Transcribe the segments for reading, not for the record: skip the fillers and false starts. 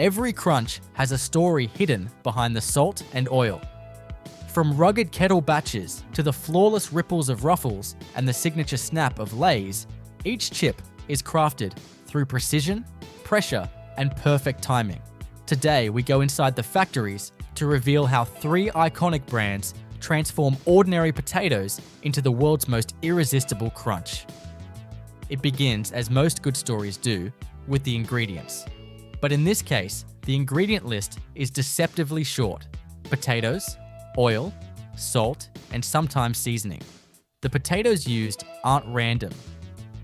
Every crunch has a story hidden behind the salt and oil. From rugged Kettle batches to the flawless ripples of Ruffles and the signature snap of Lay's, each chip is crafted through precision, pressure, and perfect timing. Today, we go inside the factories to reveal how 3 iconic brands transform ordinary potatoes into the world's most irresistible crunch. It begins, as most good stories do, with the ingredients. But in this case, the ingredient list is deceptively short: potatoes, oil, salt, and sometimes seasoning. The potatoes used aren't random.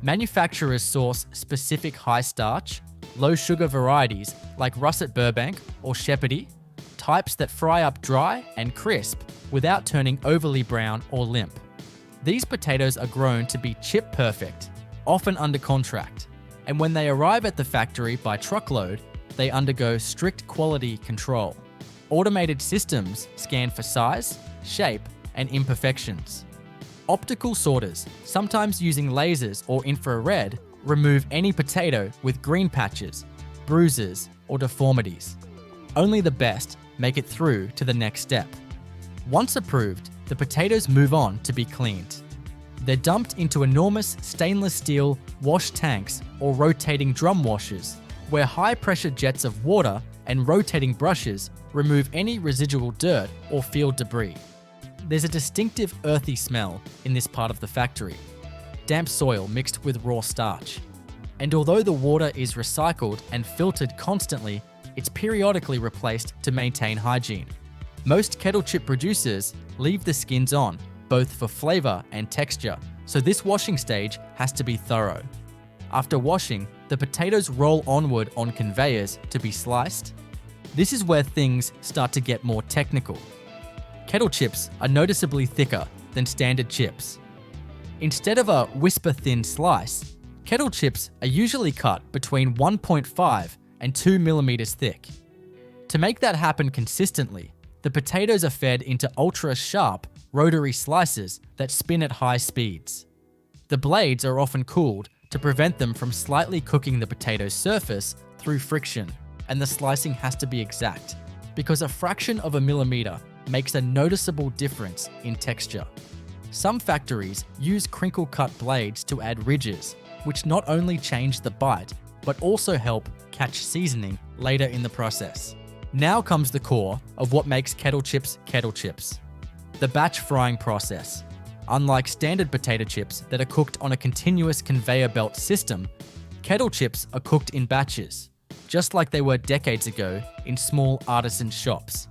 Manufacturers source specific high-starch, low-sugar varieties like Russet Burbank or Shepherdie, types that fry up dry and crisp without turning overly brown or limp. These potatoes are grown to be chip perfect, often under contract, and when they arrive at the factory by truckload, they undergo strict quality control. Automated systems scan for size, shape, and imperfections. Optical sorters, sometimes using lasers or infrared, remove any potato with green patches, bruises, or deformities. Only the best make it through to the next step. Once approved, the potatoes move on to be cleaned. They're dumped into enormous stainless steel wash tanks or rotating drum washers, where high-pressure jets of water and rotating brushes remove any residual dirt or field debris. There's a distinctive earthy smell in this part of the factory, damp soil mixed with raw starch. And although the water is recycled and filtered constantly, it's periodically replaced to maintain hygiene. Most kettle chip producers leave the skins on, both for flavor and texture, so this washing stage has to be thorough. After washing, the potatoes roll onward on conveyors to be sliced. This is where things start to get more technical. Kettle chips are noticeably thicker than standard chips. Instead of a whisper-thin slice, kettle chips are usually cut between 1.5 and 2 millimeters thick. To make that happen consistently, the potatoes are fed into ultra-sharp rotary slices that spin at high speeds. The blades are often cooled to prevent them from slightly cooking the potato's surface through friction, and the slicing has to be exact, because a fraction of a millimeter makes a noticeable difference in texture. Some factories use crinkle-cut blades to add ridges, which not only change the bite, but also help catch seasoning later in the process. Now comes the core of what makes kettle chips, the batch frying process. Unlike standard potato chips that are cooked on a continuous conveyor belt system, kettle chips are cooked in batches, just like they were decades ago in small artisan shops.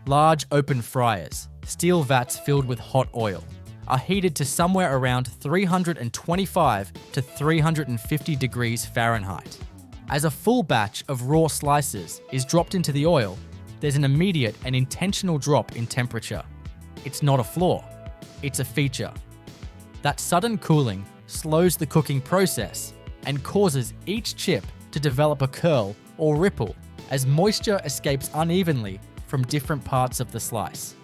Large open fryers, steel vats filled with hot oil, are heated to somewhere around 325 to 350 degrees Fahrenheit. As a full batch of raw slices is dropped into the oil, there's an immediate and intentional drop in temperature. It's not a flaw, it's a feature. That sudden cooling slows the cooking process and causes each chip to develop a curl or ripple as moisture escapes unevenly from different parts of the slice.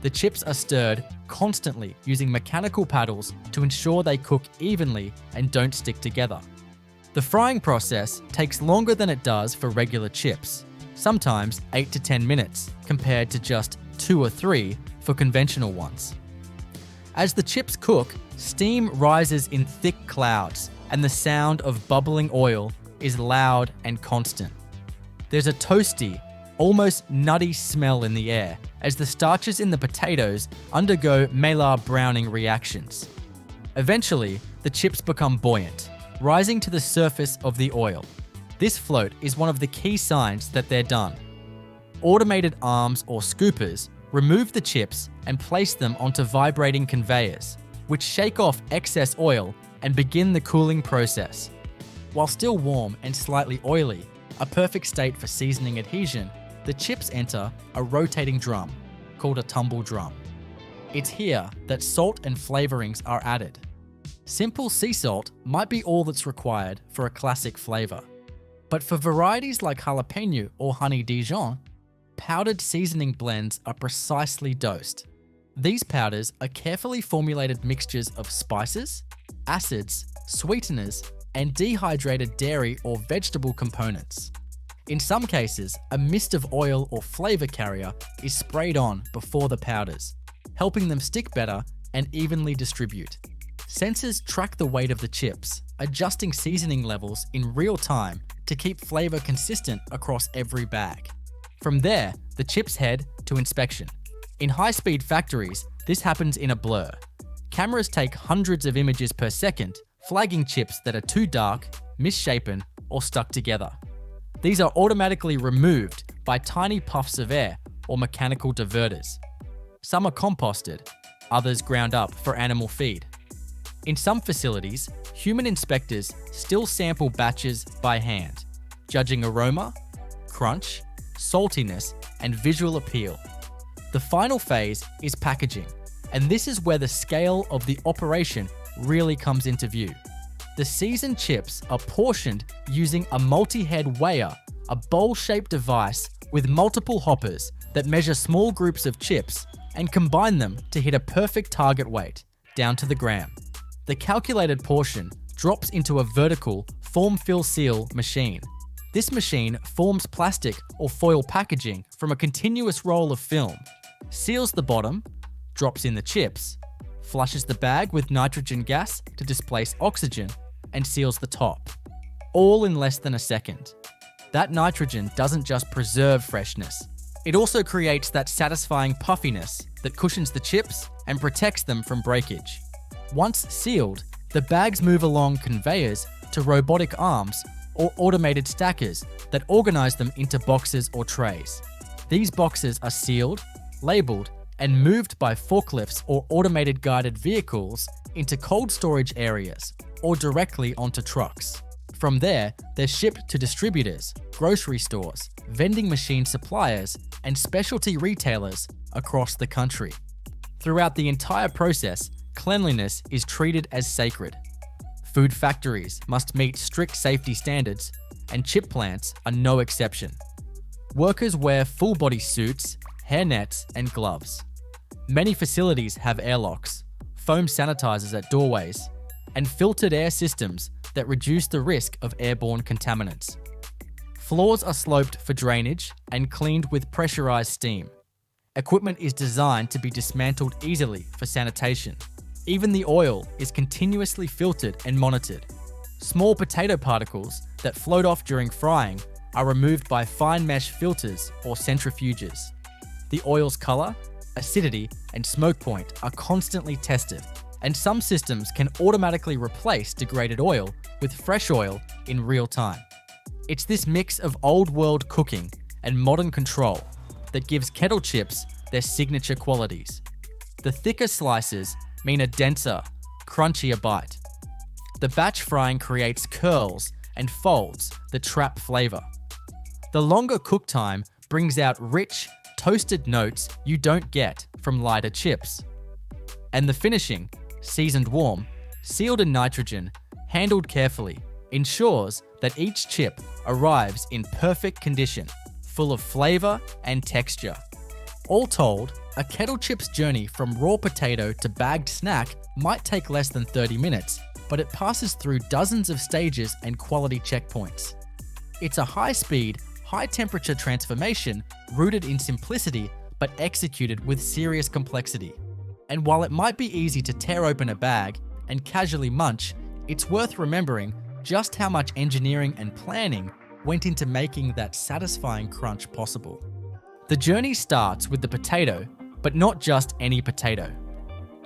The chips are stirred constantly using mechanical paddles to ensure they cook evenly and don't stick together. The frying process takes longer than it does for regular chips, sometimes 8 to 10 minutes compared to just 2 or 3 for conventional ones. As the chips cook, steam rises in thick clouds and the sound of bubbling oil is loud and constant. There's a toasty, almost nutty smell in the air as the starches in the potatoes undergo Maillard browning reactions. Eventually, the chips become buoyant, rising to the surface of the oil. This float is one of the key signs that they're done. Automated arms or scoopers remove the chips and place them onto vibrating conveyors, which shake off excess oil and begin the cooling process. While still warm and slightly oily, a perfect state for seasoning adhesion, the chips enter a rotating drum, called a tumble drum. It's here that salt and flavorings are added. Simple sea salt might be all that's required for a classic flavor. But for varieties like jalapeno or honey Dijon, powdered seasoning blends are precisely dosed. These powders are carefully formulated mixtures of spices, acids, sweeteners, and dehydrated dairy or vegetable components. In some cases, a mist of oil or flavor carrier is sprayed on before the powders, helping them stick better and evenly distribute. Sensors track the weight of the chips, adjusting seasoning levels in real time to keep flavor consistent across every bag. From there, the chips head to inspection. In high-speed factories, this happens in a blur. Cameras take hundreds of images per second, flagging chips that are too dark, misshapen, or stuck together. These are automatically removed by tiny puffs of air or mechanical diverters. Some are composted, others ground up for animal feed. In some facilities, human inspectors still sample batches by hand, judging aroma, crunch, saltiness, and visual appeal. The final phase is packaging, and this is where the scale of the operation really comes into view. The seasoned chips are portioned using a multi-head weigher, a bowl-shaped device with multiple hoppers that measure small groups of chips and combine them to hit a perfect target weight, down to the gram. The calculated portion drops into a vertical form-fill-seal machine. This machine forms plastic or foil packaging from a continuous roll of film, seals the bottom, drops in the chips, flushes the bag with nitrogen gas to displace oxygen, and seals the top, all in less than a second. That nitrogen doesn't just preserve freshness, it also creates that satisfying puffiness that cushions the chips and protects them from breakage. Once sealed, the bags move along conveyors to robotic arms or automated stackers that organize them into boxes or trays. These boxes are sealed, labeled, and moved by forklifts or automated guided vehicles into cold storage areas or directly onto trucks. From there, they're shipped to distributors, grocery stores, vending machine suppliers, and specialty retailers across the country. Throughout the entire process, cleanliness is treated as sacred. Food factories must meet strict safety standards, and chip plants are no exception. Workers wear full-body suits, hairnets, and gloves. Many facilities have airlocks, foam sanitizers at doorways, and filtered air systems that reduce the risk of airborne contaminants. Floors are sloped for drainage and cleaned with pressurized steam. Equipment is designed to be dismantled easily for sanitation. Even the oil is continuously filtered and monitored. Small potato particles that float off during frying are removed by fine mesh filters or centrifuges. The oil's color, acidity, and smoke point are constantly tested, and some systems can automatically replace degraded oil with fresh oil in real time. It's this mix of old-world cooking and modern control that gives Kettle chips their signature qualities. The thicker slices mean a denser, crunchier bite. The batch frying creates curls and folds that trap flavor. The longer cook time brings out rich, toasted notes you don't get from lighter chips. And the finishing, seasoned warm, sealed in nitrogen, handled carefully, ensures that each chip arrives in perfect condition, full of flavor and texture. All told, a Kettle chip's journey from raw potato to bagged snack might take less than 30 minutes, but it passes through dozens of stages and quality checkpoints. It's a high-speed, high-temperature transformation rooted in simplicity but executed with serious complexity. And while it might be easy to tear open a bag and casually munch, it's worth remembering just how much engineering and planning went into making that satisfying crunch possible. The journey starts with the potato, but not just any potato.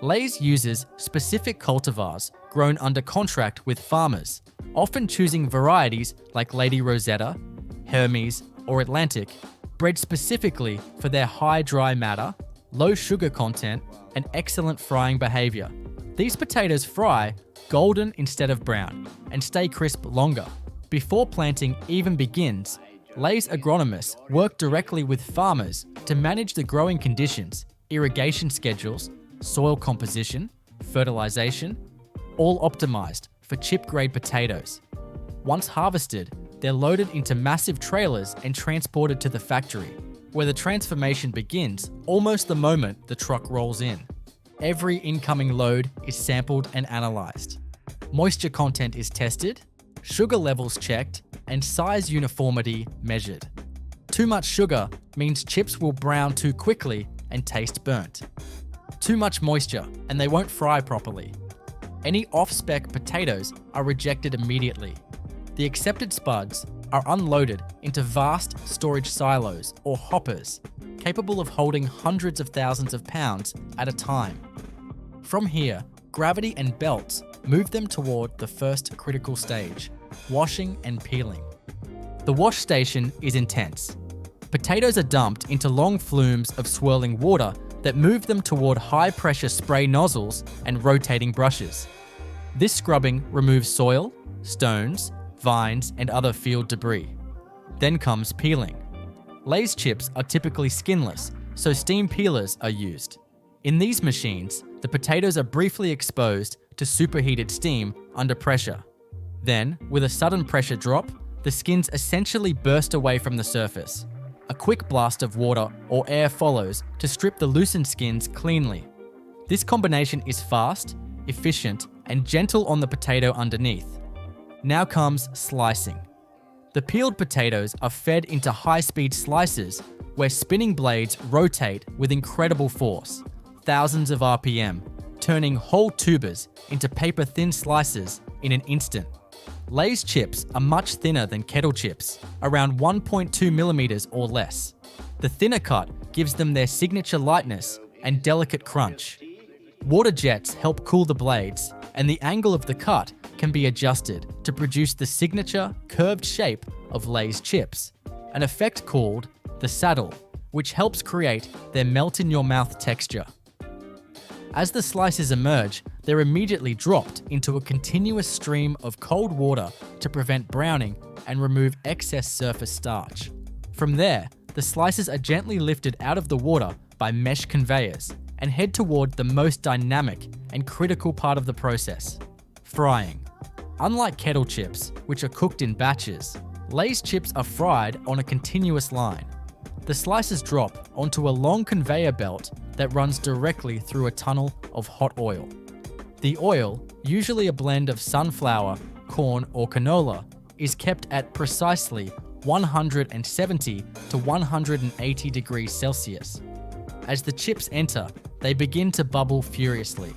Lay's uses specific cultivars grown under contract with farmers, often choosing varieties like Lady Rosetta, Hermes, or Atlantic, bred specifically for their high dry matter, low sugar content, and excellent frying behavior. These potatoes fry golden instead of brown and stay crisp longer. Before planting even begins, Lay's agronomists work directly with farmers to manage the growing conditions, irrigation schedules, soil composition, fertilization, all optimized for chip-grade potatoes. Once harvested, they're loaded into massive trailers and transported to the factory, where the transformation begins almost the moment the truck rolls in. Every incoming load is sampled and analyzed. Moisture content is tested, sugar levels checked, and size uniformity measured. Too much sugar means chips will brown too quickly and taste burnt. Too much moisture and they won't fry properly. Any off-spec potatoes are rejected immediately. The accepted spuds are unloaded into vast storage silos or hoppers, capable of holding hundreds of thousands of pounds at a time. From here, gravity and belts move them toward the first critical stage, washing and peeling. The wash station is intense. Potatoes are dumped into long flumes of swirling water that move them toward high-pressure spray nozzles and rotating brushes. This scrubbing removes soil, stones, vines, and other field debris. Then comes peeling. Lay's chips are typically skinless, so steam peelers are used. In these machines, the potatoes are briefly exposed to superheated steam under pressure. Then, with a sudden pressure drop, the skins essentially burst away from the surface. A quick blast of water or air follows to strip the loosened skins cleanly. This combination is fast, efficient, and gentle on the potato underneath. Now comes slicing. The peeled potatoes are fed into high-speed slices where spinning blades rotate with incredible force, thousands of RPM, turning whole tubers into paper-thin slices in an instant. Lay's chips are much thinner than Kettle chips, around 1.2 millimeters or less. The thinner cut gives them their signature lightness and delicate crunch. Water jets help cool the blades, and the angle of the cut can be adjusted to produce the signature curved shape of Lay's chips, an effect called the saddle, which helps create their melt-in-your-mouth texture. As the slices emerge, they're immediately dropped into a continuous stream of cold water to prevent browning and remove excess surface starch. From there, the slices are gently lifted out of the water by mesh conveyors and head toward the most dynamic and critical part of the process, frying. Unlike Kettle chips, which are cooked in batches, Lay's chips are fried on a continuous line. The slices drop onto a long conveyor belt that runs directly through a tunnel of hot oil. The oil, usually a blend of sunflower, corn, or canola, is kept at precisely 170 to 180 degrees Celsius. As the chips enter, they begin to bubble furiously.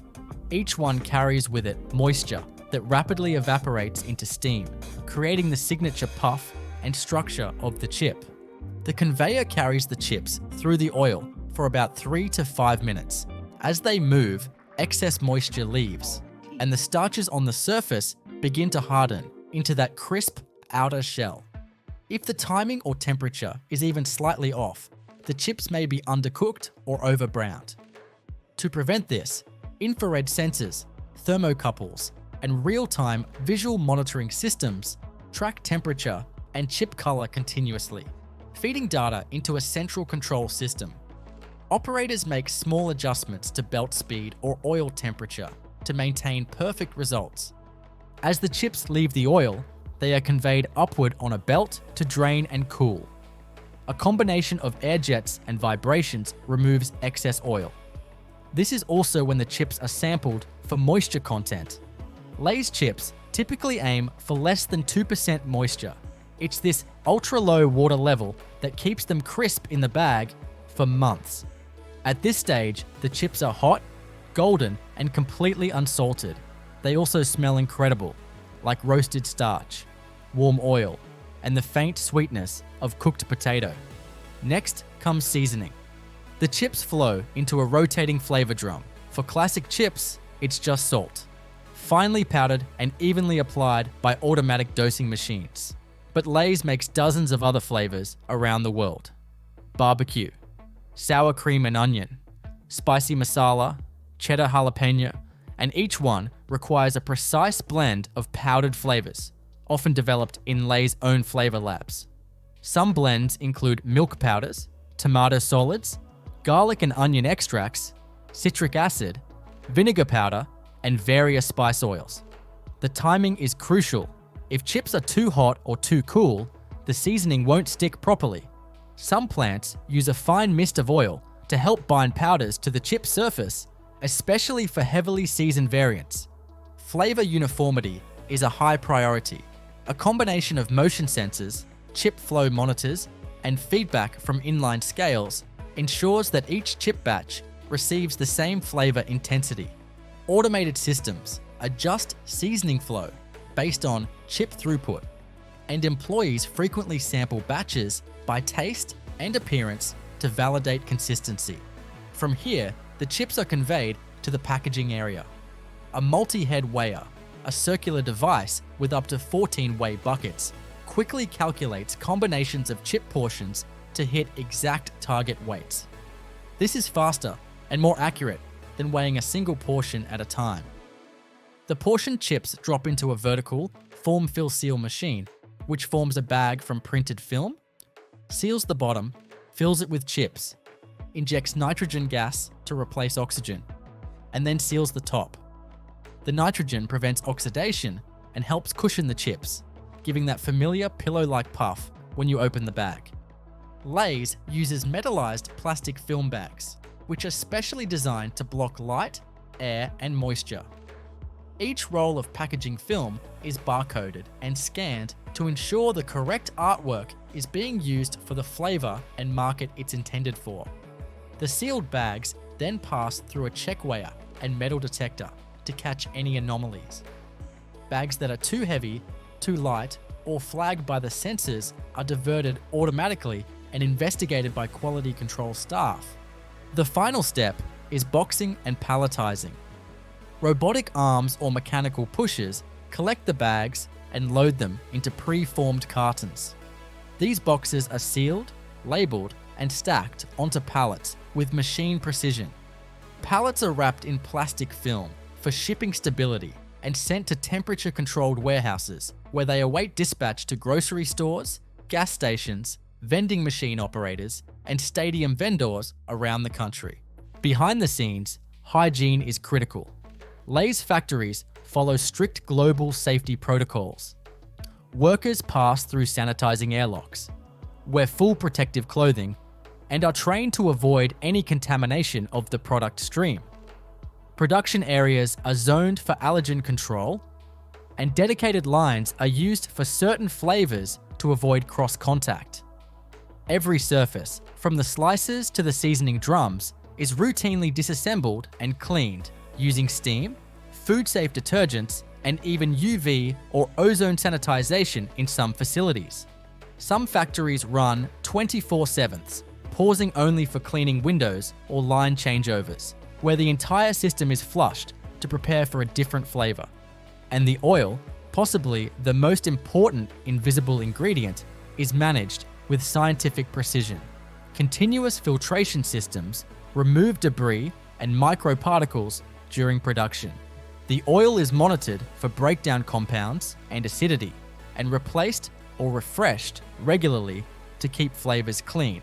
Each one carries with it moisture that rapidly evaporates into steam, creating the signature puff and structure of the chip. The conveyor carries the chips through the oil for about 3 to 5 minutes. As they move, excess moisture leaves, and the starches on the surface begin to harden into that crisp outer shell. If the timing or temperature is even slightly off, the chips may be undercooked or over-browned. To prevent this, infrared sensors, thermocouples, and real-time visual monitoring systems track temperature and chip color continuously, feeding data into a central control system. Operators make small adjustments to belt speed or oil temperature to maintain perfect results. As the chips leave the oil, they are conveyed upward on a belt to drain and cool. A combination of air jets and vibrations removes excess oil. This is also when the chips are sampled for moisture content. Lay's chips typically aim for less than 2% moisture. It's this ultra-low water level that keeps them crisp in the bag for months. At this stage, the chips are hot, golden, and completely unsalted. They also smell incredible, like roasted starch, warm oil, and the faint sweetness of cooked potato. Next comes seasoning. The chips flow into a rotating flavor drum. For classic chips, it's just salt, finely powdered and evenly applied by automatic dosing machines. But Lay's makes dozens of other flavors around the world. Barbecue, sour cream and onion, spicy masala, cheddar jalapeno, and each one requires a precise blend of powdered flavors, often developed in Lay's own flavor labs. Some blends include milk powders, tomato solids, garlic and onion extracts, citric acid, vinegar powder, and various spice oils. The timing is crucial. If chips are too hot or too cool, the seasoning won't stick properly. Some plants use a fine mist of oil to help bind powders to the chip surface, especially for heavily seasoned variants. Flavor uniformity is a high priority. A combination of motion sensors, chip flow monitors, and feedback from inline scales ensures that each chip batch receives the same flavor intensity. Automated systems adjust seasoning flow based on chip throughput, and employees frequently sample batches by taste and appearance to validate consistency. From here, the chips are conveyed to the packaging area. A multi-head weigher, a circular device with up to 14 weigh buckets, quickly calculates combinations of chip portions to hit exact target weights. This is faster and more accurate than weighing a single portion at a time. The portioned chips drop into a vertical form-fill-seal machine, which forms a bag from printed film, seals the bottom, fills it with chips, injects nitrogen gas to replace oxygen, and then seals the top. The nitrogen prevents oxidation and helps cushion the chips, giving that familiar pillow-like puff when you open the bag. Lay's uses metallized plastic film bags, which are specially designed to block light, air, and moisture. Each roll of packaging film is barcoded and scanned to ensure the correct artwork is being used for the flavor and market it's intended for. The sealed bags then pass through a check weigher and metal detector to catch any anomalies. Bags that are too heavy, too light, or flagged by the sensors are diverted automatically and investigated by quality control staff. The final step is boxing and palletizing. Robotic arms or mechanical pushers collect the bags and load them into pre-formed cartons. These boxes are sealed, labeled, and stacked onto pallets with machine precision. Pallets are wrapped in plastic film for shipping stability and sent to temperature-controlled warehouses where they await dispatch to grocery stores, gas stations, vending machine operators, and stadium vendors around the country. Behind the scenes, hygiene is critical. Lay's factories follow strict global safety protocols. Workers pass through sanitizing airlocks, wear full protective clothing, and are trained to avoid any contamination of the product stream. Production areas are zoned for allergen control, and dedicated lines are used for certain flavors to avoid cross-contact. Every surface, from the slices to the seasoning drums, is routinely disassembled and cleaned using steam, food-safe detergents, and even UV or ozone sanitization in some facilities. Some factories run 24/7, pausing only for cleaning windows or line changeovers, where the entire system is flushed to prepare for a different flavor. And the oil, possibly the most important invisible ingredient, is managed with scientific precision. Continuous filtration systems remove debris and microparticles during production. The oil is monitored for breakdown compounds and acidity, and replaced or refreshed regularly to keep flavors clean.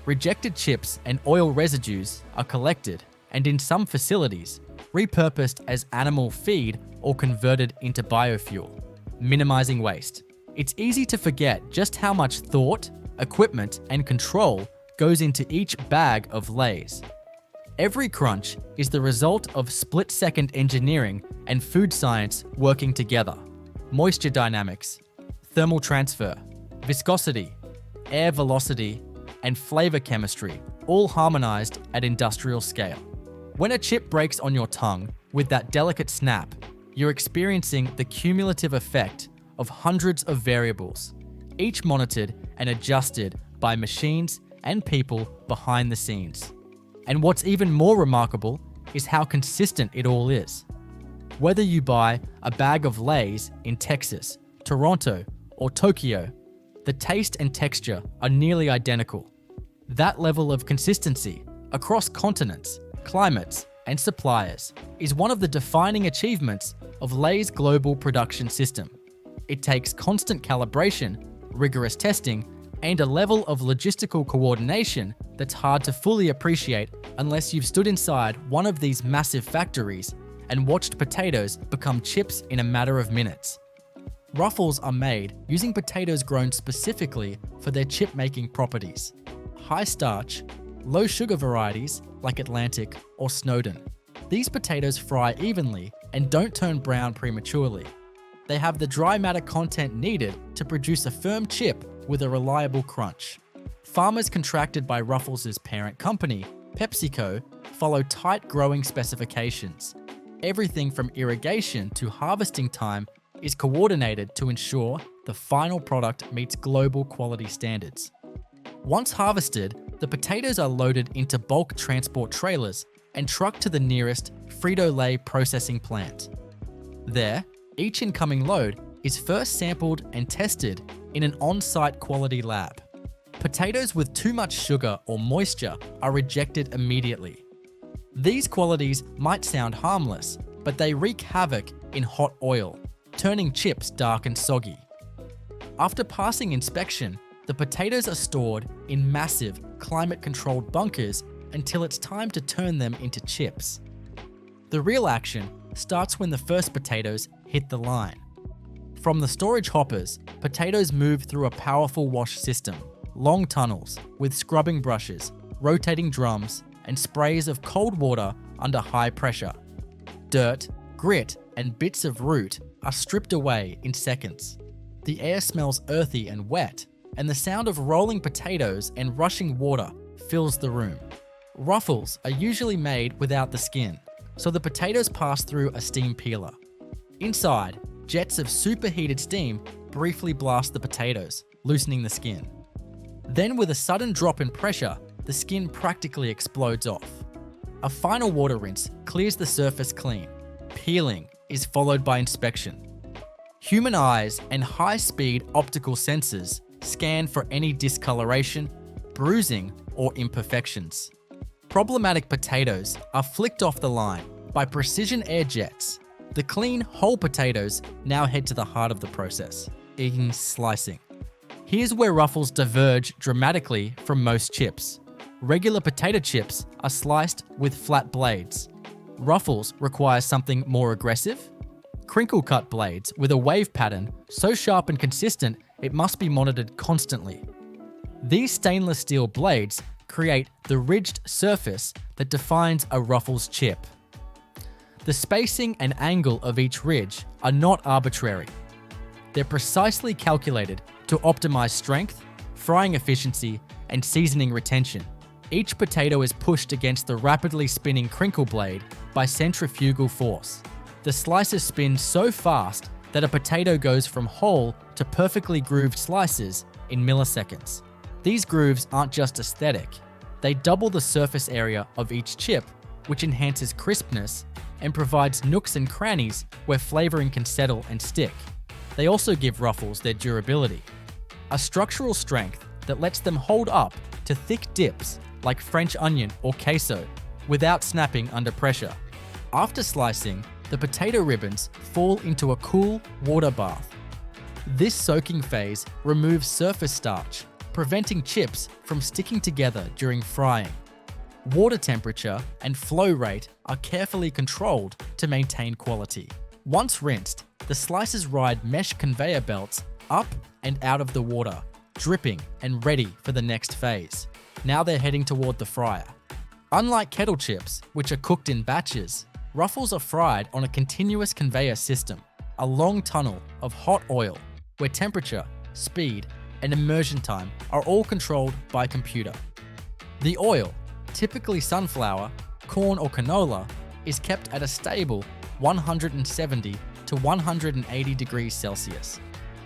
Rejected chips and oil residues are collected and in some facilities repurposed as animal feed or converted into biofuel, minimizing waste. It's easy to forget just how much thought, equipment, and control goes into each bag of Lay's. Every crunch is the result of split-second engineering and food science working together. Moisture dynamics, thermal transfer, viscosity, air velocity, and flavor chemistry, all harmonized at industrial scale. When a chip breaks on your tongue with that delicate snap, you're experiencing the cumulative effect of hundreds of variables, each monitored and adjusted by machines and people behind the scenes. And what's even more remarkable is how consistent it all is. Whether you buy a bag of Lay's in Texas, Toronto, or Tokyo, the taste and texture are nearly identical. That level of consistency across continents, climates, and suppliers is one of the defining achievements of Lay's global production system. It takes constant calibration, rigorous testing, and a level of logistical coordination that's hard to fully appreciate unless you've stood inside one of these massive factories and watched potatoes become chips in a matter of minutes. Ruffles are made using potatoes grown specifically for their chip-making properties. High starch, low sugar varieties like Atlantic or Snowden. These potatoes fry evenly and don't turn brown prematurely. they have the dry matter content needed to produce a firm chip with a reliable crunch. Farmers contracted by Ruffles' parent company, PepsiCo, follow tight growing specifications. Everything from irrigation to harvesting time is coordinated to ensure the final product meets global quality standards. Once harvested, the potatoes are loaded into bulk transport trailers and trucked to the nearest Frito-Lay processing plant. There, each incoming load is first sampled and tested in an on-site quality lab. Potatoes with too much sugar or moisture are rejected immediately. These qualities might sound harmless, but they wreak havoc in hot oil, turning chips dark and soggy. After passing inspection, the potatoes are stored in massive, climate-controlled bunkers until it's time to turn them into chips. The real action starts when the first potatoes hit the line. From the storage hoppers, potatoes move through a powerful wash system, long tunnels with scrubbing brushes, rotating drums, and sprays of cold water under high pressure. Dirt, grit, and bits of root are stripped away in seconds. The air smells earthy and wet, and the sound of rolling potatoes and rushing water fills the room. Ruffles are usually made without the skin, so the potatoes pass through a steam peeler. Inside, jets of superheated steam briefly blast the potatoes, loosening the skin. Then, with a sudden drop in pressure, the skin practically explodes off. A final water rinse clears the surface clean. Peeling is followed by inspection. Human eyes and high-speed optical sensors scan for any discoloration, bruising, or imperfections. Problematic potatoes are flicked off the line by precision air jets. The clean, whole potatoes now head to the heart of the process, in slicing. Here's where Ruffles diverge dramatically from most chips. Regular potato chips are sliced with flat blades. Ruffles requires something more aggressive. Crinkle-cut blades with a wave pattern so sharp and consistent it must be monitored constantly. These stainless steel blades create the ridged surface that defines a Ruffles chip. The spacing and angle of each ridge are not arbitrary. They're precisely calculated to optimize strength, frying efficiency, and seasoning retention. Each potato is pushed against the rapidly spinning crinkle blade by centrifugal force. The slices spin so fast that a potato goes from whole to perfectly grooved slices in milliseconds. These grooves aren't just aesthetic. They double the surface area of each chip, which enhances crispness and provides nooks and crannies where flavoring can settle and stick. They also give Ruffles their durability, a structural strength that lets them hold up to thick dips like French onion or queso without snapping under pressure. After slicing, the potato ribbons fall into a cool water bath. This soaking phase removes surface starch, preventing chips from sticking together during frying. Water temperature and flow rate are carefully controlled to maintain quality. Once rinsed, the slices ride mesh conveyor belts up and out of the water, dripping and ready for the next phase. Now they're heading toward the fryer. Unlike kettle chips, which are cooked in batches, Ruffles are fried on a continuous conveyor system, a long tunnel of hot oil, where temperature, speed, and immersion time are all controlled by computer. The oil, typically sunflower, corn, or canola, is kept at a stable 170 to 180 degrees Celsius.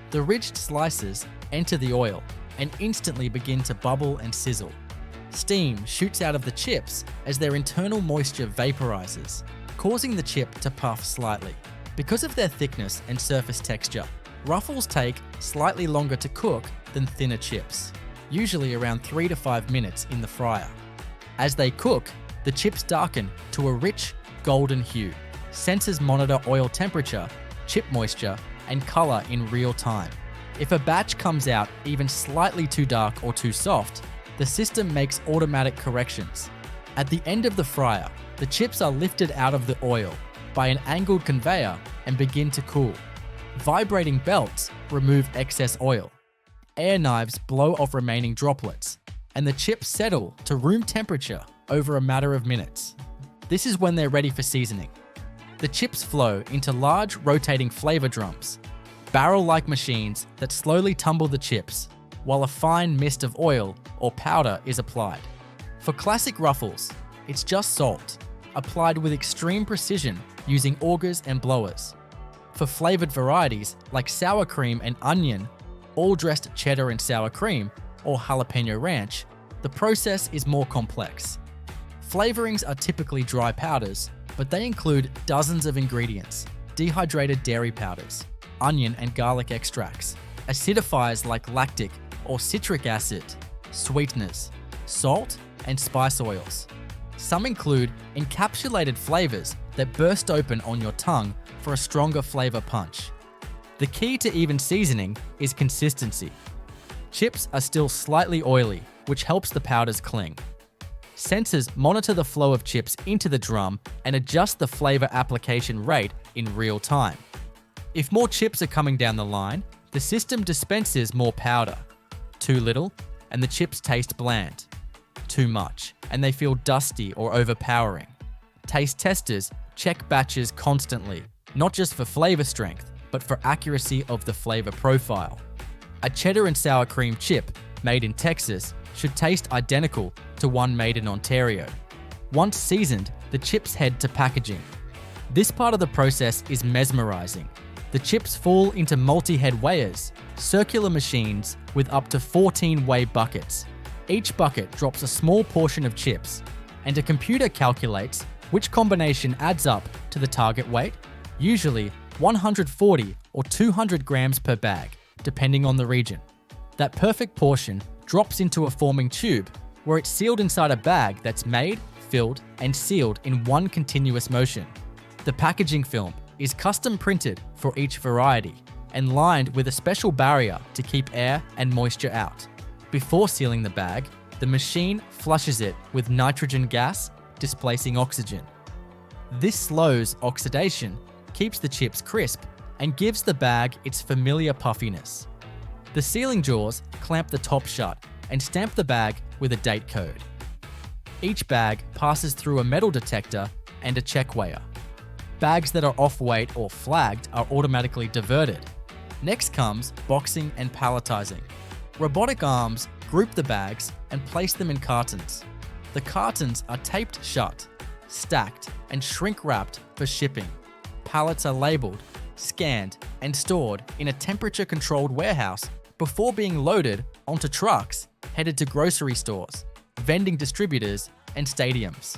The ridged slices enter the oil and instantly begin to bubble and sizzle. Steam shoots out of the chips as their internal moisture vaporizes, causing the chip to puff slightly. Because of their thickness and surface texture, Ruffles take slightly longer to cook than thinner chips, usually around 3 to 5 minutes in the fryer. As they cook, the chips darken to a rich, golden hue. Sensors monitor oil temperature, chip moisture, and color in real time. If a batch comes out even slightly too dark or too soft, the system makes automatic corrections. At the end of the fryer, the chips are lifted out of the oil by an angled conveyor and begin to cool. Vibrating belts remove excess oil. Air knives blow off remaining droplets, and the chips settle to room temperature over a matter of minutes. This is when they're ready for seasoning. The chips flow into large rotating flavor drums, barrel-like machines that slowly tumble the chips, while a fine mist of oil or powder is applied. For classic Ruffles, it's just salt, applied with extreme precision using augers and blowers. For flavored varieties like sour cream and onion, all dressed cheddar and sour cream, or jalapeno ranch, the process is more complex. Flavorings are typically dry powders, but they include dozens of ingredients: dehydrated dairy powders, onion and garlic extracts, acidifiers like lactic or citric acid, sweeteners, salt, and spice oils. Some include encapsulated flavors that burst open on your tongue for a stronger flavor punch. The key to even seasoning is consistency. Chips are still slightly oily, which helps the powders cling. Sensors monitor the flow of chips into the drum and adjust the flavor application rate in real time. If more chips are coming down the line, the system dispenses more powder. Too little, and the chips taste bland. Too much, and they feel dusty or overpowering. Taste testers check batches constantly, not just for flavor strength, but for accuracy of the flavor profile. A cheddar and sour cream chip made in Texas should taste identical to one made in Ontario. Once seasoned, the chips head to packaging. This part of the process is mesmerizing. The chips fall into multi-head weighers, circular machines with up to 14 weigh buckets. Each bucket drops a small portion of chips, and a computer calculates which combination adds up to the target weight, usually 140 or 200 grams per bag, depending on the region. That perfect portion drops into a forming tube, where it's sealed inside a bag that's made, filled, and sealed in one continuous motion. The packaging film is custom printed for each variety and lined with a special barrier to keep air and moisture out. Before sealing the bag, the machine flushes it with nitrogen gas, displacing oxygen. This slows oxidation, keeps the chips crisp, and gives the bag its familiar puffiness. The sealing jaws clamp the top shut and stamp the bag with a date code. Each bag passes through a metal detector and a check weigher. Bags that are off-weight or flagged are automatically diverted. Next comes boxing and palletizing. Robotic arms group the bags and place them in cartons. The cartons are taped shut, stacked, and shrink-wrapped for shipping. Pallets are labeled, scanned, and stored in a temperature-controlled warehouse before being loaded onto trucks headed to grocery stores, vending distributors, and stadiums.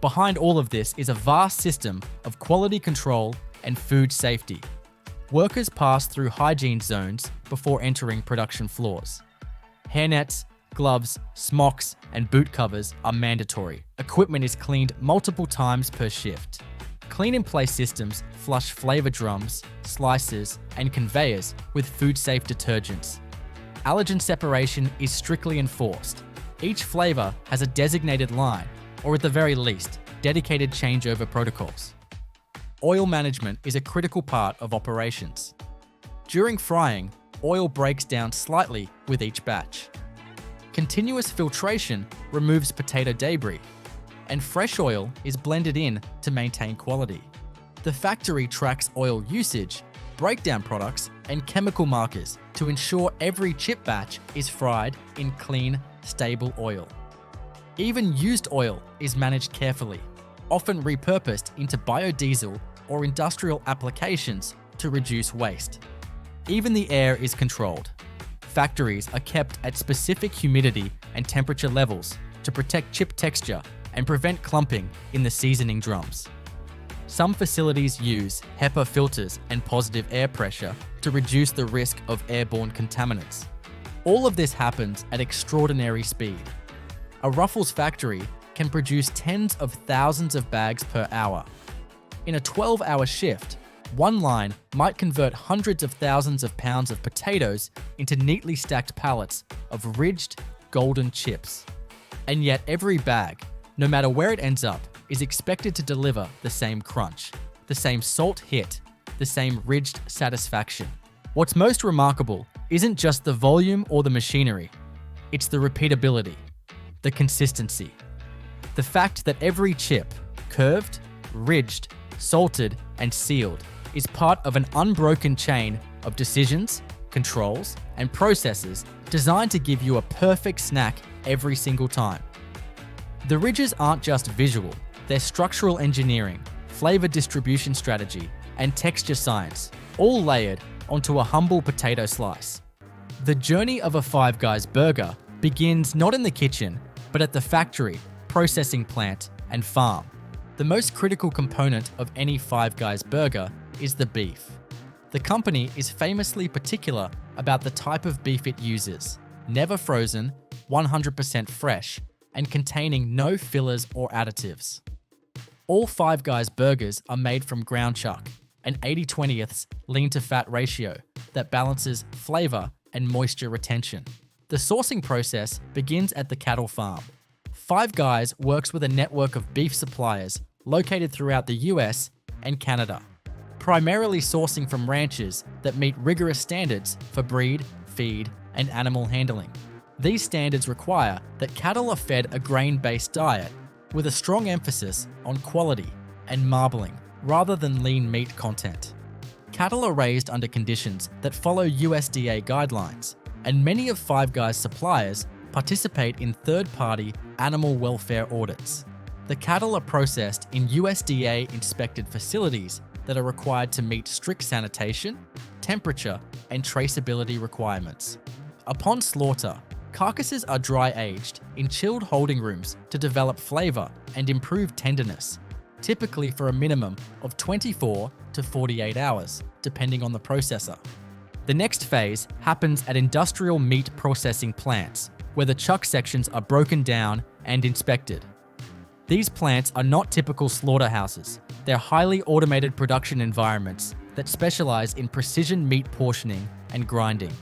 Behind all of this is a vast system of quality control and food safety. Workers pass through hygiene zones before entering production floors. Hairnets, gloves, smocks, and boot covers are mandatory. Equipment is cleaned multiple times per shift. Clean-in-place systems flush flavor drums, slicers, and conveyors with food-safe detergents. Allergen separation is strictly enforced. Each flavor has a designated line, or at the very least, dedicated changeover protocols. Oil management is a critical part of operations. During frying, oil breaks down slightly with each batch. Continuous filtration removes potato debris, and fresh oil is blended in to maintain quality. The factory tracks oil usage, breakdown products, and chemical markers to ensure every chip batch is fried in clean, stable oil. Even used oil is managed carefully, often repurposed into biodiesel or industrial applications to reduce waste. Even the air is controlled. Factories are kept at specific humidity and temperature levels to protect chip texture and prevent clumping in the seasoning drums. Some facilities use HEPA filters and positive air pressure to reduce the risk of airborne contaminants. All of this happens at extraordinary speed. A Ruffles factory can produce tens of thousands of bags per hour. In a 12-hour shift, one line might convert hundreds of thousands of pounds of potatoes into neatly stacked pallets of ridged, golden chips. And yet every bag, no matter where it ends up, is expected to deliver the same crunch, the same salt hit, the same ridged satisfaction. What's most remarkable isn't just the volume or the machinery, it's the repeatability, the consistency. The fact that every chip, curved, ridged, salted, and sealed, is part of an unbroken chain of decisions, controls, and processes designed to give you a perfect snack every single time. The ridges aren't just visual, they're structural engineering, flavor distribution strategy, and texture science, all layered onto a humble potato slice. The journey of a Five Guys burger begins not in the kitchen, but at the factory, processing plant, and farm. The most critical component of any Five Guys burger is the beef. The company is famously particular about the type of beef it uses, never frozen, 100% fresh, and containing no fillers or additives. All Five Guys burgers are made from ground chuck, an 80/20 lean to fat ratio that balances flavor and moisture retention. The sourcing process begins at the cattle farm. Five Guys works with a network of beef suppliers located throughout the US and Canada, primarily sourcing from ranches that meet rigorous standards for breed, feed, and animal handling. These standards require that cattle are fed a grain-based diet with a strong emphasis on quality and marbling rather than lean meat content. Cattle are raised under conditions that follow USDA guidelines, and many of Five Guys suppliers participate in third-party animal welfare audits. The cattle are processed in USDA-inspected facilities that are required to meet strict sanitation, temperature, and traceability requirements. Upon slaughter, carcasses are dry-aged in chilled holding rooms to develop flavor and improve tenderness, typically for a minimum of 24 to 48 hours, depending on the processor. The next phase happens at industrial meat processing plants, where the chuck sections are broken down and inspected. These plants are not typical slaughterhouses. They're highly automated production environments that specialize in precision meat portioning and grinding.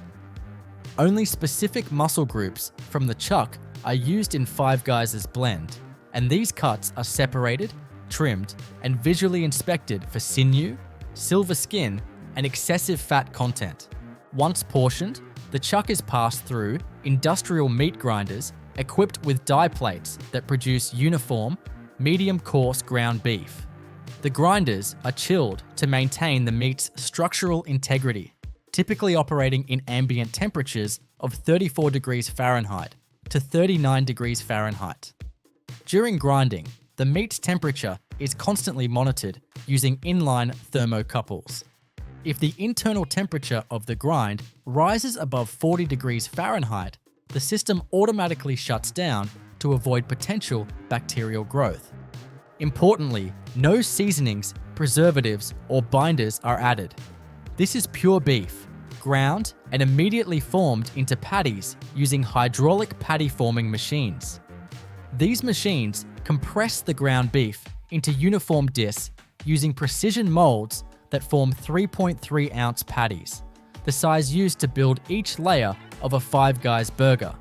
Only specific muscle groups from the chuck are used in Five Guys' blend, and these cuts are separated, trimmed, and visually inspected for sinew, silver skin, and excessive fat content. Once portioned, the chuck is passed through industrial meat grinders equipped with die plates that produce uniform, medium-coarse ground beef. The grinders are chilled to maintain the meat's structural integrity, typically operating in ambient temperatures of 34 degrees Fahrenheit to 39 degrees Fahrenheit. During grinding, the meat's temperature is constantly monitored using inline thermocouples. If the internal temperature of the grind rises above 40 degrees Fahrenheit, the system automatically shuts down to avoid potential bacterial growth. Importantly, no seasonings, preservatives, or binders are added. This is pure beef, ground and immediately formed into patties using hydraulic patty forming machines. These machines compress the ground beef into uniform discs using precision molds that form 3.3 ounce patties, the size used to build each layer of a Five Guys burger.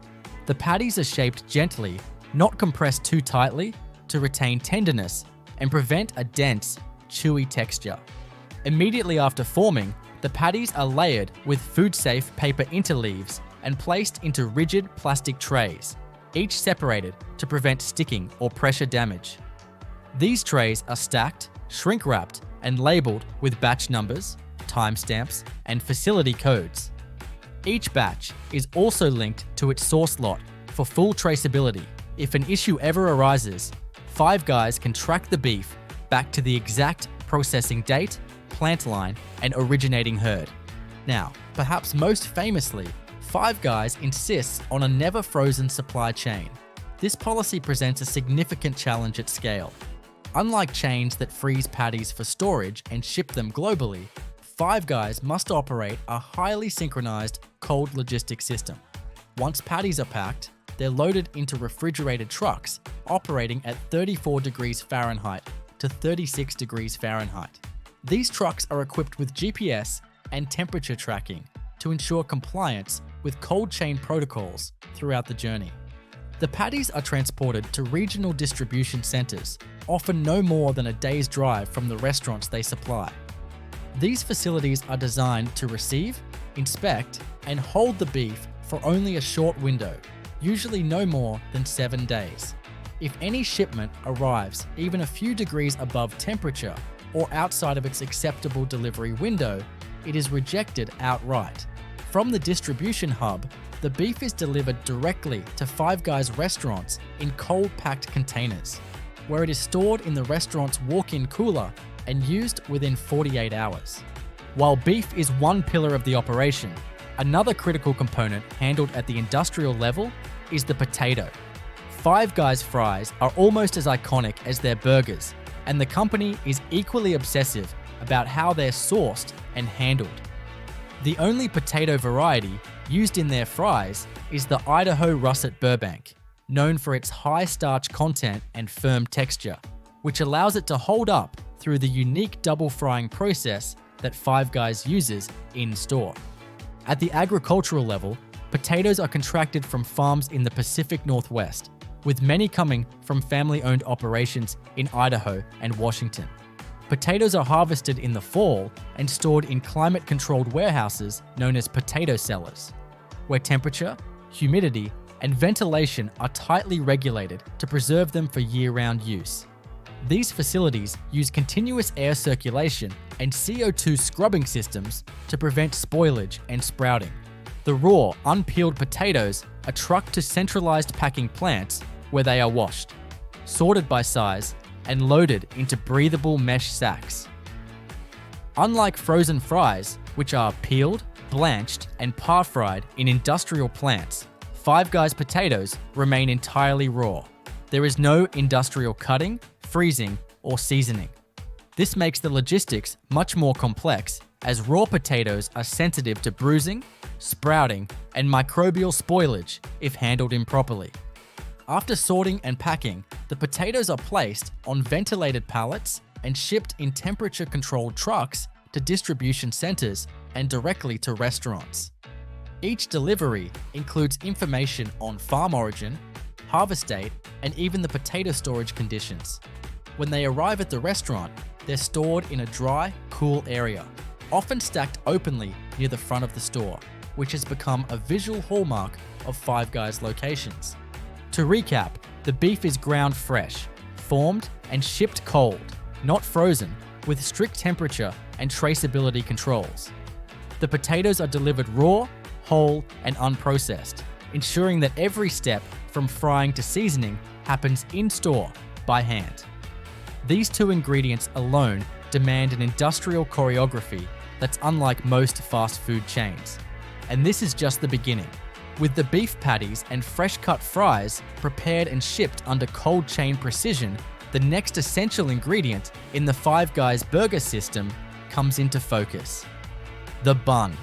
The patties are shaped gently, not compressed too tightly, to retain tenderness and prevent a dense, chewy texture. Immediately after forming, the patties are layered with food-safe paper interleaves and placed into rigid plastic trays, each separated to prevent sticking or pressure damage. These trays are stacked, shrink-wrapped, and labeled with batch numbers, timestamps, and facility codes. Each batch is also linked to its source lot for full traceability. If an issue ever arises, Five Guys can track the beef back to the exact processing date, plant line, and originating herd. Now, perhaps most famously, Five Guys insists on a never-frozen supply chain. This policy presents a significant challenge at scale. Unlike chains that freeze patties for storage and ship them globally, Five Guys must operate a highly synchronized cold logistics system. Once patties are packed, they're loaded into refrigerated trucks operating at 34 degrees Fahrenheit to 36 degrees Fahrenheit. These trucks are equipped with GPS and temperature tracking to ensure compliance with cold chain protocols throughout the journey. The patties are transported to regional distribution centers, often no more than a day's drive from the restaurants they supply. These facilities are designed to receive, inspect, and hold the beef for only a short window, usually no more than 7 days. If any shipment arrives even a few degrees above temperature or outside of its acceptable delivery window, it is rejected outright. From the distribution hub, the beef is delivered directly to Five Guys restaurants in cold-packed containers, where it is stored in the restaurant's walk-in cooler and used within 48 hours. While beef is one pillar of the operation, another critical component handled at the industrial level is the potato. Five Guys fries are almost as iconic as their burgers, and the company is equally obsessive about how they're sourced and handled. The only potato variety used in their fries is the Idaho Russet Burbank, known for its high starch content and firm texture, which allows it to hold up through the unique double frying process that Five Guys uses in-store. At the agricultural level, potatoes are contracted from farms in the Pacific Northwest, with many coming from family-owned operations in Idaho and Washington. Potatoes are harvested in the fall and stored in climate-controlled warehouses known as potato cellars, where temperature, humidity, and ventilation are tightly regulated to preserve them for year-round use. These facilities use continuous air circulation and CO2 scrubbing systems to prevent spoilage and sprouting. The raw, unpeeled potatoes are trucked to centralized packing plants where they are washed, sorted by size, and loaded into breathable mesh sacks. Unlike frozen fries, which are peeled, blanched, and par-fried in industrial plants, Five Guys potatoes remain entirely raw. There is no industrial cutting, freezing, or seasoning. This makes the logistics much more complex, as raw potatoes are sensitive to bruising, sprouting, and microbial spoilage if handled improperly. After sorting and packing, the potatoes are placed on ventilated pallets and shipped in temperature-controlled trucks to distribution centers and directly to restaurants. Each delivery includes information on farm origin, harvest date, and even the potato storage conditions. When they arrive at the restaurant, they're stored in a dry, cool area, often stacked openly near the front of the store, which has become a visual hallmark of Five Guys locations. To recap, the beef is ground fresh, formed, and shipped cold, not frozen, with strict temperature and traceability controls. The potatoes are delivered raw, whole, and unprocessed, ensuring that every step from frying to seasoning happens in-store by hand. These two ingredients alone demand an industrial choreography that's unlike most fast food chains. And this is just the beginning. With the beef patties and fresh-cut fries prepared and shipped under cold chain precision, the next essential ingredient in the Five Guys burger system comes into focus: the bun.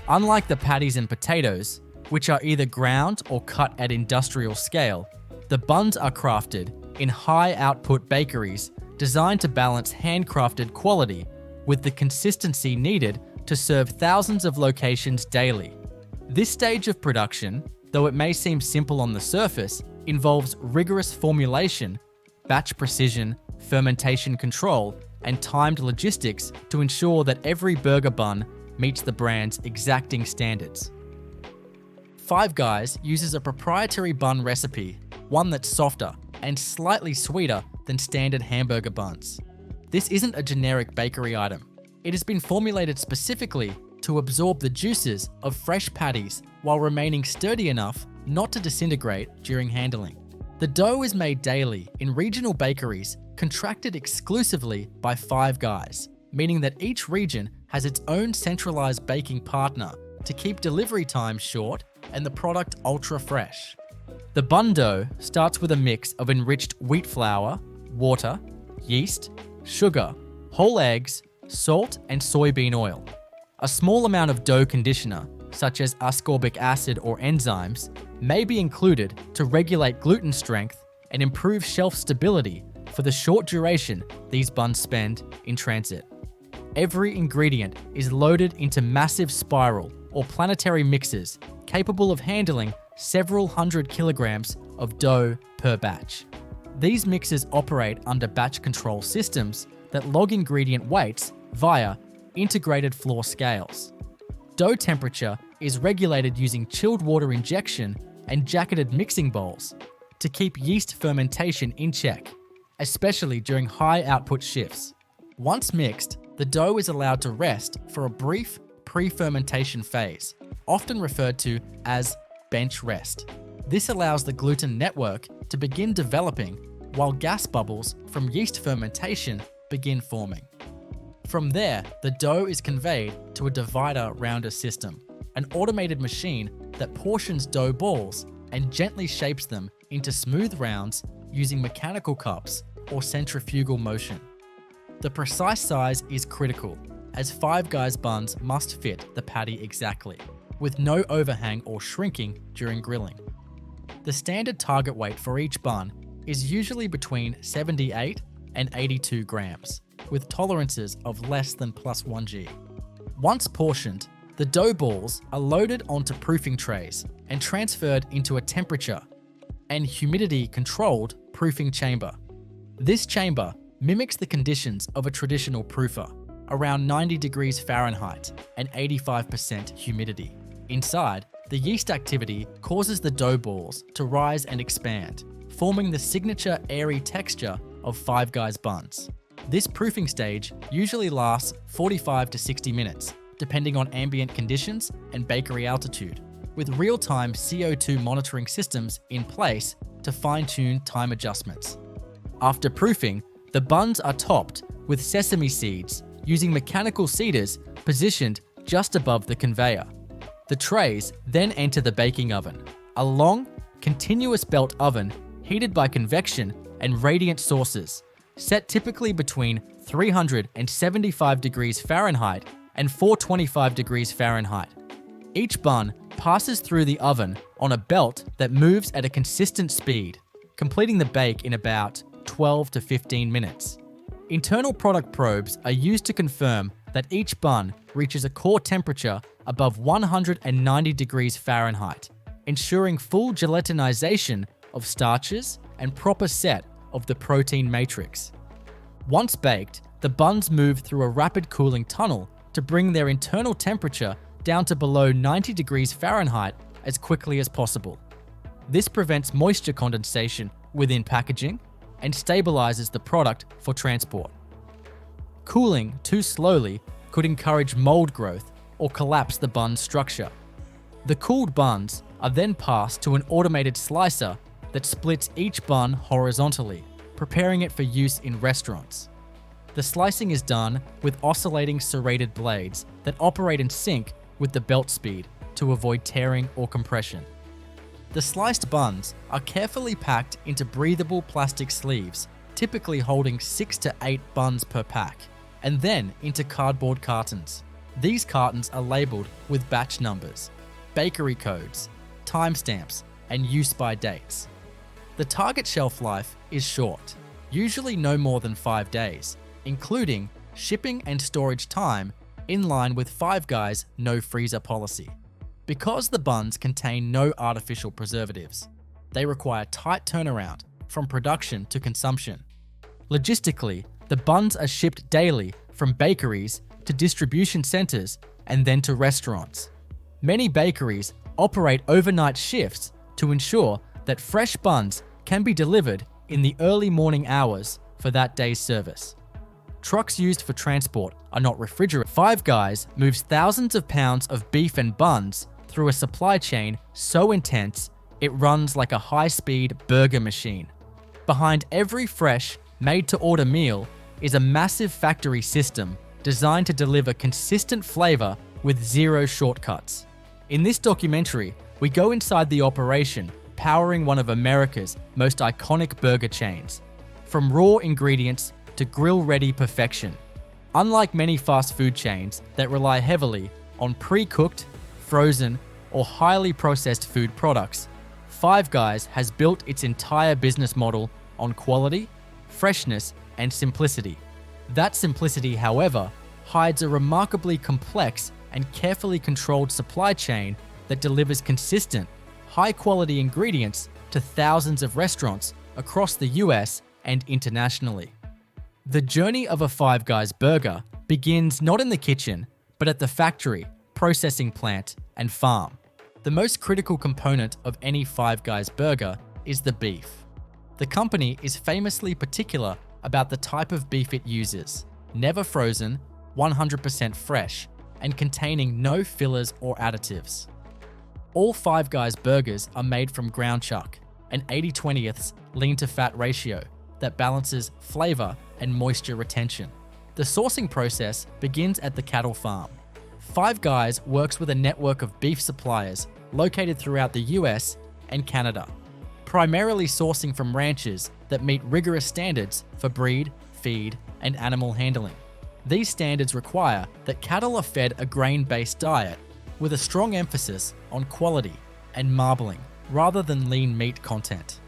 Unlike the patties and potatoes, which are either ground or cut at industrial scale, the buns are crafted in high-output bakeries designed to balance handcrafted quality with the consistency needed to serve thousands of locations daily. This stage of production, though it may seem simple on the surface, involves rigorous formulation, batch precision, fermentation control, and timed logistics to ensure that every burger bun meets the brand's exacting standards. Five Guys uses a proprietary bun recipe, one that's softer and slightly sweeter than standard hamburger buns. This isn't a generic bakery item. It has been formulated specifically to absorb the juices of fresh patties while remaining sturdy enough not to disintegrate during handling. The dough is made daily in regional bakeries contracted exclusively by Five Guys, meaning that each region has its own centralized baking partner to keep delivery times short and the product ultra fresh. The bun dough starts with a mix of enriched wheat flour, water, yeast, sugar, whole eggs, salt, and soybean oil. A small amount of dough conditioner, such as ascorbic acid or enzymes, may be included to regulate gluten strength and improve shelf stability for the short duration these buns spend in transit. Every ingredient is loaded into massive spiral or planetary mixers capable of handling several hundred kilograms of dough per batch. These mixers operate under batch control systems that log ingredient weights via integrated floor scales. Dough temperature is regulated using chilled water injection and jacketed mixing bowls to keep yeast fermentation in check, especially during high output shifts. Once mixed, the dough is allowed to rest for a brief pre-fermentation phase, often referred to as bench rest. This allows the gluten network to begin developing while gas bubbles from yeast fermentation begin forming. From there, the dough is conveyed to a divider rounder system, an automated machine that portions dough balls and gently shapes them into smooth rounds using mechanical cups or centrifugal motion. The precise size is critical, as Five Guys buns must fit the patty exactly, with no overhang or shrinking during grilling. The standard target weight for each bun is usually between 78 and 82 grams, with tolerances of less than +1 G. Once portioned, the dough balls are loaded onto proofing trays and transferred into a temperature and humidity-controlled proofing chamber. This chamber mimics the conditions of a traditional proofer, around 90 degrees Fahrenheit and 85% humidity. Inside, the yeast activity causes the dough balls to rise and expand, forming the signature airy texture of Five Guys buns. This proofing stage usually lasts 45 to 60 minutes, depending on ambient conditions and bakery altitude, with real-time CO2 monitoring systems in place to fine-tune time adjustments. After proofing, the buns are topped with sesame seeds using mechanical seeders positioned just above the conveyor. The trays then enter the baking oven, a long, continuous belt oven heated by convection and radiant sources, set typically between 375 degrees Fahrenheit and 425 degrees Fahrenheit. Each bun passes through the oven on a belt that moves at a consistent speed, completing the bake in about 12 to 15 minutes. Internal product probes are used to confirm that each bun reaches a core temperature above 190 degrees Fahrenheit, ensuring full gelatinization of starches and proper set of the protein matrix. Once baked, the buns move through a rapid cooling tunnel to bring their internal temperature down to below 90 degrees Fahrenheit as quickly as possible. This prevents moisture condensation within packaging and stabilizes the product for transport. Cooling too slowly could encourage mold growth or collapse the bun's structure. The cooled buns are then passed to an automated slicer that splits each bun horizontally, preparing it for use in restaurants. The slicing is done with oscillating serrated blades that operate in sync with the belt speed to avoid tearing or compression. The sliced buns are carefully packed into breathable plastic sleeves, typically holding 6 to 8 buns per pack, and then into cardboard cartons. These cartons are labeled with batch numbers, bakery codes, timestamps, and use-by dates. The target shelf life is short, usually no more than 5 days, including shipping and storage time in line with Five Guys' no freezer policy. Because the buns contain no artificial preservatives, they require tight turnaround from production to consumption. Logistically, the buns are shipped daily from bakeries to distribution centers and then to restaurants. Many bakeries operate overnight shifts to ensure that fresh buns can be delivered in the early morning hours for that day's service. Trucks used for transport are not refrigerated. Five Guys moves thousands of pounds of beef and buns through a supply chain so intense it runs like a high-speed burger machine. Behind every fresh, made-to-order meal is a massive factory system designed to deliver consistent flavor with zero shortcuts. In this documentary, we go inside the operation powering one of America's most iconic burger chains, from raw ingredients to grill-ready perfection. Unlike many fast food chains that rely heavily on pre-cooked, frozen, or highly processed food products, Five Guys has built its entire business model on quality, freshness, and simplicity. That simplicity, however, hides a remarkably complex and carefully controlled supply chain that delivers consistent, high-quality ingredients to thousands of restaurants across the US and internationally. The journey of a Five Guys burger begins not in the kitchen, but at the factory, processing plant, and farm. The most critical component of any Five Guys burger is the beef. The company is famously particular about the type of beef it uses. never frozen, 100% fresh, and containing no fillers or additives. All Five Guys burgers are made from ground chuck, an 80/20 lean to fat ratio that balances flavor and moisture retention. The sourcing process begins at the cattle farm. Five Guys works with a network of beef suppliers located throughout the US and Canada, primarily sourcing from ranches that meet rigorous standards for breed, feed, and animal handling. These standards require that cattle are fed a grain-based diet with a strong emphasis on quality and marbling rather than lean meat content.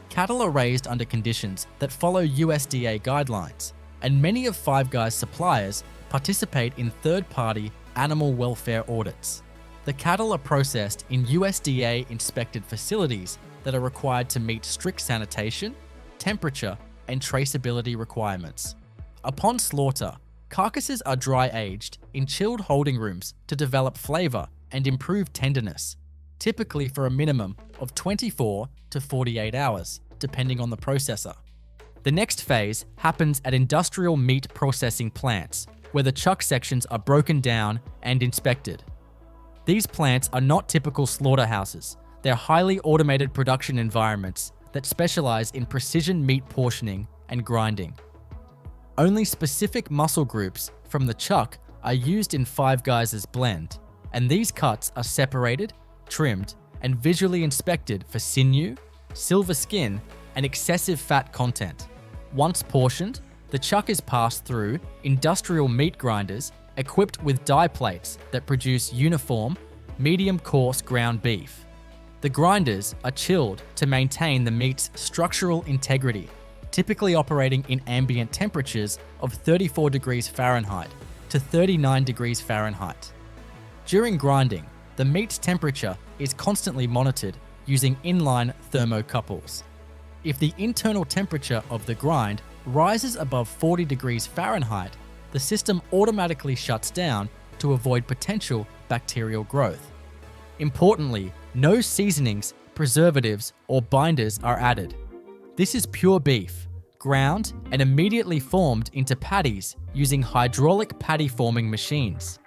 Cattle are raised under conditions that follow USDA guidelines, and many of Five Guys suppliers participate in third-party animal welfare audits. The cattle are processed in USDA-inspected facilities that are required to meet strict sanitation, temperature, and traceability requirements. Upon slaughter, carcasses are dry-aged in chilled holding rooms to develop flavor and improve tenderness, typically for a minimum of 24 to 48 hours, depending on the processor. The next phase happens at industrial meat processing plants, where the chuck sections are broken down and inspected. These plants are not typical slaughterhouses. They're highly automated production environments that specialize in precision meat portioning and grinding. Only specific muscle groups from the chuck are used in Five Guys' blend, and these cuts are separated, trimmed, and visually inspected for sinew, silver skin, and excessive fat content. Once portioned, the chuck is passed through industrial meat grinders equipped with die plates that produce uniform, medium-coarse ground beef. The grinders are chilled to maintain the meat's structural integrity, typically operating in ambient temperatures of 34 degrees Fahrenheit to 39 degrees Fahrenheit. During grinding, the meat's temperature is constantly monitored using inline thermocouples. If the internal temperature of the grind rises above 40 degrees Fahrenheit, the system automatically shuts down to avoid potential bacterial growth. Importantly, no seasonings, preservatives, or binders are added. This is pure beef, ground and immediately formed into patties using hydraulic patty forming machines.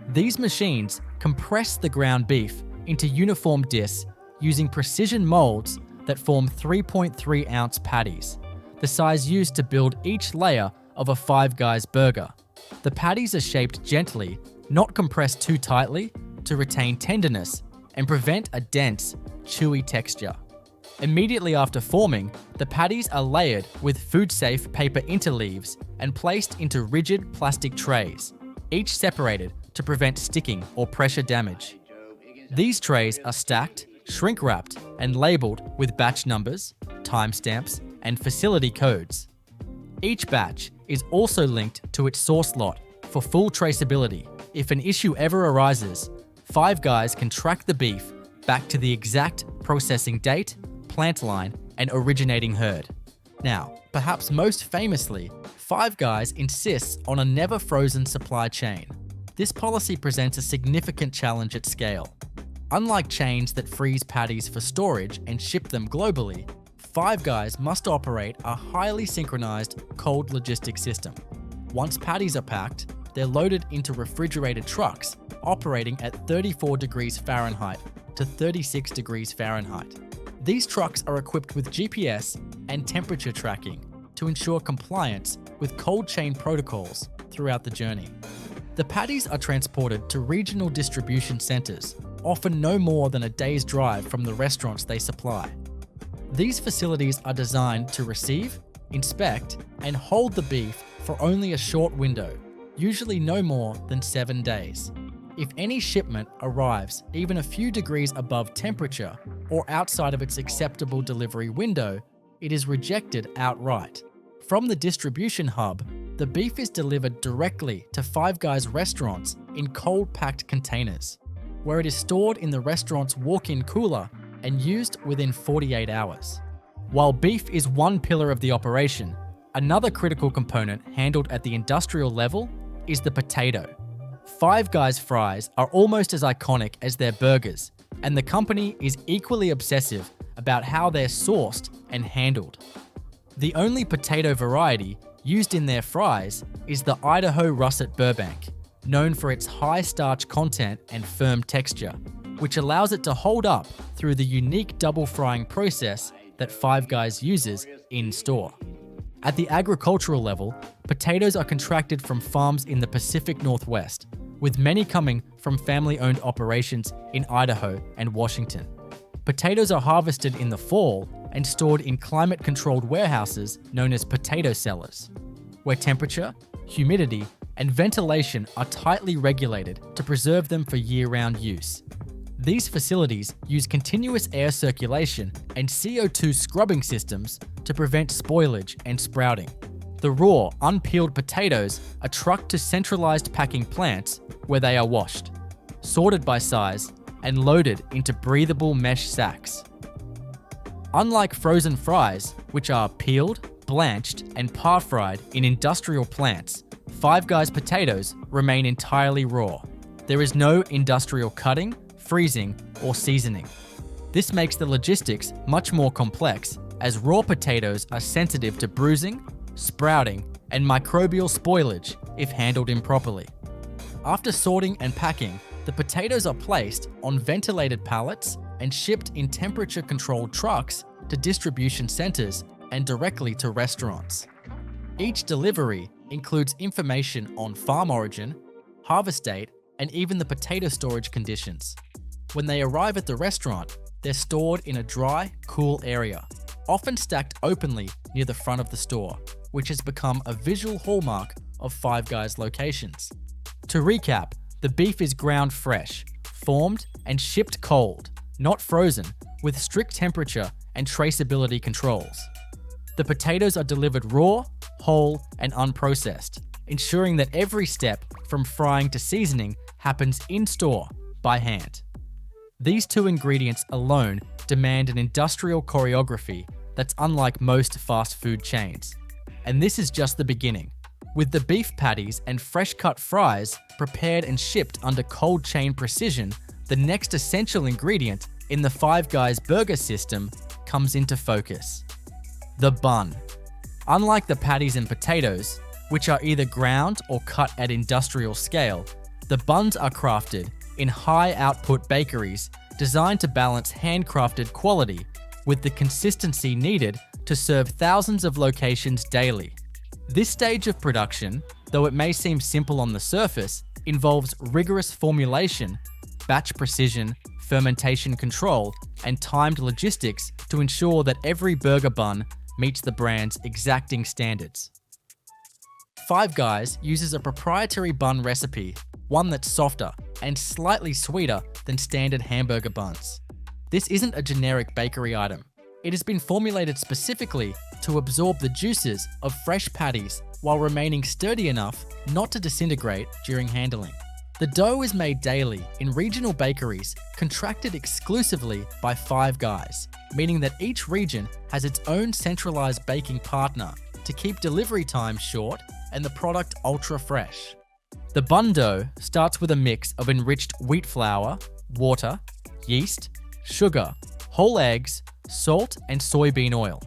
These machines compress the ground beef into uniform discs using precision molds that form 3.3 ounce patties, the size used to build each layer of a Five Guys burger. The patties are shaped gently, not compressed too tightly, to retain tenderness and prevent a dense, chewy texture. Immediately after forming, the patties are layered with food-safe paper interleaves and placed into rigid plastic trays, each separated to prevent sticking or pressure damage. These trays are stacked, shrink-wrapped, and labeled with batch numbers, timestamps, and facility codes. Each batch is also linked to its source lot for full traceability. If an issue ever arises, Five Guys can track the beef back to the exact processing date, plant line, and originating herd. Now, perhaps most famously, Five Guys insists on a never-frozen supply chain. This policy presents a significant challenge at scale. Unlike chains that freeze patties for storage and ship them globally, Five Guys must operate a highly synchronized cold logistics system. Once patties are packed, they're loaded into refrigerated trucks operating at 34 degrees Fahrenheit to 36 degrees Fahrenheit. These trucks are equipped with GPS and temperature tracking to ensure compliance with cold chain protocols throughout the journey. The patties are transported to regional distribution centers, often no more than a day's drive from the restaurants they supply. These facilities are designed to receive, inspect, and hold the beef for only a short window, usually no more than 7 days. If any shipment arrives even a few degrees above temperature or outside of its acceptable delivery window, it is rejected outright. From the distribution hub, the beef is delivered directly to Five Guys restaurants in cold-packed containers, where it is stored in the restaurant's walk-in cooler and used within 48 hours. While beef is one pillar of the operation, another critical component handled at the industrial level is the potato. Five Guys fries are almost as iconic as their burgers, and the company is equally obsessive about how they're sourced and handled. The only potato variety used in their fries is the Idaho Russet Burbank, known for its high starch content and firm texture, which allows it to hold up through the unique double frying process that Five Guys uses in-store. At the agricultural level, potatoes are contracted from farms in the Pacific Northwest, with many coming from family-owned operations in Idaho and Washington. Potatoes are harvested in the fall and stored in climate-controlled warehouses known as potato cellars, where temperature, humidity, and ventilation are tightly regulated to preserve them for year-round use. These facilities use continuous air circulation and CO2 scrubbing systems to prevent spoilage and sprouting. The raw, unpeeled potatoes are trucked to centralized packing plants where they are washed, sorted by size, and loaded into breathable mesh sacks. Unlike frozen fries, which are peeled, blanched, and par-fried in industrial plants, Five Guys potatoes remain entirely raw. There is no industrial cutting, freezing, or seasoning. This makes the logistics much more complex, as raw potatoes are sensitive to bruising, sprouting, and microbial spoilage if handled improperly. After sorting and packing, the potatoes are placed on ventilated pallets and shipped in temperature-controlled trucks to distribution centers and directly to restaurants. Each delivery includes information on farm origin, harvest date, and even the potato storage conditions. When they arrive at the restaurant, they're stored in a dry, cool area, often stacked openly near the front of the store, which has become a visual hallmark of Five Guys locations. To recap, the beef is ground fresh, formed, and shipped cold, not frozen, with strict temperature and traceability controls. The potatoes are delivered raw, whole, and unprocessed, ensuring that every step from frying to seasoning happens in-store by hand. These two ingredients alone demand an industrial choreography that's unlike most fast food chains. And this is just the beginning. With the beef patties and fresh-cut fries prepared and shipped under cold chain precision, the next essential ingredient in the Five Guys burger system comes into focus: the bun. Unlike the patties and potatoes, which are either ground or cut at industrial scale, the buns are crafted in high-output bakeries designed to balance handcrafted quality with the consistency needed to serve thousands of locations daily. This stage of production, though it may seem simple on the surface, involves rigorous formulation, batch precision, fermentation control, and timed logistics to ensure that every burger bun meets the brand's exacting standards. Five Guys uses a proprietary bun recipe, one that's softer and slightly sweeter than standard hamburger buns. This isn't a generic bakery item. It has been formulated specifically to absorb the juices of fresh patties while remaining sturdy enough not to disintegrate during handling. The dough is made daily in regional bakeries contracted exclusively by Five Guys, meaning that each region has its own centralized baking partner to keep delivery times short and the product ultra fresh. The bun dough starts with a mix of enriched wheat flour, water, yeast, sugar, whole eggs, salt, and soybean oil.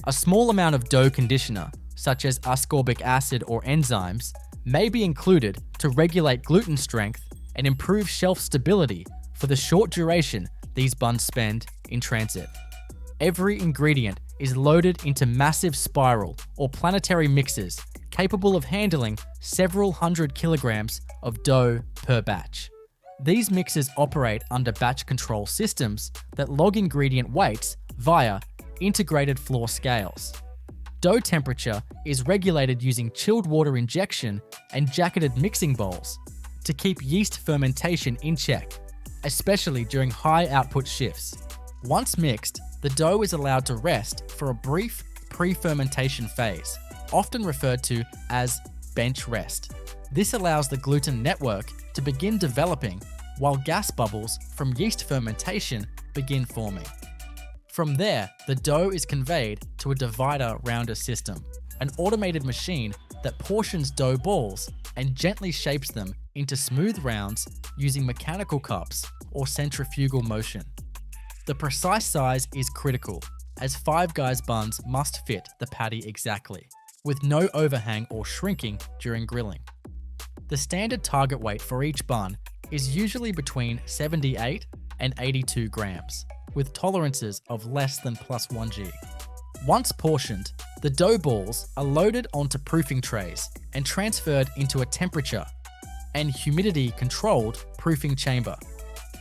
A small amount of dough conditioner, such as ascorbic acid or enzymes, may be included to regulate gluten strength and improve shelf stability for the short duration these buns spend in transit. Every ingredient is loaded into massive spiral or planetary mixers capable of handling several hundred kilograms of dough per batch. These mixers operate under batch control systems that log ingredient weights via integrated floor scales. Dough temperature is regulated using chilled water injection and jacketed mixing bowls to keep yeast fermentation in check, especially during high output shifts. Once mixed, the dough is allowed to rest for a brief pre-fermentation phase, often referred to as bench rest. This allows the gluten network to begin developing while gas bubbles from yeast fermentation begin forming. From there, the dough is conveyed to a divider rounder system, an automated machine that portions dough balls and gently shapes them into smooth rounds using mechanical cups or centrifugal motion. The precise size is critical, as Five Guys buns must fit the patty exactly. with no overhang or shrinking during grilling. The standard target weight for each bun is usually between 78 and 82 grams, with tolerances of less than +1 G. Once portioned, the dough balls are loaded onto proofing trays and transferred into a temperature and humidity-controlled proofing chamber.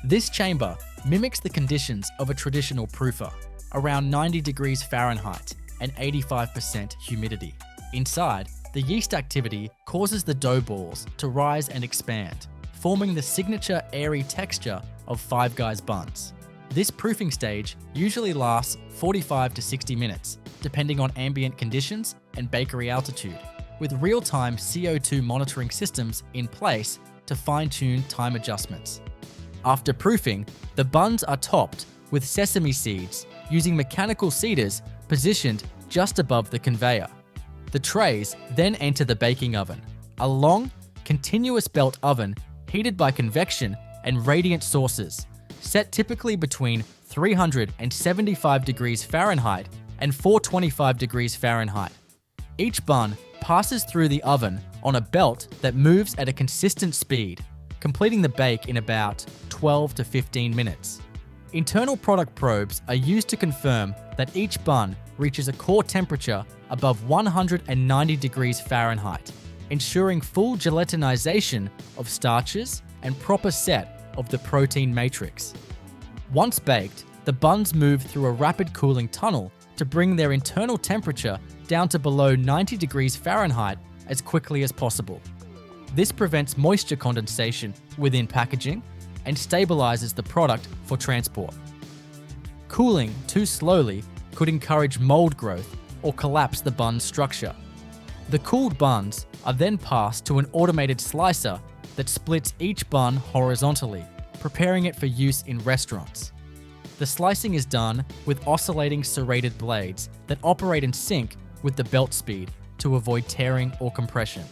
This chamber mimics the conditions of a traditional proofer, around 90 degrees Fahrenheit and 85% humidity. Inside, the yeast activity causes the dough balls to rise and expand, forming the signature airy texture of Five Guys buns. This proofing stage usually lasts 45 to 60 minutes, depending on ambient conditions and bakery altitude, with real-time CO2 monitoring systems in place to fine-tune time adjustments. After proofing, the buns are topped with sesame seeds using mechanical seeders positioned just above the conveyor. The trays then enter the baking oven, a long, continuous belt oven heated by convection and radiant sources, set typically between 375 degrees Fahrenheit and 425 degrees Fahrenheit. Each bun passes through the oven on a belt that moves at a consistent speed, completing the bake in about 12 to 15 minutes. Internal product probes are used to confirm that each bun reaches a core temperature above 190 degrees Fahrenheit, ensuring full gelatinization of starches and proper set of the protein matrix. Once baked, the buns move through a rapid cooling tunnel to bring their internal temperature down to below 90 degrees Fahrenheit as quickly as possible. This prevents moisture condensation within packaging and stabilizes the product for transport. Cooling too slowly could encourage mold growth or collapse the bun's structure. The cooled buns are then passed to an automated slicer that splits each bun horizontally, preparing it for use in restaurants. The slicing is done with oscillating serrated blades that operate in sync with the belt speed to avoid tearing or compression.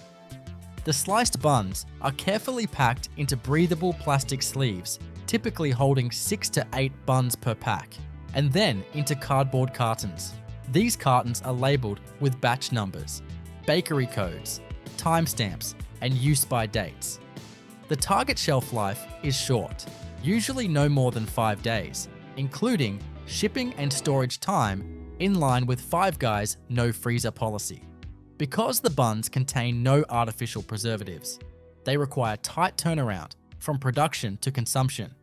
The sliced buns are carefully packed into breathable plastic sleeves, typically holding 6 to 8 buns per pack, and then into cardboard cartons. These cartons are labeled with batch numbers, bakery codes, timestamps, and use-by dates. The target shelf life is short, usually no more than 5 days, including shipping and storage time in line with Five Guys' no freezer policy. Because the buns contain no artificial preservatives, they require tight turnaround from production to consumption.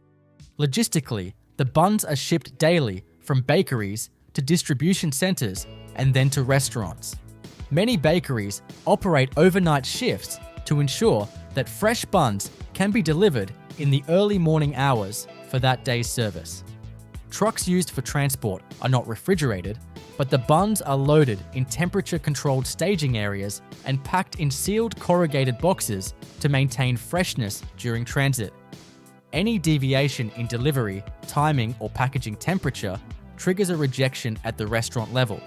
Logistically, the buns are shipped daily from bakeries to distribution centers and then to restaurants. Many bakeries operate overnight shifts to ensure that fresh buns can be delivered in the early morning hours for that day's service. Trucks used for transport are not refrigerated, but the buns are loaded in temperature-controlled staging areas and packed in sealed corrugated boxes to maintain freshness during transit. Any deviation in delivery, timing, or packaging temperature triggers a rejection at the restaurant level.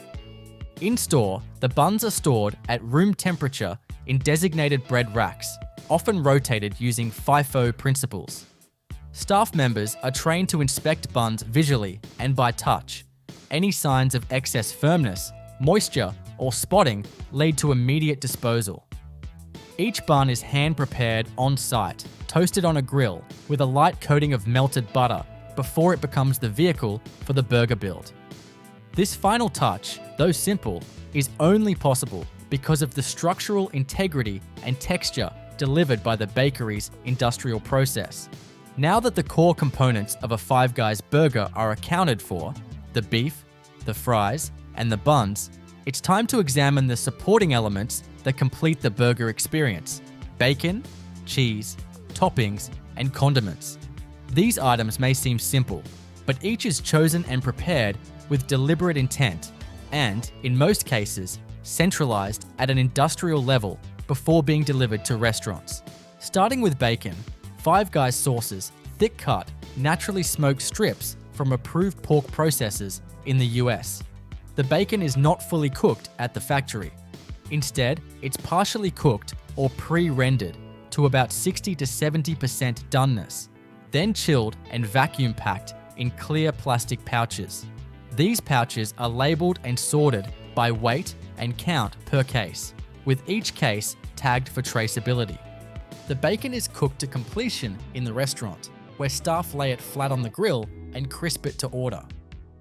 In-store, the buns are stored at room temperature in designated bread racks, often rotated using FIFO principles. Staff members are trained to inspect buns visually and by touch. Any signs of excess firmness, moisture, or spotting lead to immediate disposal. Each bun is hand-prepared on-site, toasted on a grill with a light coating of melted butter before it becomes the vehicle for the burger build. This final touch, though simple, is only possible because of the structural integrity and texture delivered by the bakery's industrial process. Now that the core components of a Five Guys burger are accounted for, the beef, the fries, and the buns, it's time to examine the supporting elements that complete the burger experience: bacon, cheese, toppings, and condiments. These items may seem simple, but each is chosen and prepared with deliberate intent and, in most cases, centralized at an industrial level before being delivered to restaurants. Starting with bacon, Five Guys sources thick-cut, naturally smoked strips from approved pork processors in the US. The bacon is not fully cooked at the factory. Instead, it's partially cooked or pre-rendered to about 60 to 70% doneness, then chilled and vacuum packed in clear plastic pouches. These pouches are labeled and sorted by weight and count per case, with each case tagged for traceability. The bacon is cooked to completion in the restaurant, where staff lay it flat on the grill and crisp it to order.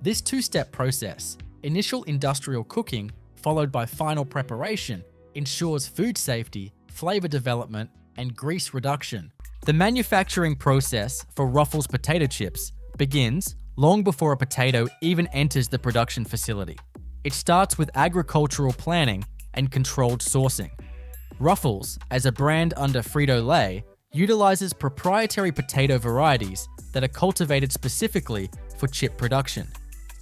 This two-step process, initial industrial cooking followed by final preparation, ensures food safety, flavor development, and grease reduction. The manufacturing process for Ruffles potato chips begins long before a potato even enters the production facility. It starts with agricultural planning and controlled sourcing. Ruffles, as a brand under Frito-Lay, utilizes proprietary potato varieties that are cultivated specifically for chip production.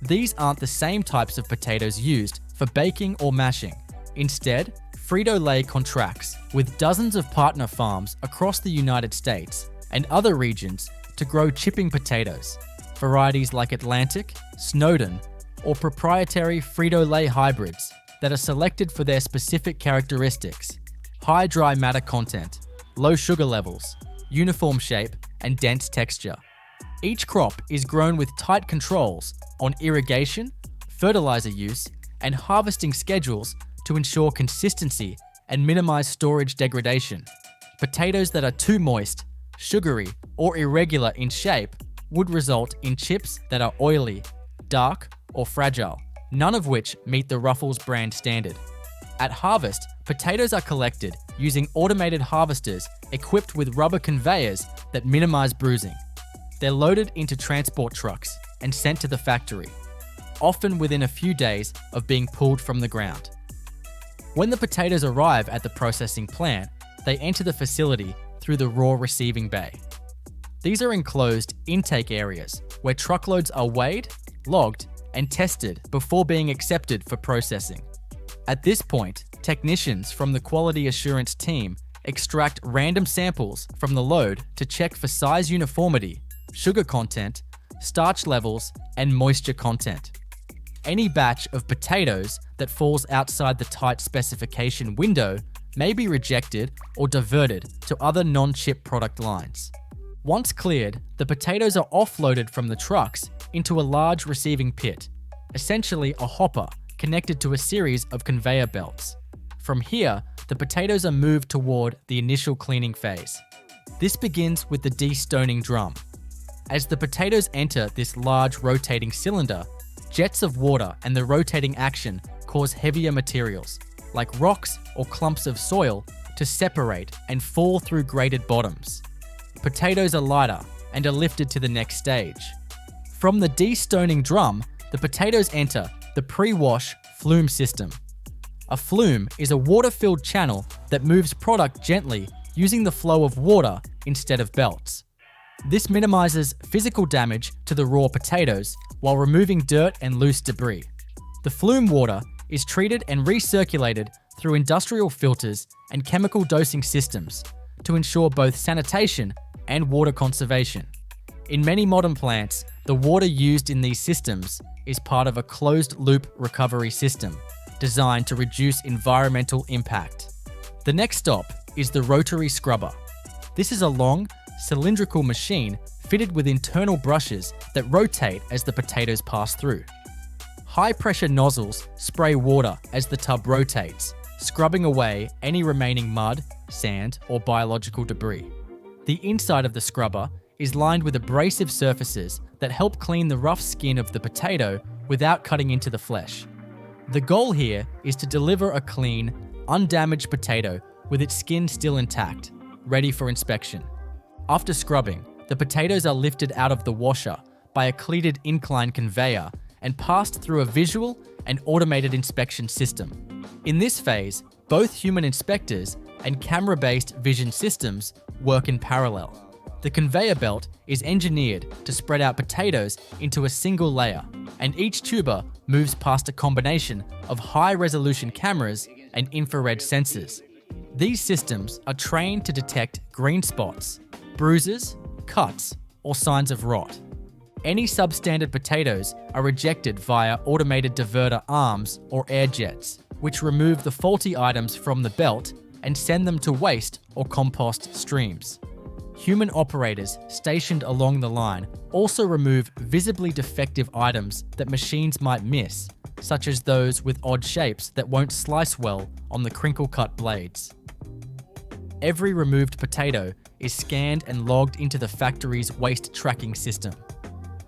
These aren't the same types of potatoes used for baking or mashing. Instead, Frito-Lay contracts with dozens of partner farms across the United States and other regions to grow chipping potatoes, varieties like Atlantic, Snowden, or proprietary Frito-Lay hybrids that are selected for their specific characteristics: high dry matter content, low sugar levels, uniform shape, and dense texture. Each crop is grown with tight controls on irrigation, fertilizer use, and harvesting schedules to ensure consistency and minimize storage degradation. Potatoes that are too moist, sugary, or irregular in shape would result in chips that are oily, dark, or fragile, none of which meet the Ruffles brand standard. At harvest, potatoes are collected using automated harvesters equipped with rubber conveyors that minimize bruising. They're loaded into transport trucks and sent to the factory, often within a few days of being pulled from the ground. When the potatoes arrive at the processing plant, they enter the facility through the raw receiving bay. These are enclosed intake areas where truckloads are weighed, logged, and tested before being accepted for processing. At this point, technicians from the quality assurance team extract random samples from the load to check for size uniformity, sugar content, starch levels, and moisture content. Any batch of potatoes that falls outside the tight specification window may be rejected or diverted to other non-chip product lines. Once cleared, the potatoes are offloaded from the trucks into a large receiving pit, essentially a hopper connected to a series of conveyor belts. From here, the potatoes are moved toward the initial cleaning phase. This begins with the destoning drum. As the potatoes enter this large rotating cylinder, jets of water and the rotating action cause heavier materials, like rocks or clumps of soil, to separate and fall through grated bottoms. Potatoes are lighter and are lifted to the next stage. From the destoning drum, the potatoes enter the pre-wash flume system. A flume is a water-filled channel that moves product gently using the flow of water instead of belts. This minimizes physical damage to the raw potatoes while removing dirt and loose debris. The flume water is treated and recirculated through industrial filters and chemical dosing systems to ensure both sanitation and water conservation. In many modern plants, the water used in these systems is part of a closed-loop recovery system designed to reduce environmental impact. The next stop is the rotary scrubber. This is a long, cylindrical machine fitted with internal brushes that rotate as the potatoes pass through. High-pressure nozzles spray water as the tub rotates, scrubbing away any remaining mud, sand, or biological debris. The inside of the scrubber is lined with abrasive surfaces that help clean the rough skin of the potato without cutting into the flesh. The goal here is to deliver a clean, undamaged potato with its skin still intact, ready for inspection. After scrubbing, the potatoes are lifted out of the washer by a cleated incline conveyor and passed through a visual and automated inspection system. In this phase, both human inspectors and camera-based vision systems work in parallel. The conveyor belt is engineered to spread out potatoes into a single layer, and each tuber moves past a combination of high-resolution cameras and infrared sensors. These systems are trained to detect green spots, bruises, cuts, or signs of rot. Any substandard potatoes are rejected via automated diverter arms or air jets, which remove the faulty items from the belt and send them to waste or compost streams. Human operators stationed along the line also remove visibly defective items that machines might miss, such as those with odd shapes that won't slice well on the crinkle-cut blades. Every removed potato is scanned and logged into the factory's waste tracking system,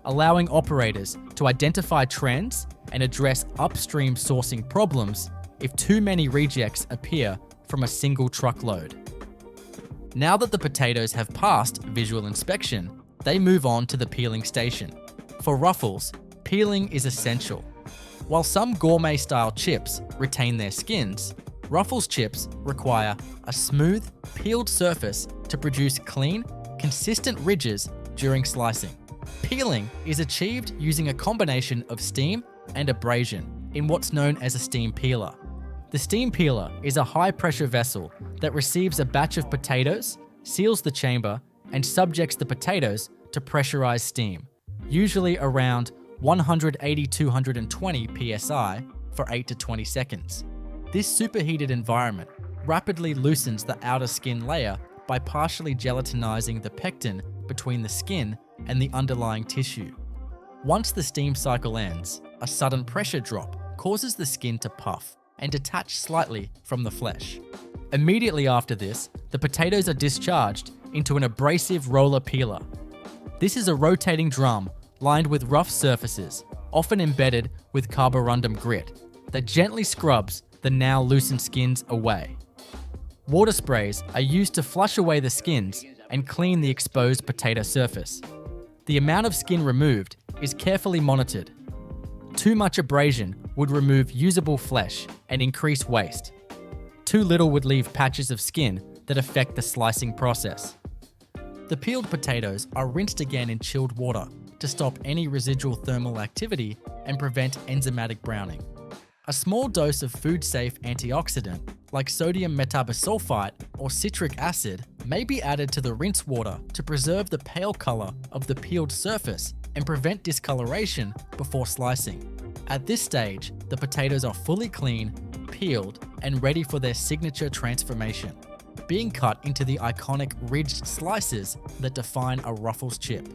allowing operators to identify trends and address upstream sourcing problems if too many rejects appear from a single truckload. Now that the potatoes have passed visual inspection, they move on to the peeling station. For Ruffles, peeling is essential. While some gourmet-style chips retain their skins, Ruffles chips require a smooth, peeled surface to produce clean, consistent ridges during slicing. Peeling is achieved using a combination of steam and abrasion in what's known as a steam peeler. The steam peeler is a high-pressure vessel that receives a batch of potatoes, seals the chamber, and subjects the potatoes to pressurized steam, usually around 180-220 psi for 8 to 20 seconds. This superheated environment rapidly loosens the outer skin layer by partially gelatinizing the pectin between the skin and the underlying tissue. Once the steam cycle ends, a sudden pressure drop causes the skin to puff and detach slightly from the flesh. Immediately after this, the potatoes are discharged into an abrasive roller peeler. This is a rotating drum lined with rough surfaces, often embedded with carborundum grit, that gently scrubs the now loosened skins away. Water sprays are used to flush away the skins and clean the exposed potato surface. The amount of skin removed is carefully monitored. Too much abrasion would remove usable flesh and increase waste. Too little would leave patches of skin that affect the slicing process. The peeled potatoes are rinsed again in chilled water to stop any residual thermal activity and prevent enzymatic browning. A small dose of food-safe antioxidant, like sodium metabisulfite or citric acid, may be added to the rinse water to preserve the pale color of the peeled surface and prevent discoloration before slicing. At this stage, the potatoes are fully clean, peeled, and ready for their signature transformation, being cut into the iconic ridged slices that define a Ruffles chip.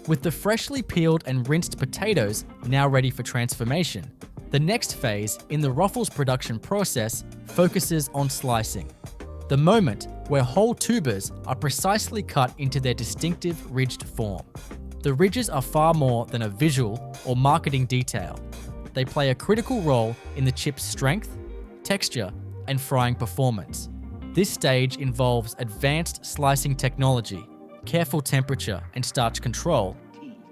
With the freshly peeled and rinsed potatoes now ready for transformation, the next phase in the Ruffles production process focuses on slicing, the moment where whole tubers are precisely cut into their distinctive ridged form. The ridges are far more than a visual or marketing detail. They play a critical role in the chip's strength, texture, and frying performance. This stage involves advanced slicing technology, careful temperature and starch control,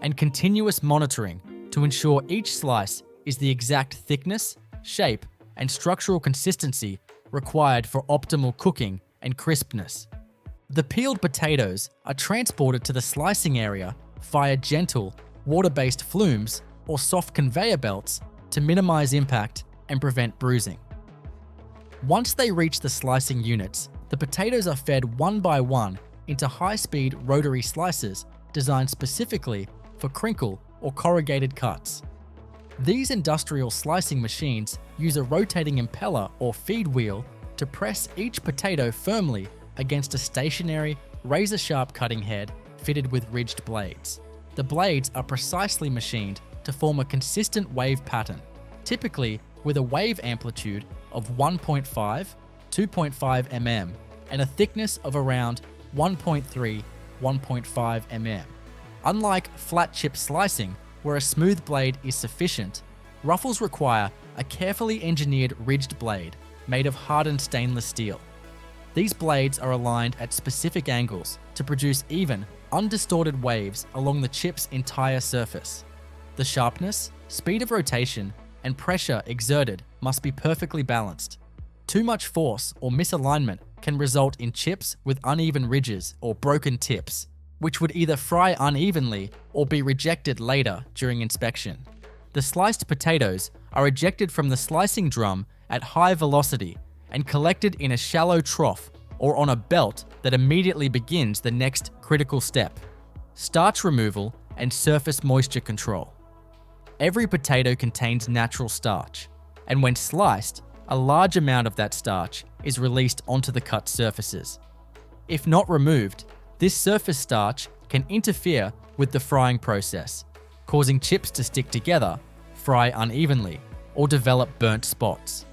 and continuous monitoring to ensure each slice is the exact thickness, shape, and structural consistency required for optimal cooking and crispness. The peeled potatoes are transported to the slicing area via gentle, water-based flumes or soft conveyor belts to minimize impact and prevent bruising. Once they reach the slicing units, the potatoes are fed one by one into high-speed rotary slicers designed specifically for crinkle or corrugated cuts. These industrial slicing machines use a rotating impeller or feed wheel to press each potato firmly against a stationary, razor-sharp cutting head fitted with ridged blades. The blades are precisely machined to form a consistent wave pattern, typically with a wave amplitude of 1.5, 2.5 mm and a thickness of around 1.3, 1.5 mm. Unlike flat chip slicing, where a smooth blade is sufficient, Ruffles require a carefully engineered ridged blade made of hardened stainless steel. These blades are aligned at specific angles to produce even, undistorted waves along the chip's entire surface. The sharpness, speed of rotation, and pressure exerted must be perfectly balanced. Too much force or misalignment can result in chips with uneven ridges or broken tips, which would either fry unevenly or be rejected later during inspection. The sliced potatoes are ejected from the slicing drum at high velocity and collected in a shallow trough or on a belt that immediately begins the next critical step: starch removal and surface moisture control. Every potato contains natural starch, and when sliced, a large amount of that starch is released onto the cut surfaces. If not removed, this surface starch can interfere with the frying process, causing chips to stick together, fry unevenly, or develop burnt spots.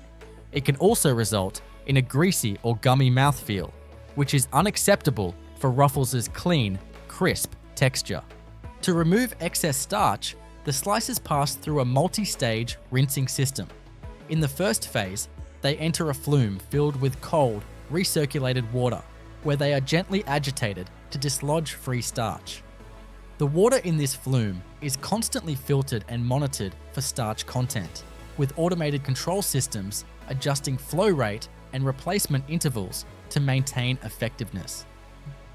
It can also result in a greasy or gummy mouthfeel, which is unacceptable for Ruffles' clean, crisp texture. To remove excess starch, the slices pass through a multi-stage rinsing system. In the first phase, they enter a flume filled with cold, recirculated water, where they are gently agitated to dislodge free starch. The water in this flume is constantly filtered and monitored for starch content, with automated control systems adjusting flow rate and replacement intervals to maintain effectiveness.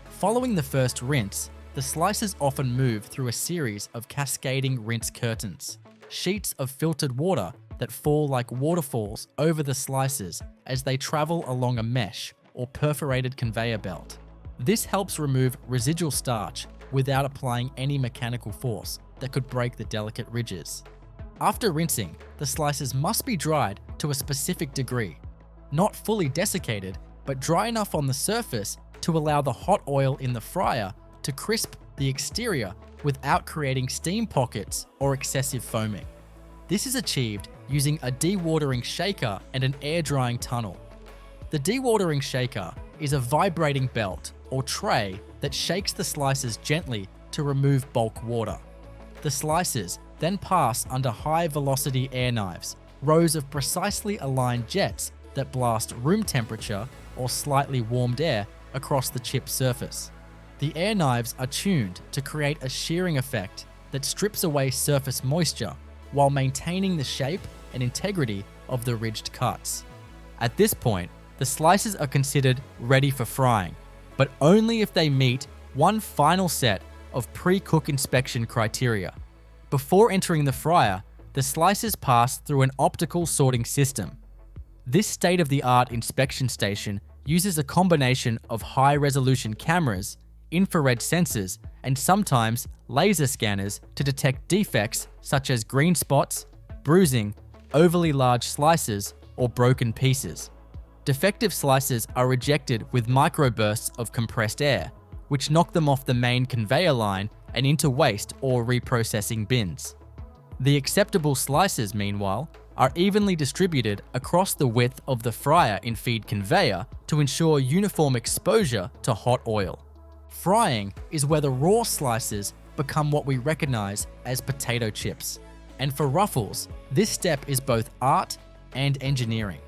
Following the first rinse, the slices often move through a series of cascading rinse curtains, sheets of filtered water that fall like waterfalls over the slices as they travel along a mesh or perforated conveyor belt. This helps remove residual starch without applying any mechanical force that could break the delicate ridges. After rinsing, the slices must be dried to a specific degree, not fully desiccated, but dry enough on the surface to allow the hot oil in the fryer to crisp the exterior without creating steam pockets or excessive foaming. This is achieved using a dewatering shaker and an air drying tunnel. The dewatering shaker is a vibrating belt or tray that shakes the slices gently to remove bulk water. The slices then pass under high-velocity air knives, rows of precisely aligned jets that blast room temperature or slightly warmed air across the chip surface. The air knives are tuned to create a shearing effect that strips away surface moisture while maintaining the shape and integrity of the ridged cuts. At this point, the slices are considered ready for frying, but only if they meet one final set of pre-cook inspection criteria. Before entering the fryer, the slices pass through an optical sorting system. This state-of-the-art inspection station uses a combination of high-resolution cameras, infrared sensors, and sometimes laser scanners to detect defects such as green spots, bruising, overly large slices, or broken pieces. Defective slices are rejected with microbursts of compressed air, which knock them off the main conveyor line and into waste or reprocessing bins. The acceptable slices, meanwhile, are evenly distributed across the width of the fryer in feed conveyor to ensure uniform exposure to hot oil. Frying is where the raw slices become what we recognize as potato chips. And for Ruffles, this step is both art and engineering.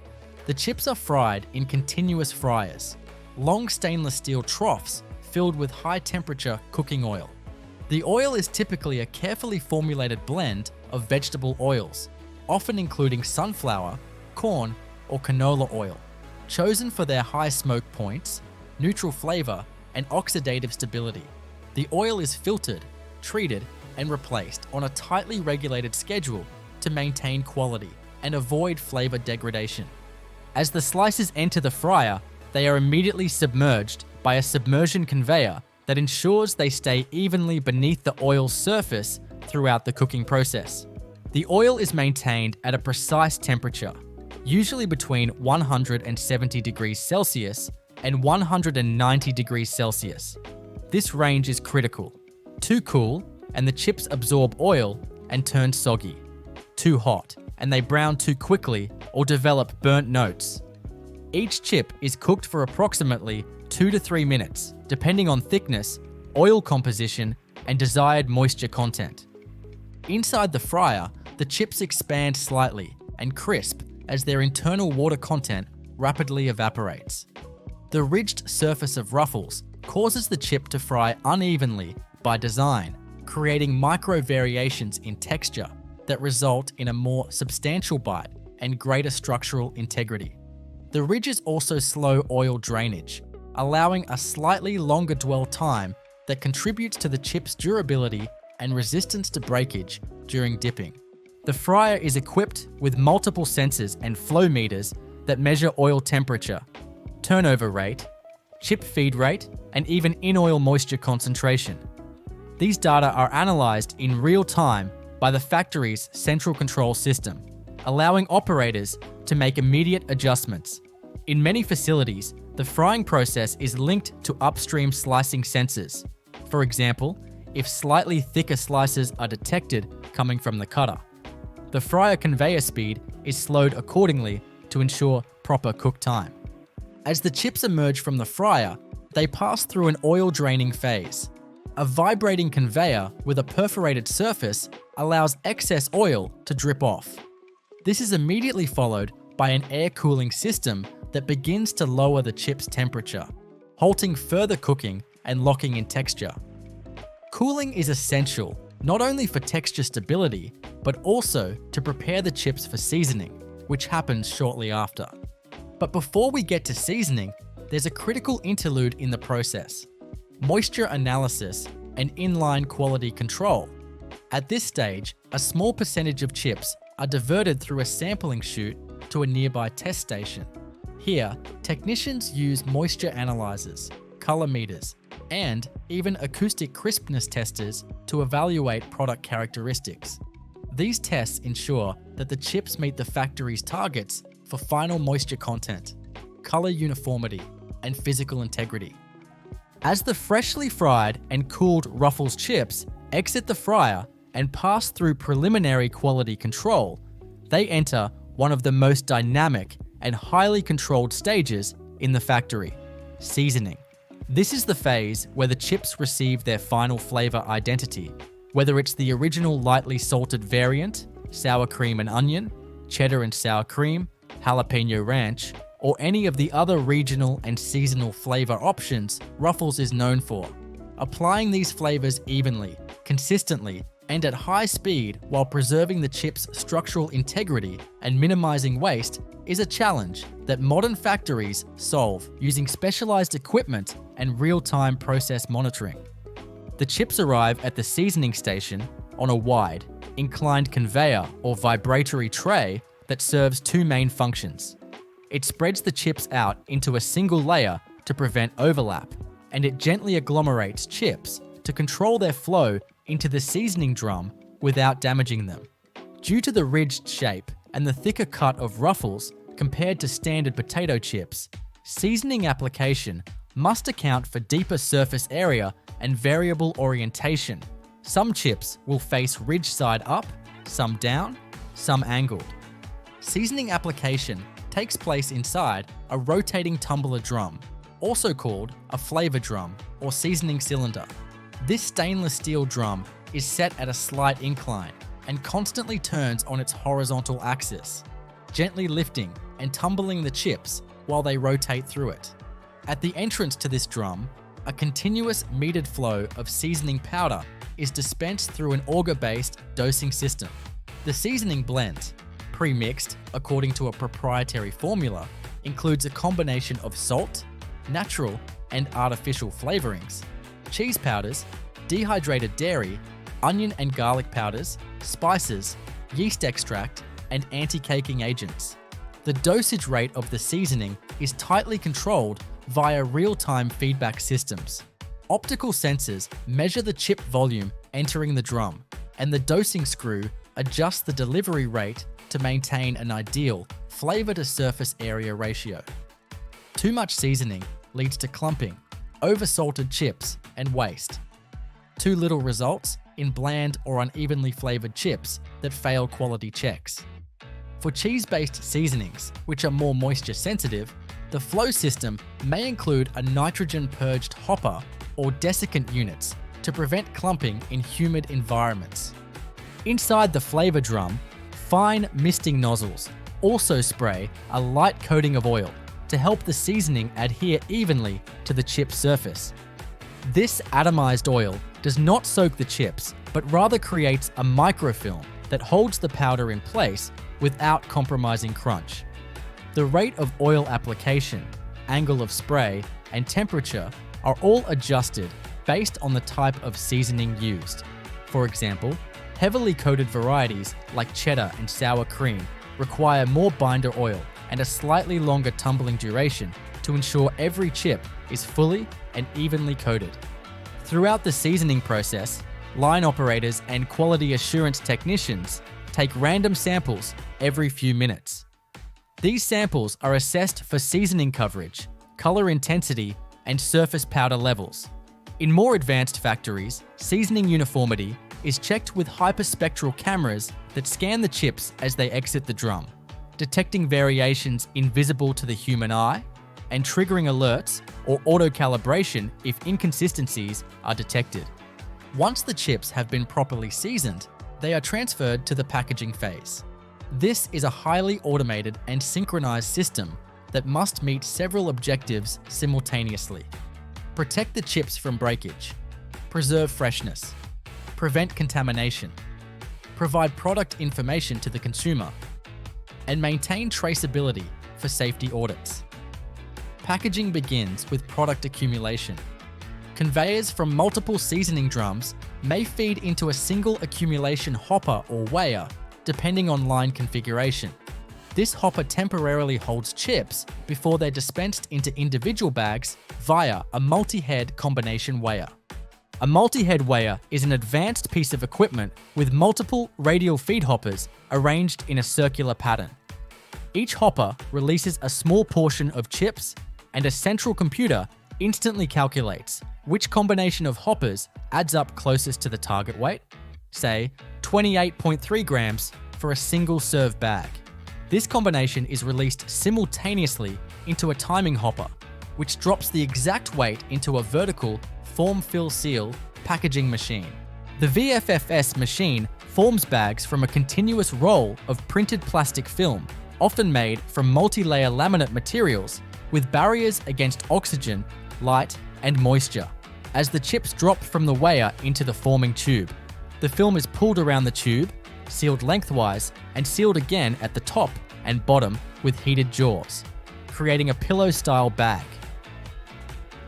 The chips are fried in continuous fryers, long stainless steel troughs filled with high-temperature cooking oil. The oil is typically a carefully formulated blend of vegetable oils, often including sunflower, corn, or canola oil, chosen for their high smoke points, neutral flavor, and oxidative stability. The oil is filtered, treated, and replaced on a tightly regulated schedule to maintain quality and avoid flavor degradation. As the slices enter the fryer, they are immediately submerged by a submersion conveyor that ensures they stay evenly beneath the oil's surface throughout the cooking process. The oil is maintained at a precise temperature, usually between 170 degrees Celsius and 190 degrees Celsius. This range is critical. Too cool, and the chips absorb oil and turn soggy. Too hot, and they brown too quickly or develop burnt notes. Each chip is cooked for approximately 2 to 3 minutes, depending on thickness, oil composition, and desired moisture content. Inside the fryer, the chips expand slightly and crisp as their internal water content rapidly evaporates. The ridged surface of Ruffles causes the chip to fry unevenly by design, creating micro variations in texture that result in a more substantial bite and greater structural integrity. The ridges also slow oil drainage, allowing a slightly longer dwell time that contributes to the chip's durability and resistance to breakage during dipping. The fryer is equipped with multiple sensors and flow meters that measure oil temperature, turnover rate, chip feed rate, and even in-oil moisture concentration. These data are analyzed in real time by the factory's central control system, allowing operators to make immediate adjustments. In many facilities, the frying process is linked to upstream slicing sensors. For example, if slightly thicker slices are detected coming from the cutter. The fryer conveyor speed is slowed accordingly to ensure proper cook time. As the chips emerge from the fryer, they pass through an oil draining phase. A vibrating conveyor with a perforated surface allows excess oil to drip off. This is immediately followed by an air cooling system that begins to lower the chip's temperature, halting further cooking and locking in texture. Cooling is essential not only for texture stability, but also to prepare the chips for seasoning, which happens shortly after. But before we get to seasoning, there's a critical interlude in the process: moisture analysis and inline quality control. At this stage, a small percentage of chips are diverted through a sampling chute to a nearby test station. Here, technicians use moisture analyzers, color meters, and even acoustic crispness testers to evaluate product characteristics. These tests ensure that the chips meet the factory's targets for final moisture content, color uniformity, and physical integrity. As the freshly fried and cooled Ruffles chips exit the fryer and pass through preliminary quality control, they enter one of the most dynamic and highly controlled stages in the factory: seasoning. This is the phase where the chips receive their final flavor identity, whether it's the original lightly salted variant, sour cream and onion, cheddar and sour cream, jalapeno ranch, or any of the other regional and seasonal flavor options Ruffles is known for. Applying these flavors evenly, consistently, and at high speed while preserving the chip's structural integrity and minimizing waste is a challenge that modern factories solve using specialized equipment and real-time process monitoring. The chips arrive at the seasoning station on a wide, inclined conveyor or vibratory tray that serves two main functions. It spreads the chips out into a single layer to prevent overlap, and it gently agglomerates chips to control their flow into the seasoning drum without damaging them. Due to the ridged shape and the thicker cut of Ruffles compared to standard potato chips, seasoning application must account for deeper surface area and variable orientation. Some chips will face ridge side up, some down, some angled. Seasoning application takes place inside a rotating tumbler drum, also called a flavor drum or seasoning cylinder. This stainless steel drum is set at a slight incline and constantly turns on its horizontal axis, gently lifting and tumbling the chips while they rotate through it. At the entrance to this drum, a continuous metered flow of seasoning powder is dispensed through an auger-based dosing system. The seasoning blend, pre-mixed according to a proprietary formula, includes a combination of salt, natural and artificial flavorings, cheese powders, dehydrated dairy, onion and garlic powders, spices, yeast extract, and anti-caking agents. The dosage rate of the seasoning is tightly controlled via real-time feedback systems. Optical sensors measure the chip volume entering the drum, and the dosing screw adjusts the delivery rate to maintain an ideal flavor to surface area ratio. Too much seasoning leads to clumping, over-salted chips, and waste. Too little results in bland or unevenly flavored chips that fail quality checks. For cheese-based seasonings, which are more moisture sensitive, the flow system may include a nitrogen-purged hopper or desiccant units to prevent clumping in humid environments. Inside the flavor drum, fine misting nozzles also spray a light coating of oil to help the seasoning adhere evenly to the chip surface. This atomized oil does not soak the chips, but rather creates a microfilm that holds the powder in place without compromising crunch. The rate of oil application, angle of spray, and temperature are all adjusted based on the type of seasoning used. For example, heavily coated varieties like cheddar and sour cream require more binder oil and a slightly longer tumbling duration to ensure every chip is fully and evenly coated. Throughout the seasoning process, line operators and quality assurance technicians take random samples every few minutes. These samples are assessed for seasoning coverage, color intensity, and surface powder levels. In more advanced factories, seasoning uniformity is checked with hyperspectral cameras that scan the chips as they exit the drum, detecting variations invisible to the human eye and triggering alerts or auto-calibration if inconsistencies are detected. Once the chips have been properly seasoned, they are transferred to the packaging phase. This is a highly automated and synchronized system that must meet several objectives simultaneously. Protect the chips from breakage, preserve freshness, prevent contamination, provide product information to the consumer, and maintain traceability for safety audits. Packaging begins with product accumulation. Conveyors from multiple seasoning drums may feed into a single accumulation hopper or weigher, depending on line configuration. This hopper temporarily holds chips before they're dispensed into individual bags via a multi-head combination weigher. A multi-head weigher is an advanced piece of equipment with multiple radial feed hoppers arranged in a circular pattern. Each hopper releases a small portion of chips, and a central computer instantly calculates which combination of hoppers adds up closest to the target weight, say 28.3 grams for a single serve bag. This combination is released simultaneously into a timing hopper, which drops the exact weight into a vertical form-fill-seal packaging machine. The VFFS machine forms bags from a continuous roll of printed plastic film, often made from multi-layer laminate materials with barriers against oxygen, light, and moisture. As the chips drop from the weigher into the forming tube, the film is pulled around the tube, sealed lengthwise, and sealed again at the top and bottom with heated jaws, creating a pillow-style bag.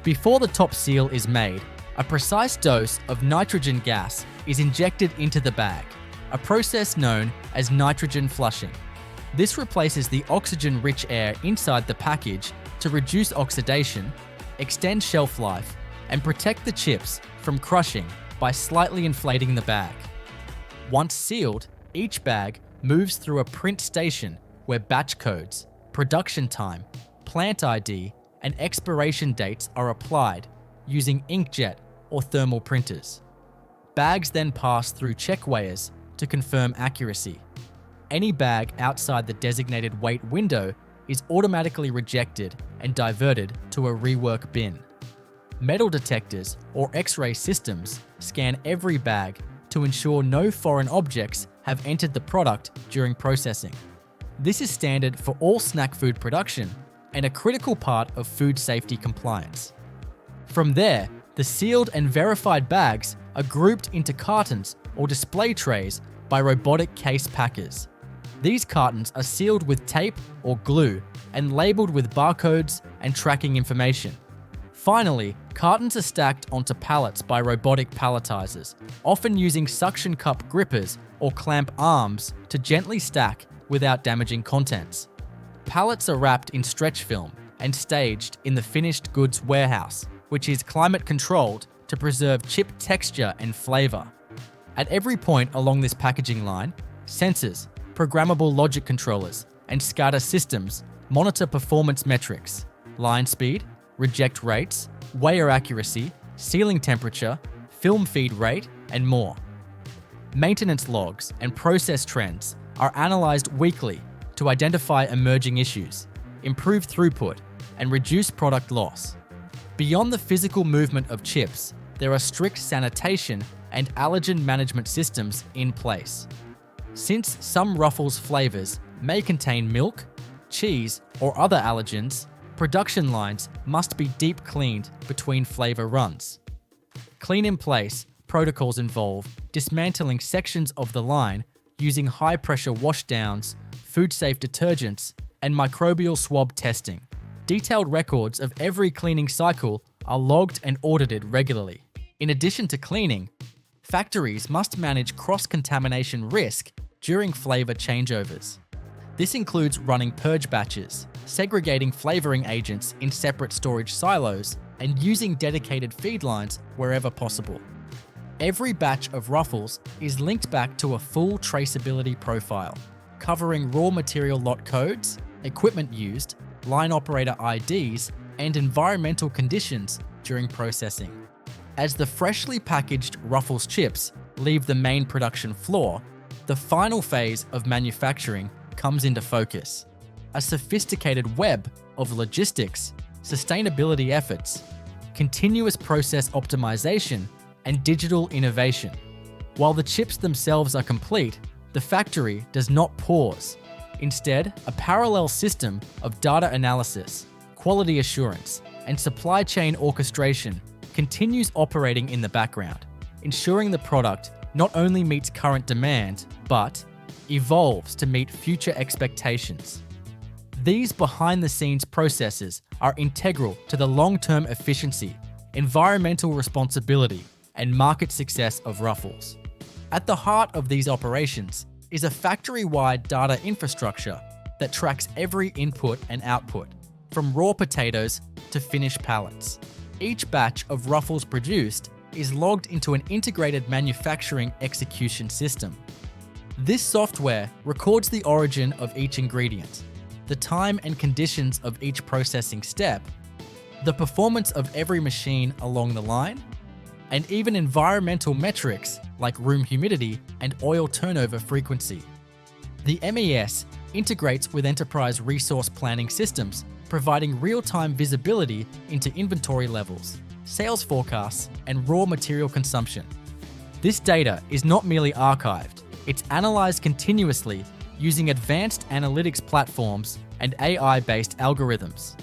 Before the top seal is made, a precise dose of nitrogen gas is injected into the bag, a process known as nitrogen flushing. This replaces the oxygen-rich air inside the package to reduce oxidation, extend shelf life, and protect the chips from crushing by slightly inflating the bag. Once sealed, each bag moves through a print station where batch codes, production time, plant ID, and expiration dates are applied using inkjet or thermal printers. Bags then pass through check weighers to confirm accuracy. Any bag outside the designated weight window is automatically rejected and diverted to a rework bin. Metal detectors or X-ray systems scan every bag to ensure no foreign objects have entered the product during processing. This is standard for all snack food production and a critical part of food safety compliance. From there, the sealed and verified bags are grouped into cartons or display trays by robotic case packers. These cartons are sealed with tape or glue and labeled with barcodes and tracking information. Finally, cartons are stacked onto pallets by robotic palletizers, often using suction cup grippers or clamp arms to gently stack without damaging contents. Pallets are wrapped in stretch film and staged in the finished goods warehouse, which is climate controlled to preserve chip texture and flavor. At every point along this packaging line, sensors, programmable logic controllers, and SCADA systems monitor performance metrics, line speed, reject rates, weigher accuracy, sealing temperature, film feed rate, and more. Maintenance logs and process trends are analyzed weekly to identify emerging issues, improve throughput, and reduce product loss. Beyond the physical movement of chips, there are strict sanitation and allergen management systems in place. Since some Ruffles flavors may contain milk, cheese, or other allergens, production lines must be deep cleaned between flavor runs. Clean in place protocols involve dismantling sections of the line using high-pressure washdowns, food-safe detergents, and microbial swab testing. Detailed records of every cleaning cycle are logged and audited regularly. In addition to cleaning, factories must manage cross-contamination risk during flavor changeovers. This includes running purge batches, segregating flavoring agents in separate storage silos, and using dedicated feed lines wherever possible. Every batch of Ruffles is linked back to a full traceability profile, covering raw material lot codes, equipment used, line operator IDs, and environmental conditions during processing. As the freshly packaged Ruffles chips leave the main production floor, the final phase of manufacturing comes into focus. A sophisticated web of logistics, sustainability efforts, continuous process optimization, and digital innovation. While the chips themselves are complete, the factory does not pause. Instead, a parallel system of data analysis, quality assurance, and supply chain orchestration continues operating in the background, ensuring the product not only meets current demand, but evolves to meet future expectations. These behind-the-scenes processes are integral to the long-term efficiency, environmental responsibility, and market success of Ruffles. At the heart of these operations is a factory-wide data infrastructure that tracks every input and output, from raw potatoes to finished pallets. Each batch of Ruffles produced is logged into an integrated manufacturing execution system. This software records the origin of each ingredient, the time and conditions of each processing step, the performance of every machine along the line, and even environmental metrics like room humidity and oil turnover frequency. The MES integrates with enterprise resource planning systems, providing real-time visibility into inventory levels, sales forecasts, and raw material consumption. This data is not merely archived, it's analyzed continuously using advanced analytics platforms and AI-based algorithms.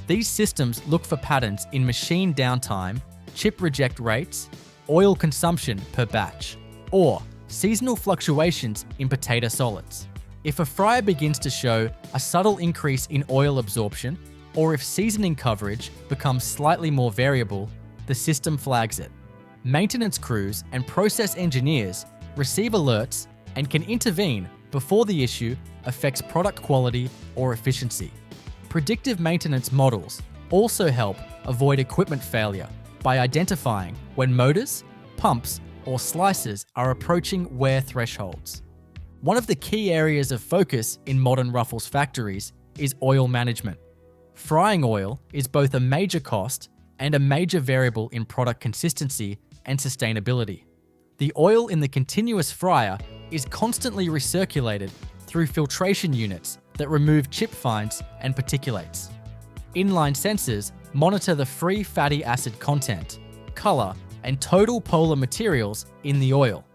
These systems look for patterns in machine downtime, chip reject rates, oil consumption per batch, or seasonal fluctuations in potato solids. If a fryer begins to show a subtle increase in oil absorption, or if seasoning coverage becomes slightly more variable, the system flags it. Maintenance crews and process engineers receive alerts and can intervene before the issue affects product quality or efficiency. Predictive maintenance models also help avoid equipment failure by identifying when motors, pumps, or slicers are approaching wear thresholds. One of the key areas of focus in modern Ruffles factories is oil management. Frying oil is both a major cost and a major variable in product consistency and sustainability. The oil in the continuous fryer is constantly recirculated through filtration units that remove chip fines and particulates. Inline sensors monitor the free fatty acid content, color, and total polar materials in the oil,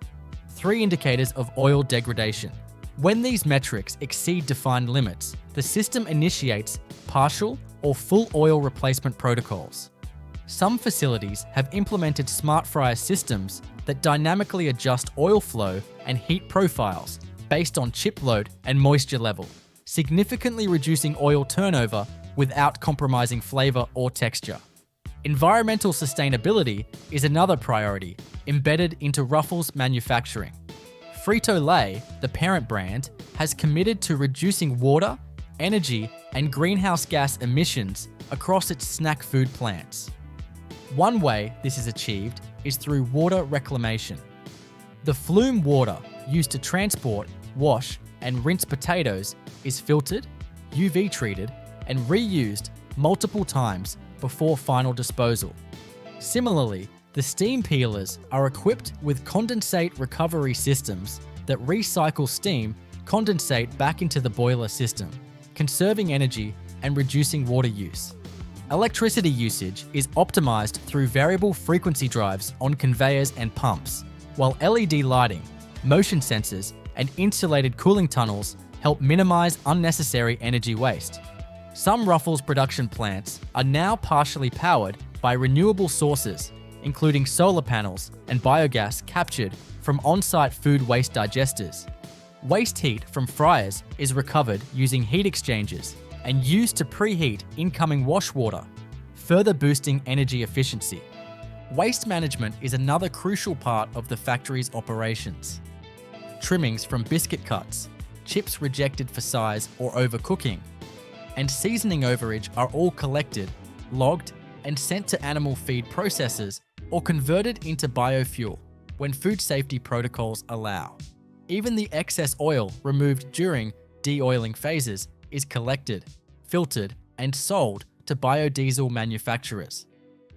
3 indicators of oil degradation. When these metrics exceed defined limits, the system initiates partial or full oil replacement protocols. Some facilities have implemented smart fryer systems that dynamically adjust oil flow and heat profiles based on chip load and moisture level, significantly reducing oil turnover without compromising flavor or texture. Environmental sustainability is another priority embedded into Ruffles manufacturing. Frito-Lay, the parent brand, has committed to reducing water, energy, and greenhouse gas emissions across its snack food plants. One way this is achieved is through water reclamation. The flume water used to transport, wash, and rinse potatoes is filtered, UV treated, and reused multiple times before final disposal. Similarly, the steam peelers are equipped with condensate recovery systems that recycle steam condensate back into the boiler system, conserving energy and reducing water use. Electricity usage is optimized through variable frequency drives on conveyors and pumps, while LED lighting, motion sensors, and insulated cooling tunnels help minimize unnecessary energy waste. Some Ruffles production plants are now partially powered by renewable sources, including solar panels and biogas captured from on-site food waste digesters. Waste heat from fryers is recovered using heat exchangers and used to preheat incoming wash water, further boosting energy efficiency. Waste management is another crucial part of the factory's operations. Trimmings from biscuit cuts, chips rejected for size or overcooking, and seasoning overage are all collected, logged, and sent to animal feed processors or converted into biofuel when food safety protocols allow. Even the excess oil removed during de-oiling phases is collected, filtered, and sold to biodiesel manufacturers.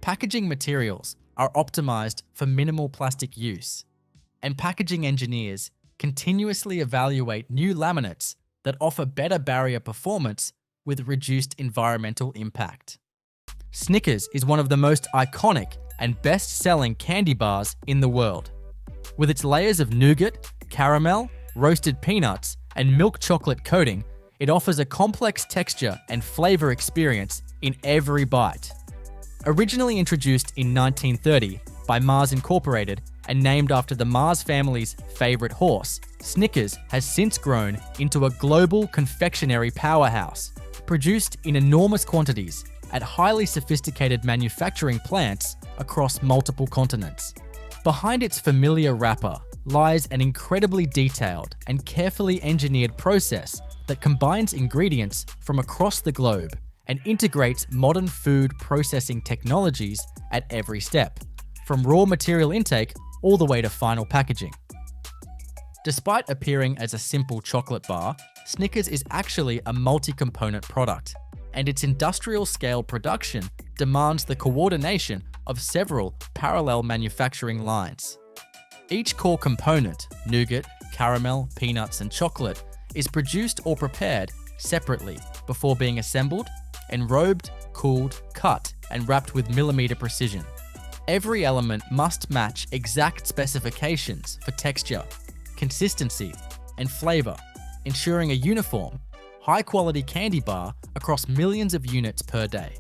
Packaging materials are optimized for minimal plastic use. and packaging engineers continuously evaluate new laminates that offer better barrier performance with reduced environmental impact. Snickers is one of the most iconic and best-selling candy bars in the world. With its layers of nougat, caramel, roasted peanuts, and milk chocolate coating, it offers a complex texture and flavor experience in every bite. Originally introduced in 1930 by Mars Incorporated and named after the Mars family's favorite horse, Snickers has since grown into a global confectionery powerhouse, produced in enormous quantities at highly sophisticated manufacturing plants across multiple continents. Behind its familiar wrapper lies an incredibly detailed and carefully engineered process that combines ingredients from across the globe and integrates modern food processing technologies at every step, from raw material intake all the way to final packaging. Despite appearing as a simple chocolate bar, Snickers is actually a multi-component product, and its industrial-scale production demands the coordination of several parallel manufacturing lines. Each core component, nougat, caramel, peanuts, and chocolate, is produced or prepared separately before being assembled, enrobed, cooled, cut, and wrapped with millimeter precision. Every element must match exact specifications for texture, consistency, and flavor, ensuring a uniform, high-quality candy bar across millions of units per day.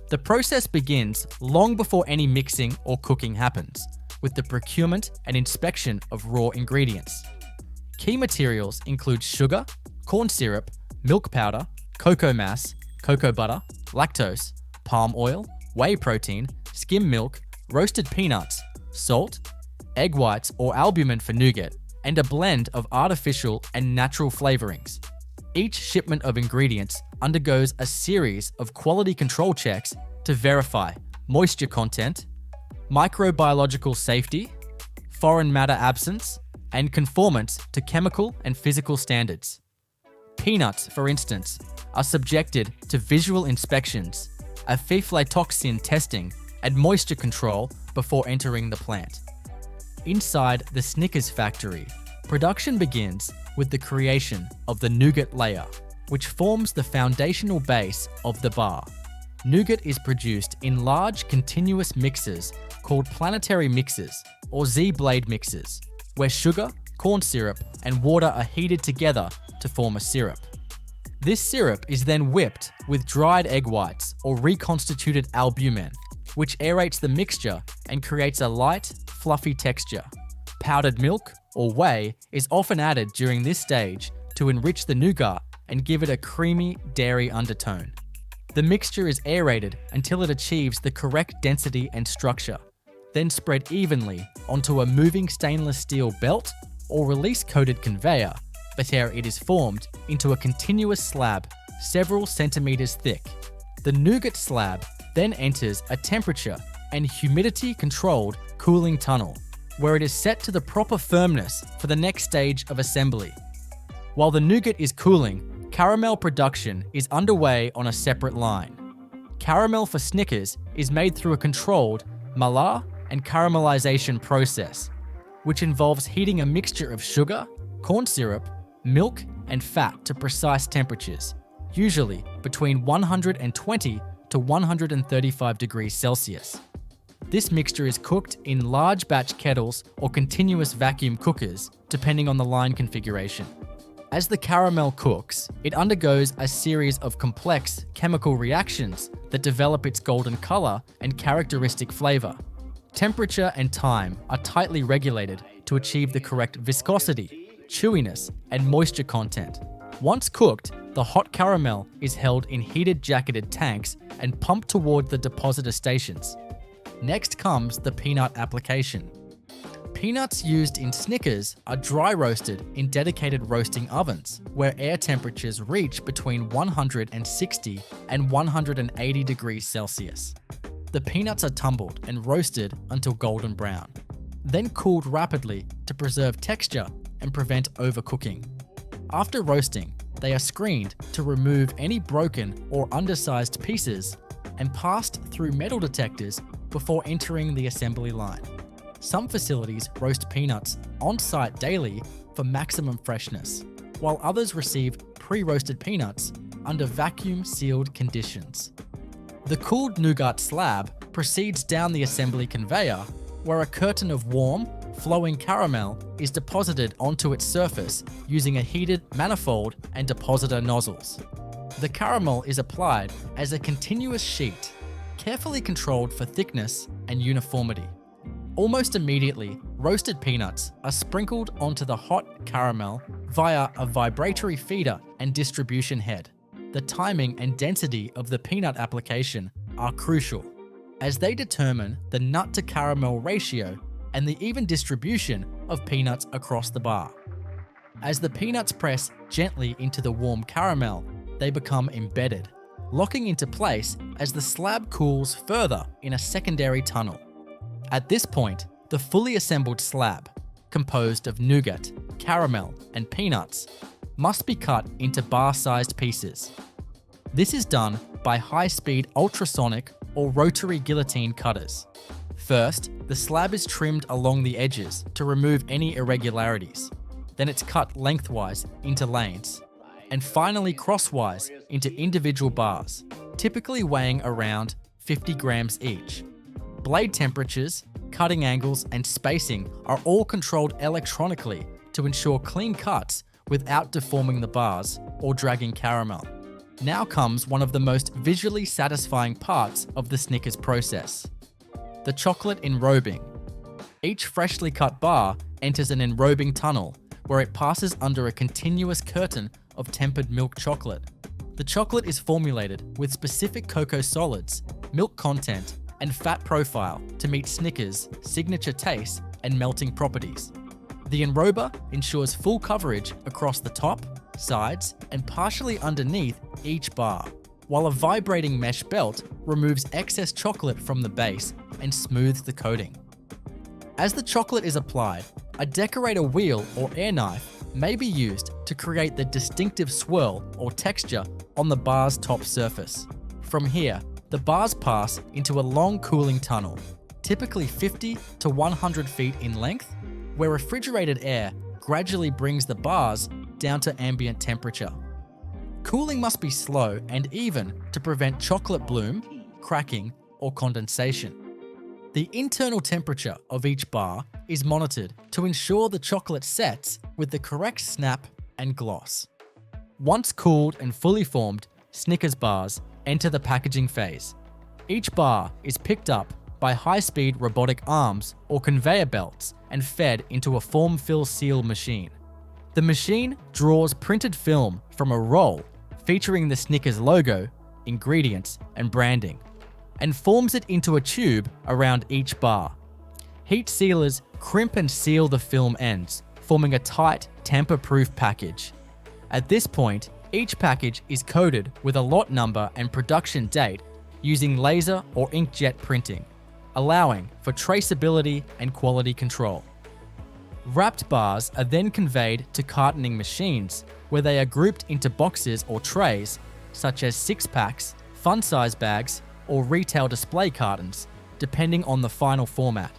The process begins long before any mixing or cooking happens, with the procurement and inspection of raw ingredients. Key materials include sugar, corn syrup, milk powder, cocoa mass, cocoa butter, lactose, palm oil, whey protein, skim milk, roasted peanuts, salt, egg whites or albumin for nougat, and a blend of artificial and natural flavorings. Each shipment of ingredients undergoes a series of quality control checks to verify moisture content, microbiological safety, foreign matter absence, and conformance to chemical and physical standards. Peanuts, for instance, are subjected to visual inspections, aflatoxin testing, and moisture control before entering the plant. Inside the Snickers factory, production begins with the creation of the nougat layer, which forms the foundational base of the bar. Nougat is produced in large continuous mixers called planetary mixers or Z-blade mixers, where sugar, corn syrup, and water are heated together to form a syrup. This syrup is then whipped with dried egg whites or reconstituted albumin, which aerates the mixture and creates a light, fluffy texture. Powdered milk, or whey, is often added during this stage to enrich the nougat and give it a creamy, dairy undertone. The mixture is aerated until it achieves the correct density and structure, then spread evenly onto a moving stainless steel belt or release-coated conveyor, where it is formed into a continuous slab several centimeters thick. The nougat slab then enters a temperature and humidity-controlled cooling tunnel, where it is set to the proper firmness for the next stage of assembly. While the nougat is cooling, caramel production is underway on a separate line. Caramel for Snickers is made through a controlled Maillard and caramelization process, which involves heating a mixture of sugar, corn syrup, milk, and fat to precise temperatures, usually between 120 to 135 degrees Celsius. This mixture is cooked in large batch kettles or continuous vacuum cookers, depending on the line configuration. As the caramel cooks, it undergoes a series of complex chemical reactions that develop its golden color and characteristic flavor. Temperature and time are tightly regulated to achieve the correct viscosity, chewiness, and moisture content. Once cooked, the hot caramel is held in heated jacketed tanks and pumped toward the depositor stations. Next comes the peanut application. Peanuts used in Snickers are dry roasted in dedicated roasting ovens, where air temperatures reach between 160 and 180 degrees Celsius. The peanuts are tumbled and roasted until golden brown, then cooled rapidly to preserve texture and prevent overcooking. After roasting, they are screened to remove any broken or undersized pieces and passed through metal detectors before entering the assembly line. Some facilities roast peanuts on-site daily for maximum freshness, while others receive pre-roasted peanuts under vacuum-sealed conditions. The cooled nougat slab proceeds down the assembly conveyor, where a curtain of warm, flowing caramel is deposited onto its surface using a heated manifold and depositor nozzles. The caramel is applied as a continuous sheet, carefully controlled for thickness and uniformity. Almost immediately, roasted peanuts are sprinkled onto the hot caramel via a vibratory feeder and distribution head. The timing and density of the peanut application are crucial, as they determine the nut to caramel ratio and the even distribution of peanuts across the bar. As the peanuts press gently into the warm caramel, they become embedded, locking into place as the slab cools further in a secondary tunnel. At this point, the fully assembled slab, composed of nougat, caramel, and peanuts, must be cut into bar-sized pieces. This is done by high-speed ultrasonic or rotary guillotine cutters. First, the slab is trimmed along the edges to remove any irregularities. Then it's cut lengthwise into lanes, and finally crosswise into individual bars, typically weighing around 50 grams each. Blade temperatures, cutting angles, and spacing are all controlled electronically to ensure clean cuts without deforming the bars or dragging caramel. Now comes one of the most visually satisfying parts of the Snickers process: the chocolate enrobing. Each freshly cut bar enters an enrobing tunnel where it passes under a continuous curtain of tempered milk chocolate. The chocolate is formulated with specific cocoa solids, milk content, and fat profile to meet Snickers' signature taste and melting properties. The enrober ensures full coverage across the top, sides, and partially underneath each bar, while a vibrating mesh belt removes excess chocolate from the base and smooths the coating. As the chocolate is applied, a decorator wheel or air knife may be used to create the distinctive swirl or texture on the bar's top surface. From here, the bars pass into a long cooling tunnel, typically 50 to 100 feet in length, where refrigerated air gradually brings the bars down to ambient temperature. Cooling must be slow and even to prevent chocolate bloom, cracking, or condensation. The internal temperature of each bar is monitored to ensure the chocolate sets with the correct snap and gloss. Once cooled and fully formed, Snickers bars enter the packaging phase. Each bar is picked up by high-speed robotic arms or conveyor belts and fed into a form-fill seal machine. The machine draws printed film from a roll featuring the Snickers logo, ingredients, and branding, and forms it into a tube around each bar. Heat sealers crimp and seal the film ends, forming a tight, tamper-proof package. At this point, each package is coded with a lot number and production date using laser or inkjet printing, allowing for traceability and quality control. Wrapped bars are then conveyed to cartoning machines, where they are grouped into boxes or trays, such as 6-packs, fun-size bags, or retail display cartons, depending on the final format.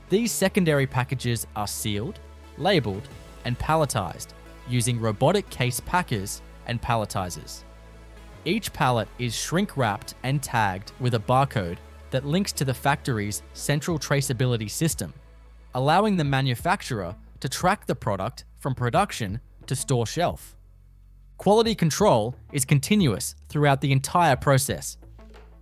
These secondary packages are sealed, labeled, and palletized using robotic case packers and palletizers. Each pallet is shrink-wrapped and tagged with a barcode that links to the factory's central traceability system, allowing the manufacturer to track the product from production to store shelf. Quality control is continuous throughout the entire process.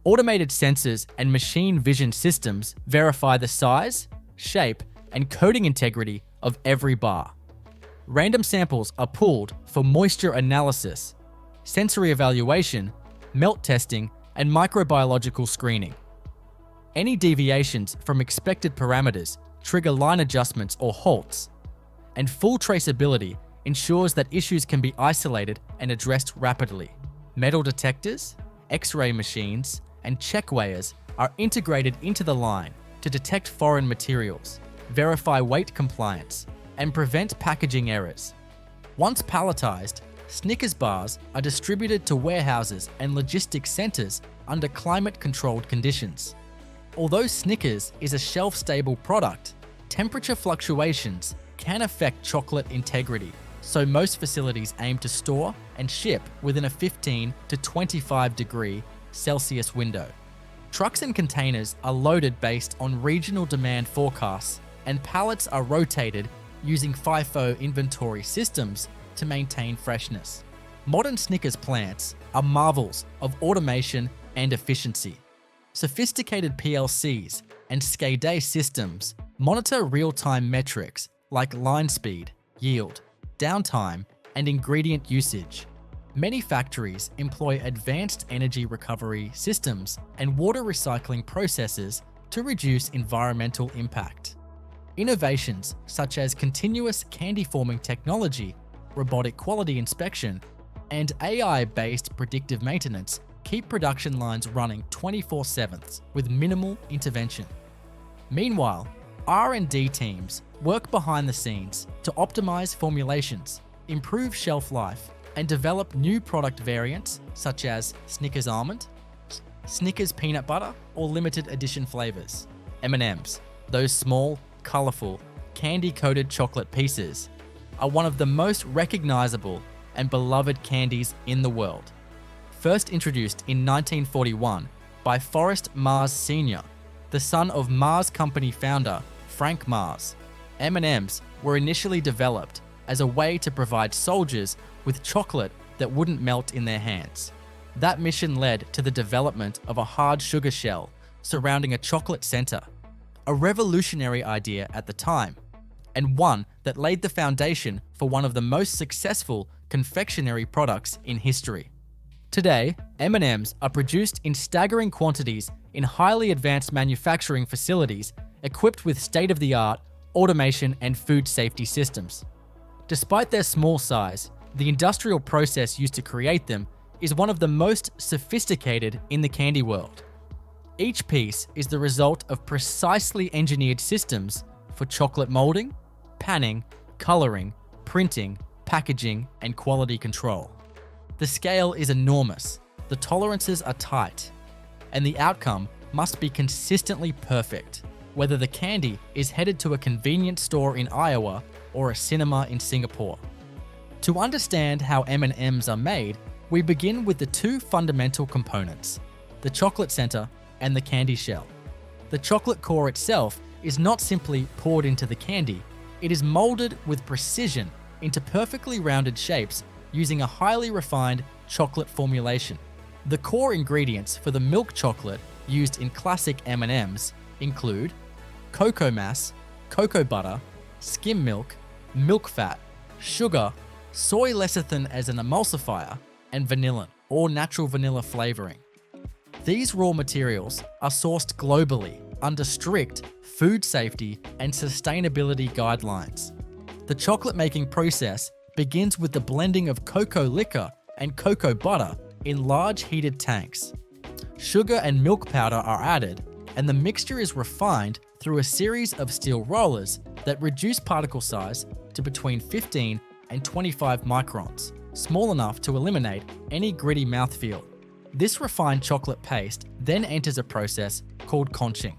Automated sensors and machine vision systems verify the size, shape, and coating integrity of every bar. Random samples are pulled for moisture analysis, sensory evaluation, melt testing, and microbiological screening. Any deviations from expected parameters trigger line adjustments or halts, and full traceability ensures that issues can be isolated and addressed rapidly. Metal detectors, X-ray machines, and check weighers are integrated into the line to detect foreign materials, verify weight compliance, and prevent packaging errors. Once palletized, Snickers bars are distributed to warehouses and logistics centers under climate-controlled conditions. Although Snickers is a shelf-stable product, Temperature fluctuations can affect chocolate integrity, so most facilities aim to store and ship within a 15 to 25 degree Celsius window. Trucks and containers are loaded based on regional demand forecasts, and pallets are rotated using FIFO inventory systems to maintain freshness. Modern Snickers plants are marvels of automation and efficiency. Sophisticated PLCs and SCADA systems monitor real-time metrics like line speed, yield, downtime, and ingredient usage. Many factories employ advanced energy recovery systems and water recycling processes to reduce environmental impact. Innovations such as continuous candy forming technology, robotic quality inspection, and AI-based predictive maintenance keep production lines running 24/7 with minimal intervention. Meanwhile, R&D teams work behind the scenes to optimize formulations, improve shelf life, and develop new product variants such as Snickers almond, Snickers peanut butter, or limited edition flavors. M&Ms, those small, colorful, candy-coated chocolate pieces, are one of the most recognizable and beloved candies in the world. First introduced in 1941 by Forrest Mars Sr., the son of Mars Company founder Frank Mars, M&Ms were initially developed as a way to provide soldiers with chocolate that wouldn't melt in their hands. That mission led to the development of a hard sugar shell surrounding a chocolate center, a revolutionary idea at the time, and one that laid the foundation for one of the most successful confectionery products in history. Today, M&Ms are produced in staggering quantities in highly advanced manufacturing facilities equipped with state-of-the-art automation and food safety systems. Despite their small size, the industrial process used to create them is one of the most sophisticated in the candy world. Each piece is the result of precisely engineered systems for chocolate molding, panning, coloring, printing, packaging, and quality control. The scale is enormous, the tolerances are tight, and the outcome must be consistently perfect, whether the candy is headed to a convenience store in Iowa or a cinema in Singapore. To understand how M&Ms are made, we begin with the two fundamental components, the chocolate center and the candy shell. The chocolate core itself is not simply poured into the candy, it is molded with precision into perfectly rounded shapes using a highly refined chocolate formulation. The core ingredients for the milk chocolate used in classic M&Ms include cocoa mass, cocoa butter, skim milk, milk fat, sugar, soy lecithin as an emulsifier, and vanillin, or natural vanilla flavoring. These raw materials are sourced globally under strict food safety and sustainability guidelines. The chocolate making process begins with the blending of cocoa liquor and cocoa butter in large heated tanks. Sugar and milk powder are added, and the mixture is refined through a series of steel rollers that reduce particle size to between 15 and 25 microns, small enough to eliminate any gritty mouthfeel. This refined chocolate paste then enters a process called conching,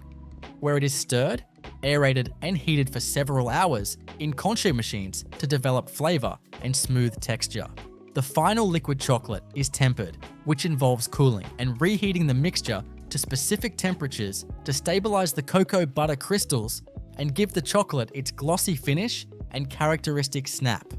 where it is stirred, aerated, and heated for several hours in conche machines to develop flavor and smooth texture. The final liquid chocolate is tempered, which involves cooling and reheating the mixture to specific temperatures to stabilize the cocoa butter crystals and give the chocolate its glossy finish and characteristic snap.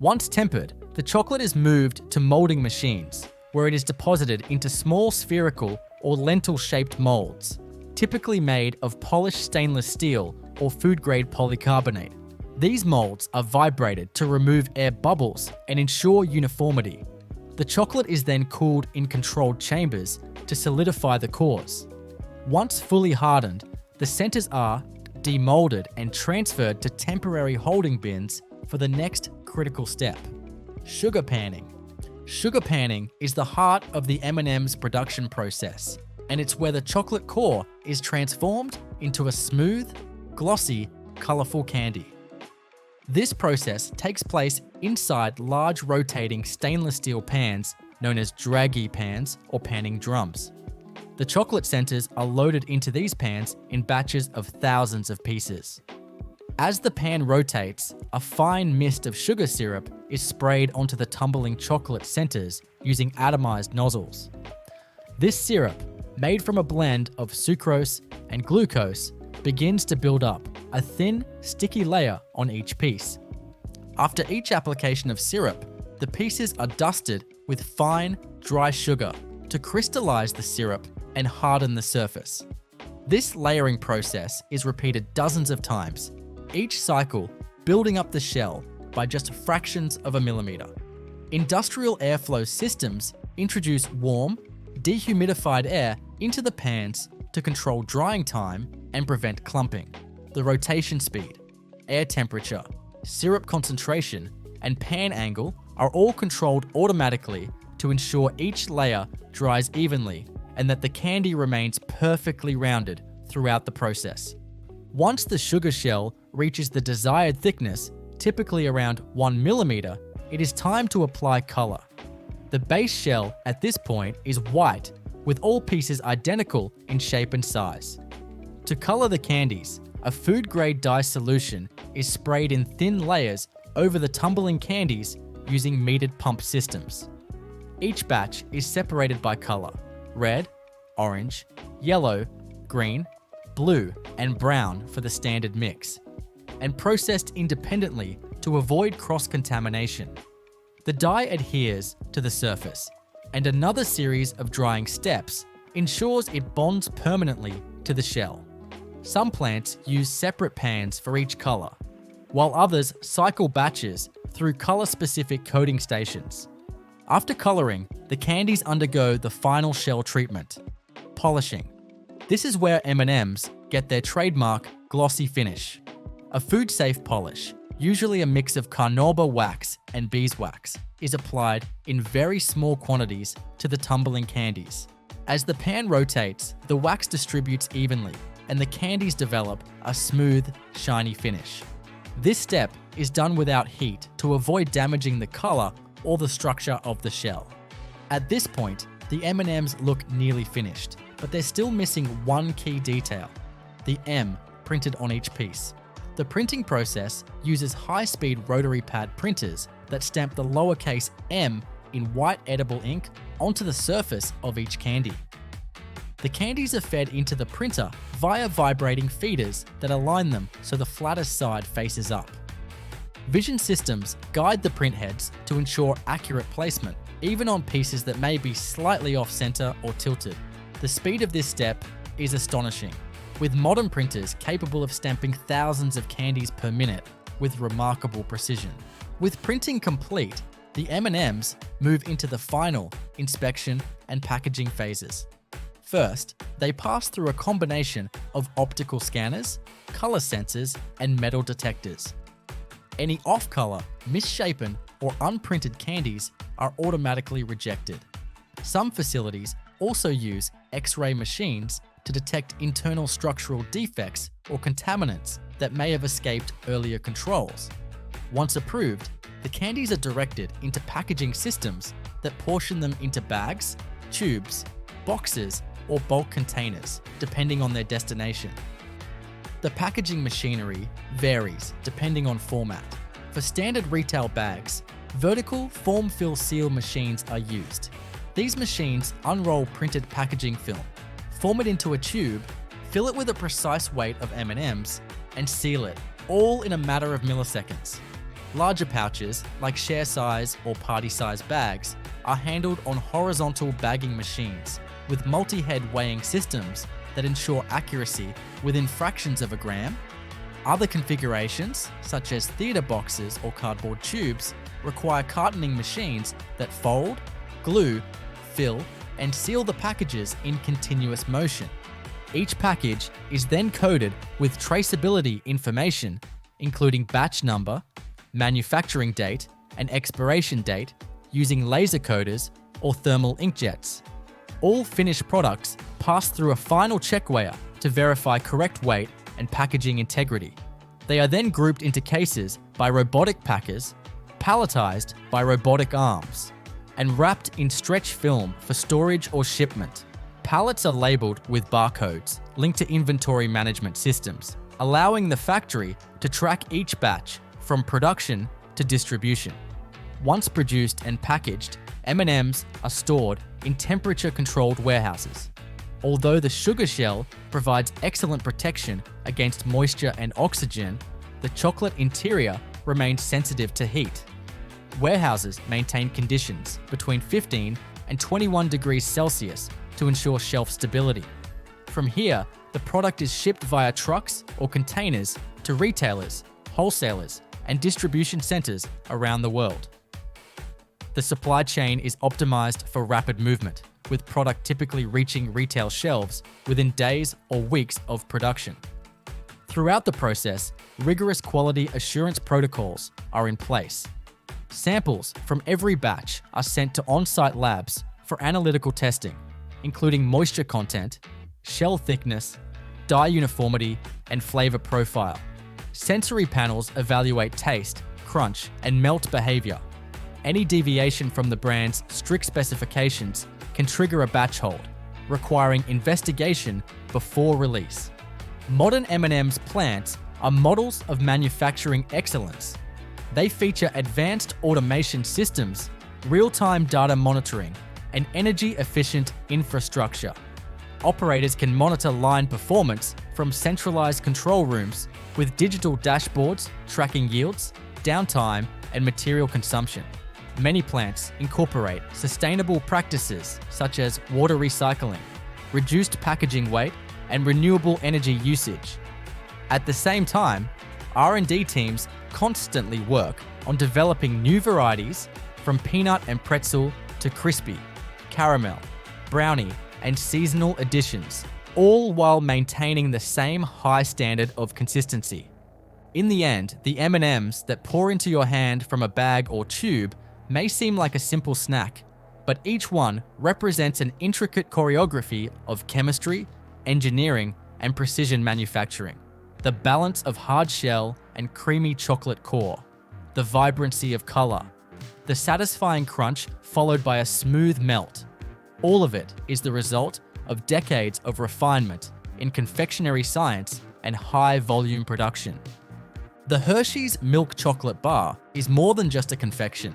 Once tempered, the chocolate is moved to molding machines, where it is deposited into small spherical or lentil-shaped molds, typically made of polished stainless steel or food-grade polycarbonate. These molds are vibrated to remove air bubbles and ensure uniformity. The chocolate is then cooled in controlled chambers to solidify the cores. Once fully hardened, the centers are demolded and transferred to temporary holding bins for the next critical step, sugar panning. Sugar panning is the heart of the M&M's production process, and it's where the chocolate core is transformed into a smooth, glossy, colorful candy. This process takes place inside large rotating stainless steel pans known as draggie pans or panning drums. The chocolate centers are loaded into these pans in batches of thousands of pieces. As the pan rotates, a fine mist of sugar syrup is sprayed onto the tumbling chocolate centers using atomized nozzles. This syrup, made from a blend of sucrose and glucose, begins to build up a thin, sticky layer on each piece. After each application of syrup, the pieces are dusted with fine, dry sugar to crystallize the syrup and harden the surface. This layering process is repeated dozens of times, each cycle building up the shell by just fractions of a millimeter. Industrial airflow systems introduce warm, dehumidified air into the pans to control drying time and prevent clumping. The rotation speed, air temperature, syrup concentration, and pan angle are all controlled automatically to ensure each layer dries evenly and that the candy remains perfectly rounded throughout the process. Once the sugar shell reaches the desired thickness, typically around 1 millimeter, it is time to apply color. The base shell at this point is white, with all pieces identical in shape and size. To color the candies, a food-grade dye solution is sprayed in thin layers over the tumbling candies using metered pump systems. Each batch is separated by color: red, orange, yellow, green, blue, and brown for the standard mix, and processed independently to avoid cross-contamination. The dye adheres to the surface, and another series of drying steps ensures it bonds permanently to the shell. Some plants use separate pans for each color, while others cycle batches through color-specific coating stations. After coloring, the candies undergo the final shell treatment, polishing. This is where M&Ms get their trademark glossy finish. A food-safe polish, usually a mix of carnauba wax and beeswax, is applied in very small quantities to the tumbling candies. As the pan rotates, the wax distributes evenly, and the candies develop a smooth, shiny finish. This step is done without heat to avoid damaging the color or the structure of the shell. At this point, the M&Ms look nearly finished, but they're still missing one key detail: the M printed on each piece. The printing process uses high-speed rotary pad printers that stamp the lowercase m in white edible ink onto the surface of each candy. The candies are fed into the printer via vibrating feeders that align them so the flattest side faces up. Vision systems guide the print heads to ensure accurate placement, even on pieces that may be slightly off-center or tilted. The speed of this step is astonishing, with modern printers capable of stamping thousands of candies per minute with remarkable precision. With printing complete, the M&Ms move into the final inspection and packaging phases. First, they pass through a combination of optical scanners, color sensors, and metal detectors. Any off-color, misshapen, or unprinted candies are automatically rejected. Some facilities also use X-ray machines to detect internal structural defects or contaminants that may have escaped earlier controls. Once approved, the candies are directed into packaging systems that portion them into bags, tubes, boxes, or bulk containers, depending on their destination. The packaging machinery varies depending on format. For standard retail bags, vertical form-fill-seal machines are used. These machines unroll printed packaging film, form it into a tube, fill it with a precise weight of M&Ms, and seal it, all in a matter of milliseconds. Larger pouches, like share size or party size bags, are handled on horizontal bagging machines with multi-head weighing systems that ensure accuracy within fractions of a gram. Other configurations, such as theater boxes or cardboard tubes, require cartoning machines that fold, glue, fill, and seal the packages in continuous motion. Each package is then coded with traceability information, including batch number, manufacturing date, and expiration date, using laser coders or thermal inkjets. All finished products pass through a final check weigher to verify correct weight and packaging integrity. They are then grouped into cases by robotic packers, palletized by robotic arms, and wrapped in stretch film for storage or shipment. Pallets are labeled with barcodes linked to inventory management systems, allowing the factory to track each batch from production to distribution. Once produced and packaged, M&Ms are stored in temperature-controlled warehouses. Although the sugar shell provides excellent protection against moisture and oxygen, the chocolate interior remains sensitive to heat. Warehouses maintain conditions between 15 and 21 degrees Celsius to ensure shelf stability. From here, the product is shipped via trucks or containers to retailers, wholesalers, and distribution centers around the world. The supply chain is optimized for rapid movement, with product typically reaching retail shelves within days or weeks of production. Throughout the process, rigorous quality assurance protocols are in place. Samples from every batch are sent to on-site labs for analytical testing, including moisture content, shell thickness, dye uniformity, and flavor profile. Sensory panels evaluate taste, crunch, and melt behavior. Any deviation from the brand's strict specifications can trigger a batch hold, requiring investigation before release. Modern M&M's plants are models of manufacturing excellence. They feature advanced automation systems, real-time data monitoring, and energy-efficient infrastructure. Operators can monitor line performance from centralized control rooms with digital dashboards tracking yields, downtime, and material consumption. Many plants incorporate sustainable practices such as water recycling, reduced packaging weight, and renewable energy usage. At the same time, R&D teams constantly work on developing new varieties from peanut and pretzel to crispy, caramel, brownie, and seasonal additions, all while maintaining the same high standard of consistency. In the end, the M&Ms that pour into your hand from a bag or tube may seem like a simple snack, but each one represents an intricate choreography of chemistry, engineering, and precision manufacturing. The balance of hard shell and creamy chocolate core, the vibrancy of color, the satisfying crunch followed by a smooth melt. All of it is the result of decades of refinement in confectionery science and high-volume production. The Hershey's Milk Chocolate Bar is more than just a confection.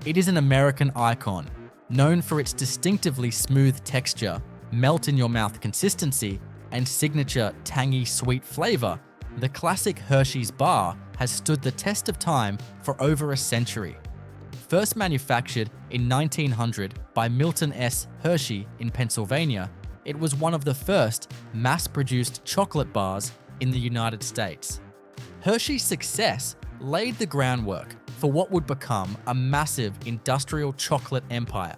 It is an American icon, known for its distinctively smooth texture, melt-in-your-mouth consistency, and signature tangy sweet flavor. The classic Hershey's bar has stood the test of time for over a century. First manufactured in 1900 by Milton S. Hershey in Pennsylvania, it was one of the first mass-produced chocolate bars in the United States. Hershey's success laid the groundwork for what would become a massive industrial chocolate empire.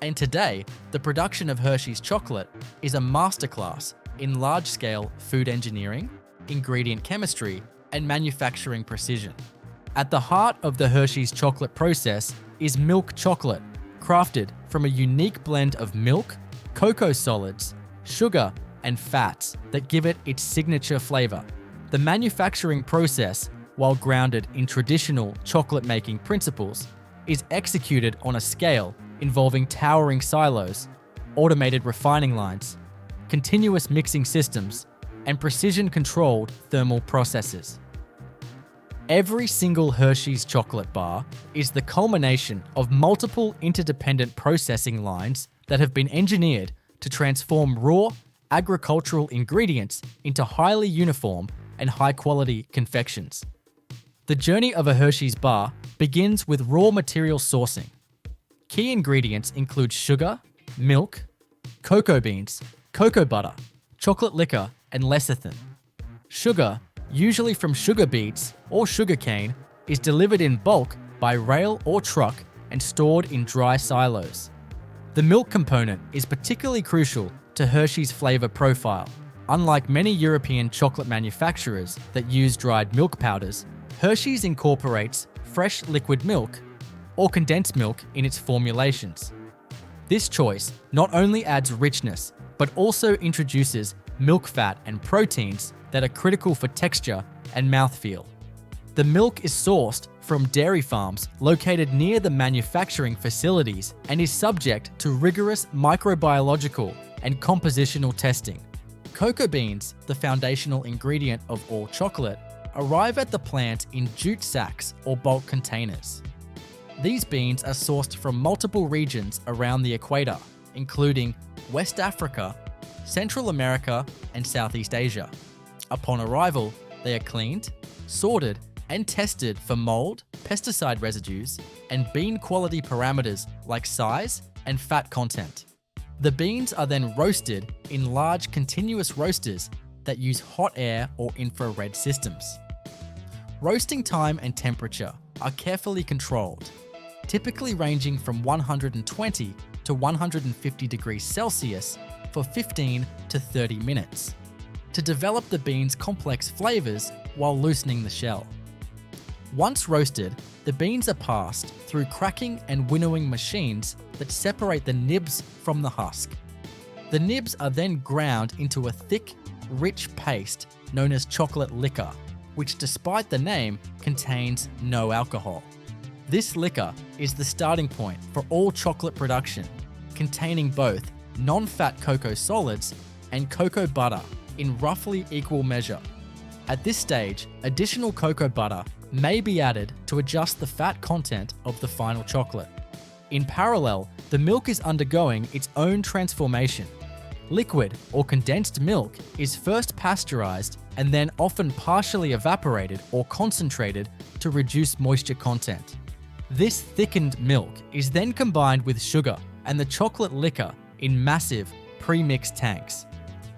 And today, the production of Hershey's chocolate is a masterclass in large-scale food engineering, ingredient chemistry, and manufacturing precision. At the heart of the Hershey's chocolate process is milk chocolate, crafted from a unique blend of milk, cocoa solids, sugar, and fats that give it its signature flavor. The manufacturing process, while grounded in traditional chocolate-making principles, is executed on a scale involving towering silos, automated refining lines, continuous mixing systems, and precision-controlled thermal processes. Every single Hershey's chocolate bar is the culmination of multiple interdependent processing lines that have been engineered to transform raw agricultural ingredients into highly uniform and high-quality confections. The journey of a Hershey's bar begins with raw material sourcing. Key ingredients include sugar, milk, cocoa beans, cocoa butter, chocolate liquor, and lecithin. Sugar, usually from sugar beets or sugarcane, is delivered in bulk by rail or truck and stored in dry silos. The milk component is particularly crucial to Hershey's flavor profile. Unlike many European chocolate manufacturers that use dried milk powders, Hershey's incorporates fresh liquid milk or condensed milk in its formulations. This choice not only adds richness, but also introduces milk fat and proteins that are critical for texture and mouthfeel. The milk is sourced from dairy farms located near the manufacturing facilities and is subject to rigorous microbiological and compositional testing. Cocoa beans, the foundational ingredient of all chocolate, arrive at the plant in jute sacks or bulk containers. These beans are sourced from multiple regions around the equator, including West Africa, Central America, and Southeast Asia. Upon arrival, they are cleaned, sorted, and tested for mold, pesticide residues, and bean quality parameters like size and fat content. The beans are then roasted in large continuous roasters that use hot air or infrared systems. Roasting time and temperature are carefully controlled, typically ranging from 120 to 150 degrees Celsius for 15 to 30 minutes, to develop the beans' complex flavors while loosening the shell. Once roasted, the beans are passed through cracking and winnowing machines that separate the nibs from the husk. The nibs are then ground into a thick, rich paste known as chocolate liquor, which, despite the name, contains no alcohol. This liquor is the starting point for all chocolate production, containing both non-fat cocoa solids and cocoa butter in roughly equal measure. At this stage, additional cocoa butter may be added to adjust the fat content of the final chocolate. In parallel, the milk is undergoing its own transformation. Liquid or condensed milk is first pasteurized and then often partially evaporated or concentrated to reduce moisture content. This thickened milk is then combined with sugar and the chocolate liquor in massive pre-mixed tanks.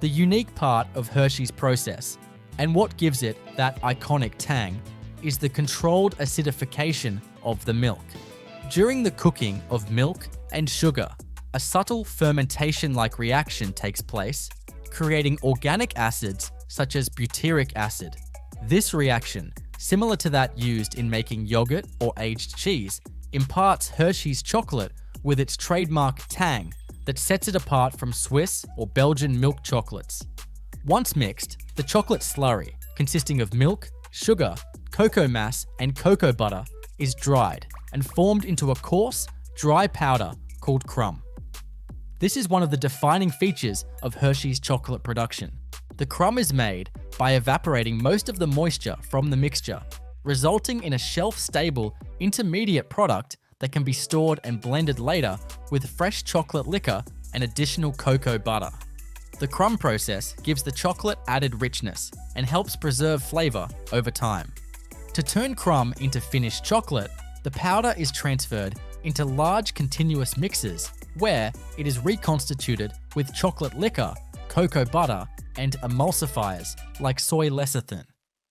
The unique part of Hershey's process, and what gives it that iconic tang, is the controlled acidification of the milk. During the cooking of milk and sugar, a subtle fermentation-like reaction takes place, creating organic acids such as butyric acid. This reaction, similar to that used in making yogurt or aged cheese, imparts Hershey's chocolate with its trademark tang that sets it apart from Swiss or Belgian milk chocolates. Once mixed, the chocolate slurry, consisting of milk, sugar, cocoa mass, and cocoa butter, is dried and formed into a coarse, dry powder called crumb. This is one of the defining features of Hershey's chocolate production. The crumb is made by evaporating most of the moisture from the mixture, resulting in a shelf-stable, intermediate product that can be stored and blended later with fresh chocolate liquor and additional cocoa butter. The crumb process gives the chocolate added richness and helps preserve flavor over time. To turn crumb into finished chocolate, the powder is transferred into large continuous mixers where it is reconstituted with chocolate liquor, cocoa butter, and emulsifiers like soy lecithin.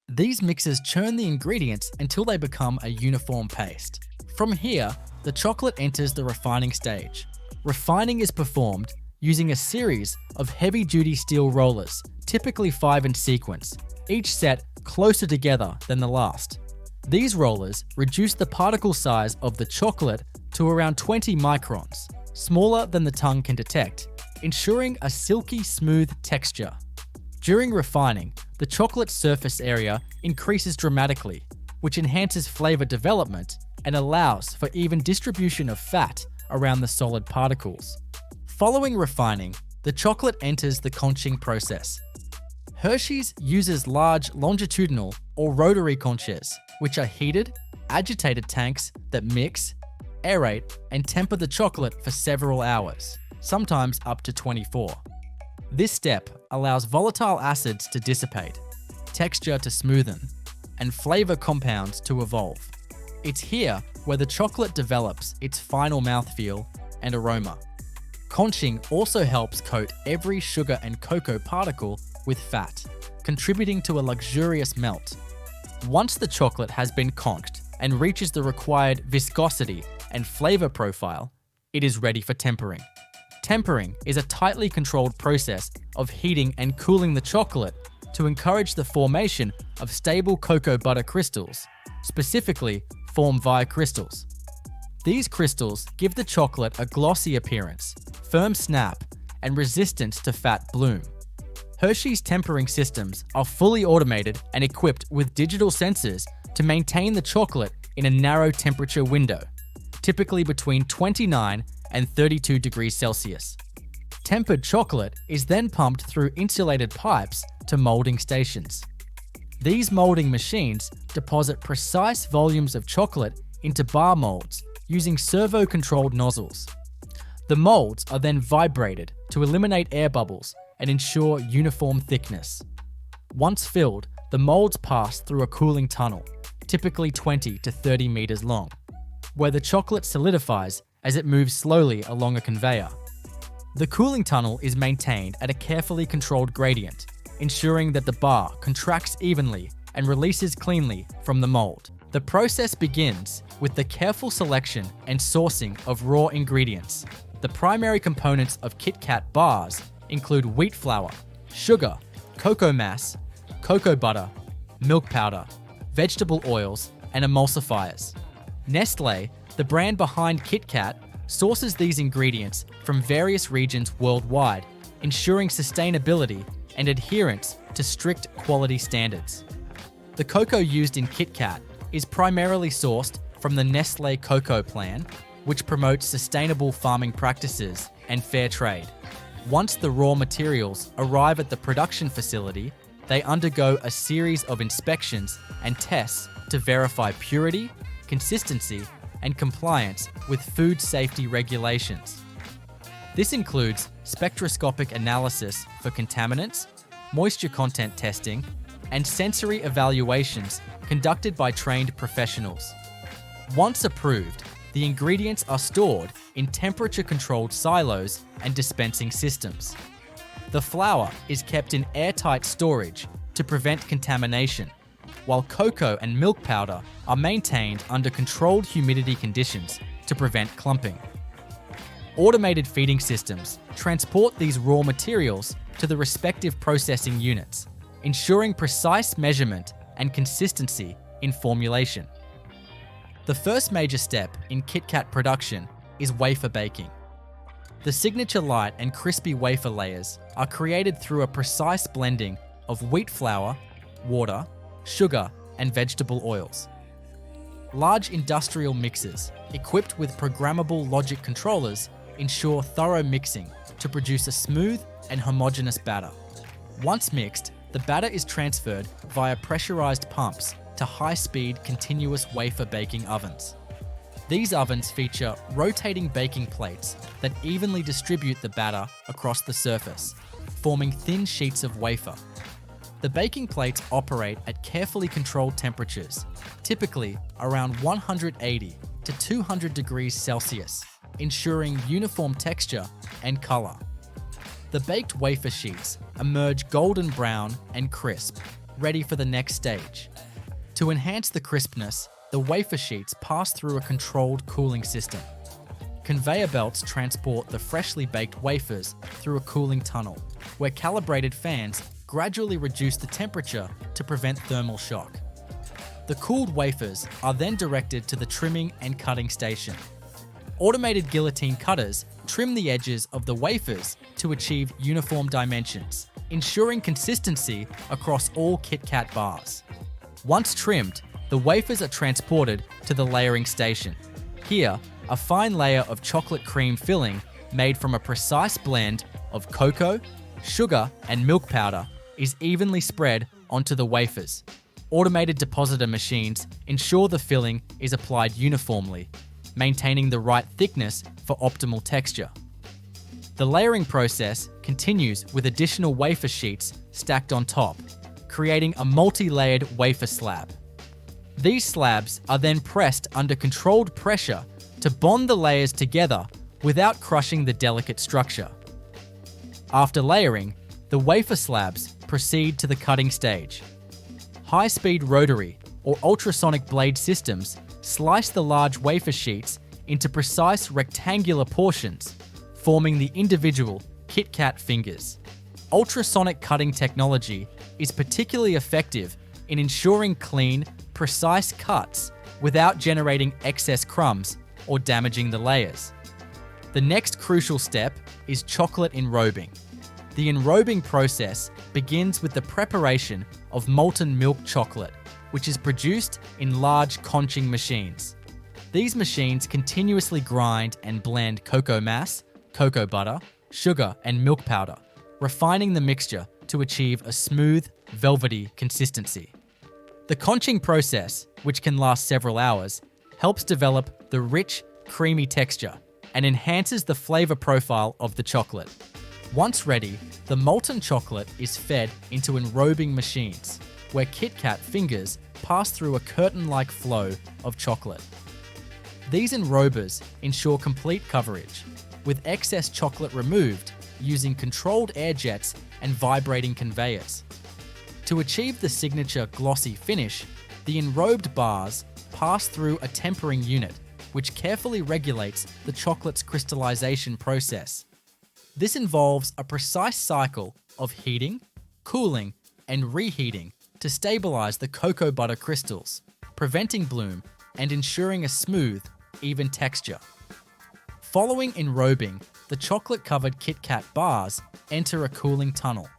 These mixers churn the ingredients until they become a uniform paste. From here, the chocolate enters the refining stage. Refining is performed using a series of heavy-duty steel rollers, typically 5 in sequence, each set closer together than the last. These rollers reduce the particle size of the chocolate to around 20 microns, smaller than the tongue can detect, ensuring a silky smooth texture. During refining, the chocolate surface area increases dramatically, which enhances flavor development and allows for even distribution of fat around the solid particles. Following refining, the chocolate enters the conching process. Hershey's uses large longitudinal or rotary conches, which are heated, agitated tanks that mix, aerate, and temper the chocolate for several hours, sometimes up to 24. This step allows volatile acids to dissipate, texture to smoothen, and flavor compounds to evolve. It's here where the chocolate develops its final mouthfeel and aroma. Conching also helps coat every sugar and cocoa particle with fat, contributing to a luxurious melt. Once the chocolate has been conched and reaches the required viscosity and flavor profile, it is ready for tempering. Tempering is a tightly controlled process of heating and cooling the chocolate to encourage the formation of stable cocoa butter crystals, specifically formed via crystals. These crystals give the chocolate a glossy appearance, firm snap, and resistance to fat bloom. Hershey's tempering systems are fully automated and equipped with digital sensors to maintain the chocolate in a narrow temperature window, typically between 29 and 32 degrees Celsius. Tempered chocolate is then pumped through insulated pipes to molding stations. These molding machines deposit precise volumes of chocolate into bar molds using servo-controlled nozzles. The molds are then vibrated to eliminate air bubbles and ensure uniform thickness. Once filled, the molds pass through a cooling tunnel, typically 20 to 30 meters long, where the chocolate solidifies as it moves slowly along a conveyor. The cooling tunnel is maintained at a carefully controlled gradient, ensuring that the bar contracts evenly and releases cleanly from the mold. The process begins with the careful selection and sourcing of raw ingredients. The primary components of KitKat bars include wheat flour, sugar, cocoa mass, cocoa butter, milk powder, vegetable oils, and emulsifiers. Nestlé, the brand behind KitKat, sources these ingredients from various regions worldwide, ensuring sustainability and adherence to strict quality standards. The cocoa used in KitKat is primarily sourced from the Nestlé Cocoa Plan, which promotes sustainable farming practices and fair trade. Once the raw materials arrive at the production facility, they undergo a series of inspections and tests to verify purity, consistency, and compliance with food safety regulations. This includes spectroscopic analysis for contaminants, moisture content testing, and sensory evaluations conducted by trained professionals. Once approved, the ingredients are stored in temperature-controlled silos and dispensing systems. The flour is kept in airtight storage to prevent contamination, while cocoa and milk powder are maintained under controlled humidity conditions to prevent clumping. Automated feeding systems transport these raw materials to the respective processing units, ensuring precise measurement and consistency in formulation. The first major step in KitKat production is wafer baking. The signature light and crispy wafer layers are created through a precise blending of wheat flour, water, sugar, and vegetable oils. Large industrial mixers, equipped with programmable logic controllers, ensure thorough mixing to produce a smooth and homogeneous batter. Once mixed, the batter is transferred via pressurized pumps to high-speed continuous wafer baking ovens. These ovens feature rotating baking plates that evenly distribute the batter across the surface, forming thin sheets of wafer. The baking plates operate at carefully controlled temperatures, typically around 180 to 200 degrees Celsius, ensuring uniform texture and color. The baked wafer sheets emerge golden brown and crisp, ready for the next stage. To enhance the crispness, the wafer sheets pass through a controlled cooling system. Conveyor belts transport the freshly baked wafers through a cooling tunnel, where calibrated fans gradually reduce the temperature to prevent thermal shock. The cooled wafers are then directed to the trimming and cutting station. Automated guillotine cutters trim the edges of the wafers to achieve uniform dimensions, ensuring consistency across all KitKat bars. Once trimmed, the wafers are transported to the layering station. Here, a fine layer of chocolate cream filling made from a precise blend of cocoa, sugar, and milk powder is evenly spread onto the wafers. Automated depositor machines ensure the filling is applied uniformly, maintaining the right thickness for optimal texture. The layering process continues with additional wafer sheets stacked on top, creating a multi-layered wafer slab. These slabs are then pressed under controlled pressure to bond the layers together without crushing the delicate structure. After layering, the wafer slabs proceed to the cutting stage. High-speed rotary or ultrasonic blade systems slice the large wafer sheets into precise rectangular portions, forming the individual KitKat fingers. Ultrasonic cutting technology is particularly effective in ensuring clean, precise cuts without generating excess crumbs or damaging the layers. The next crucial step is chocolate enrobing. The enrobing process begins with the preparation of molten milk chocolate, which is produced in large conching machines. These machines continuously grind and blend cocoa mass, cocoa butter, sugar, and milk powder, refining the mixture to achieve a smooth, velvety consistency. The conching process, which can last several hours, helps develop the rich, creamy texture and enhances the flavor profile of the chocolate. Once ready, the molten chocolate is fed into enrobing machines, where KitKat fingers pass through a curtain-like flow of chocolate. These enrobers ensure complete coverage, with excess chocolate removed using controlled air jets and vibrating conveyors. To achieve the signature glossy finish, the enrobed bars pass through a tempering unit, which carefully regulates the chocolate's crystallization process. This involves a precise cycle of heating, cooling, and reheating to stabilize the cocoa butter crystals, preventing bloom and ensuring a smooth, even texture. Following enrobing, the chocolate-covered KitKat bars enter a cooling tunnel.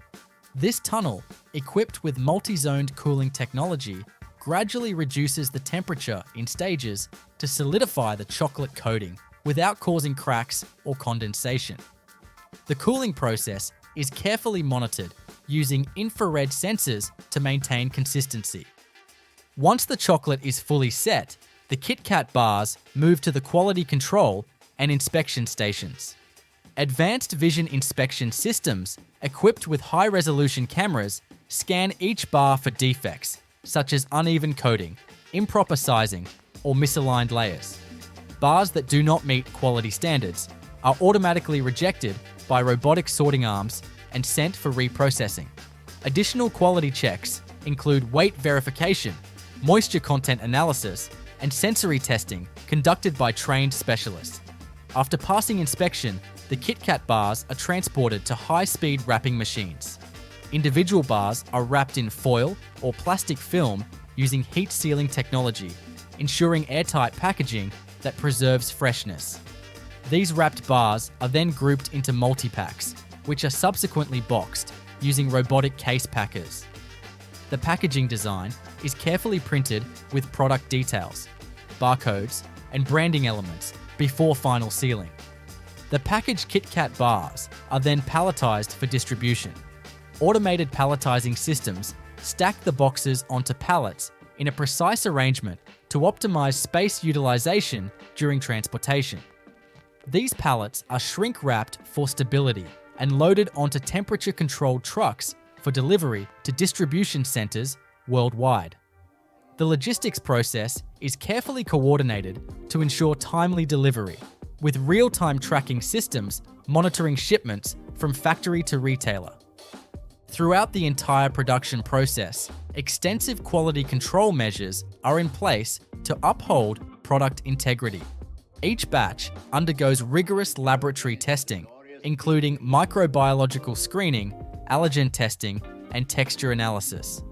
This tunnel, equipped with multi-zoned cooling technology, gradually reduces the temperature in stages to solidify the chocolate coating without causing cracks or condensation. The cooling process is carefully monitored using infrared sensors to maintain consistency. Once the chocolate is fully set, the KitKat bars move to the quality control and inspection stations. Advanced vision inspection systems, equipped with high-resolution cameras, scan each bar for defects, such as uneven coating, improper sizing, or misaligned layers. Bars that do not meet quality standards are automatically rejected by robotic sorting arms and sent for reprocessing. Additional quality checks include weight verification, moisture content analysis, and sensory testing conducted by trained specialists. After passing inspection, the KitKat bars are transported to high-speed wrapping machines. Individual bars are wrapped in foil or plastic film using heat sealing technology, ensuring airtight packaging that preserves freshness. These wrapped bars are then grouped into multi-packs, which are subsequently boxed using robotic case packers. The packaging design is carefully printed with product details, barcodes, and branding elements before final sealing. The packaged KitKat bars are then palletized for distribution. Automated palletizing systems stack the boxes onto pallets in a precise arrangement to optimize space utilization during transportation. These pallets are shrink-wrapped for stability and loaded onto temperature-controlled trucks for delivery to distribution centers worldwide. The logistics process is carefully coordinated to ensure timely delivery, with real-time tracking systems monitoring shipments from factory to retailer. Throughout the entire production process, extensive quality control measures are in place to uphold product integrity. Each batch undergoes rigorous laboratory testing, including microbiological screening, allergen testing, and texture analysis.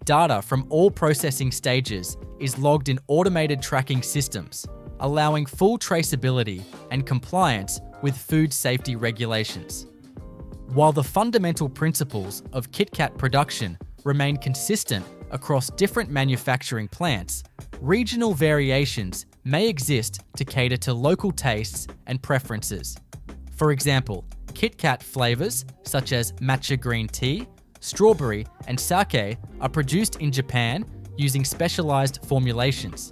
Data from all processing stages is logged in automated tracking systems, allowing full traceability and compliance with food safety regulations. While the fundamental principles of KitKat production remain consistent across different manufacturing plants, regional variations may exist to cater to local tastes and preferences. For example, KitKat flavors such as matcha green tea, strawberry, and sake are produced in Japan using specialized formulations.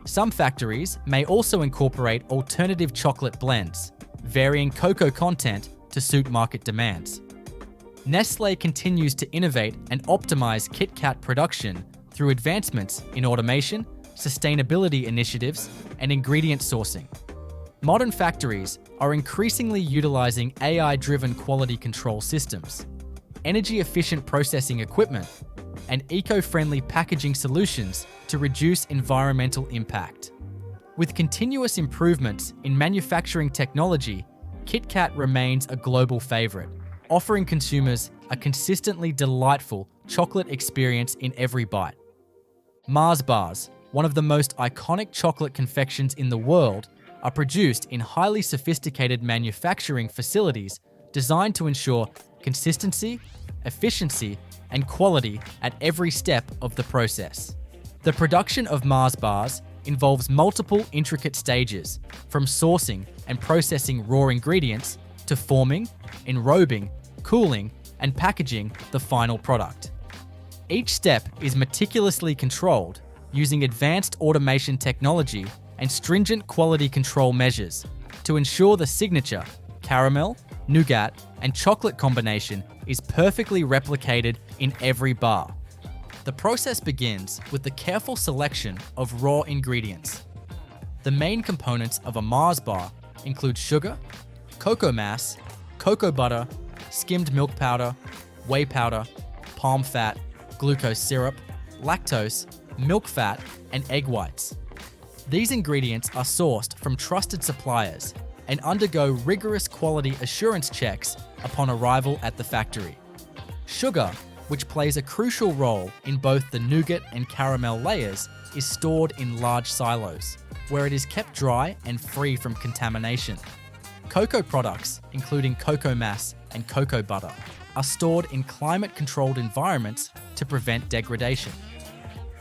Some factories may also incorporate alternative chocolate blends, varying cocoa content to suit market demands. Nestlé continues to innovate and optimize KitKat production through advancements in automation, sustainability initiatives, and ingredient sourcing. Modern factories are increasingly utilizing AI-driven quality control systems, energy-efficient processing equipment, and eco-friendly packaging solutions to reduce environmental impact. With continuous improvements in manufacturing technology, KitKat remains a global favorite, offering consumers a consistently delightful chocolate experience in every bite. Mars bars, one of the most iconic chocolate confections in the world, are produced in highly sophisticated manufacturing facilities designed to ensure consistency, efficiency, and quality at every step of the process. The production of Mars bars involves multiple intricate stages, from sourcing and processing raw ingredients to forming, enrobing, cooling, and packaging the final product. Each step is meticulously controlled using advanced automation technology and stringent quality control measures to ensure the signature caramel, nougat, and chocolate combination is perfectly replicated in every bar. The process begins with the careful selection of raw ingredients. The main components of a Mars bar include sugar, cocoa mass, cocoa butter, skimmed milk powder, whey powder, palm fat, glucose syrup, lactose, milk fat, and egg whites. These ingredients are sourced from trusted suppliers and undergo rigorous quality assurance checks upon arrival at the factory. Sugar, which plays a crucial role in both the nougat and caramel layers, is stored in large silos, where it is kept dry and free from contamination. Cocoa products, including cocoa mass and cocoa butter, are stored in climate-controlled environments to prevent degradation.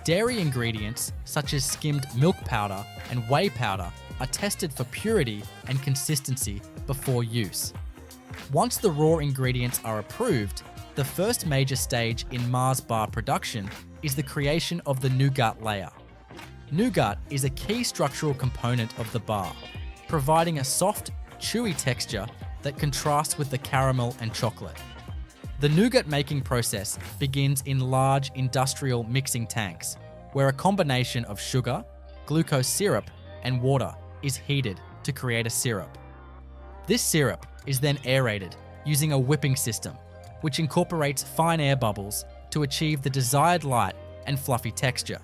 Dairy ingredients, such as skimmed milk powder and whey powder, are tested for purity and consistency before use. Once the raw ingredients are approved, the first major stage in Mars bar production is the creation of the nougat layer. Nougat is a key structural component of the bar, providing a soft, chewy texture that contrasts with the caramel and chocolate. The nougat making process begins in large industrial mixing tanks, where a combination of sugar, glucose syrup, and water is heated to create a syrup. This syrup is then aerated using a whipping system, which incorporates fine air bubbles to achieve the desired light and fluffy texture.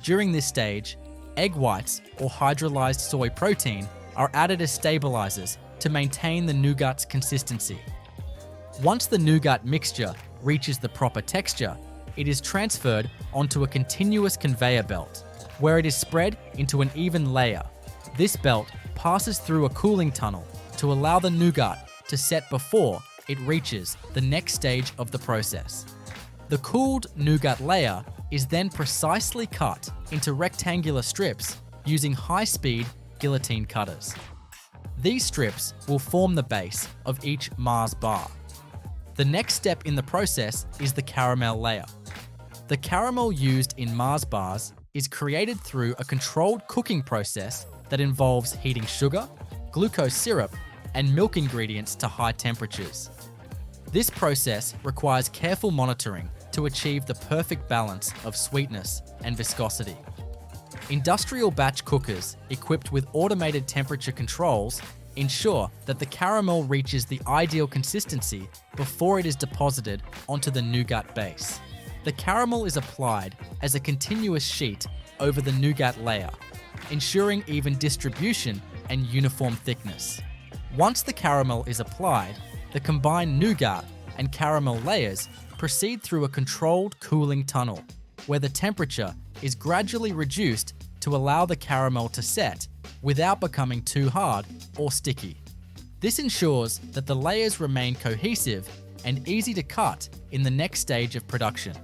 During this stage, egg whites or hydrolyzed soy protein are added as stabilizers to maintain the nougat's consistency. Once the nougat mixture reaches the proper texture, it is transferred onto a continuous conveyor belt, where it is spread into an even layer. This belt passes through a cooling tunnel to allow the nougat to set before it reaches the next stage of the process. The cooled nougat layer is then precisely cut into rectangular strips using high-speed guillotine cutters. These strips will form the base of each Mars bar. The next step in the process is the caramel layer. The caramel used in Mars bars is created through a controlled cooking process that involves heating sugar, glucose syrup, and milk ingredients to high temperatures. This process requires careful monitoring to achieve the perfect balance of sweetness and viscosity. Industrial batch cookers equipped with automated temperature controls ensure that the caramel reaches the ideal consistency before it is deposited onto the nougat base. The caramel is applied as a continuous sheet over the nougat layer, ensuring even distribution and uniform thickness. Once the caramel is applied, the combined nougat and caramel layers proceed through a controlled cooling tunnel, where the temperature is gradually reduced to allow the caramel to set without becoming too hard or sticky. This ensures that the layers remain cohesive and easy to cut in the next stage of production.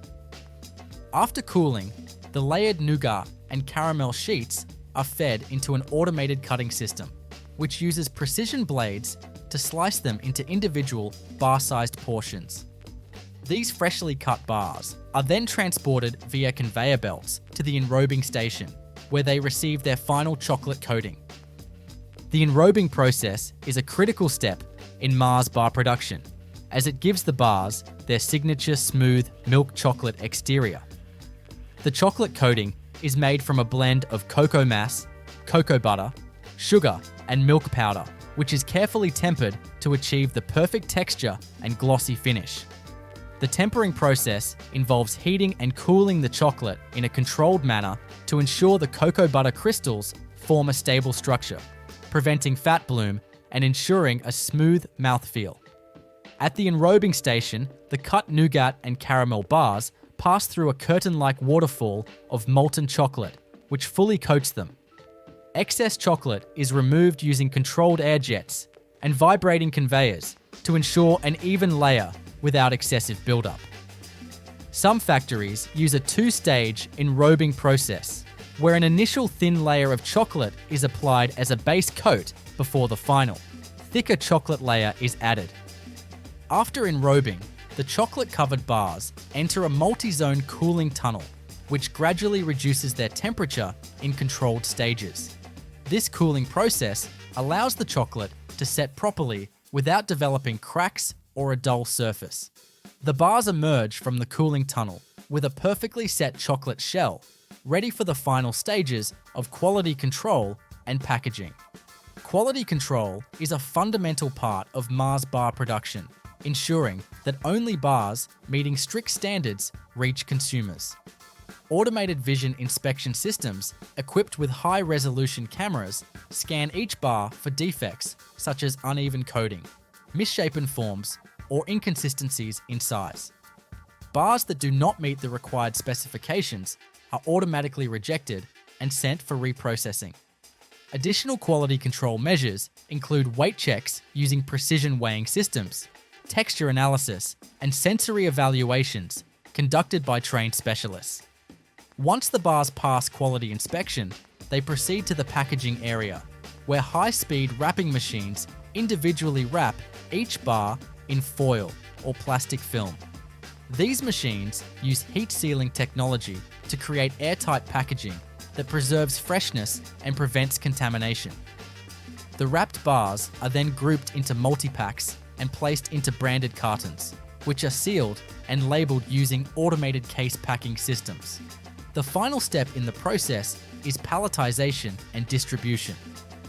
After cooling, the layered nougat and caramel sheets are fed into an automated cutting system, which uses precision blades to slice them into individual bar-sized portions. These freshly cut bars are then transported via conveyor belts to the enrobing station, where they receive their final chocolate coating. The enrobing process is a critical step in Mars bar production, as it gives the bars their signature smooth milk chocolate exterior. The chocolate coating is made from a blend of cocoa mass, cocoa butter, sugar, and milk powder, which is carefully tempered to achieve the perfect texture and glossy finish. The tempering process involves heating and cooling the chocolate in a controlled manner to ensure the cocoa butter crystals form a stable structure, preventing fat bloom and ensuring a smooth mouthfeel. At the enrobing station, the cut nougat and caramel bars pass through a curtain-like waterfall of molten chocolate, which fully coats them. Excess chocolate is removed using controlled air jets and vibrating conveyors to ensure an even layer without excessive buildup. Some factories use a two-stage enrobing process, where an initial thin layer of chocolate is applied as a base coat before the final. thicker chocolate layer is added. After enrobing, the chocolate-covered bars enter a multi-zone cooling tunnel, which gradually reduces their temperature in controlled stages. This cooling process allows the chocolate to set properly without developing cracks or a dull surface. The bars emerge from the cooling tunnel with a perfectly set chocolate shell, ready for the final stages of quality control and packaging. Quality control is a fundamental part of Mars bar production, ensuring that only bars meeting strict standards reach consumers. Automated vision inspection systems equipped with high-resolution cameras scan each bar for defects such as uneven coating, misshapen forms, or inconsistencies in size. Bars that do not meet the required specifications are automatically rejected and sent for reprocessing. Additional quality control measures include weight checks using precision weighing systems, texture analysis, and sensory evaluations conducted by trained specialists. Once the bars pass quality inspection, they proceed to the packaging area, where high-speed wrapping machines individually wrap each bar in foil or plastic film. These machines use heat sealing technology to create airtight packaging that preserves freshness and prevents contamination. The wrapped bars are then grouped into multi-packs and placed into branded cartons, which are sealed and labeled using automated case packing systems. The final step in the process is palletization and distribution.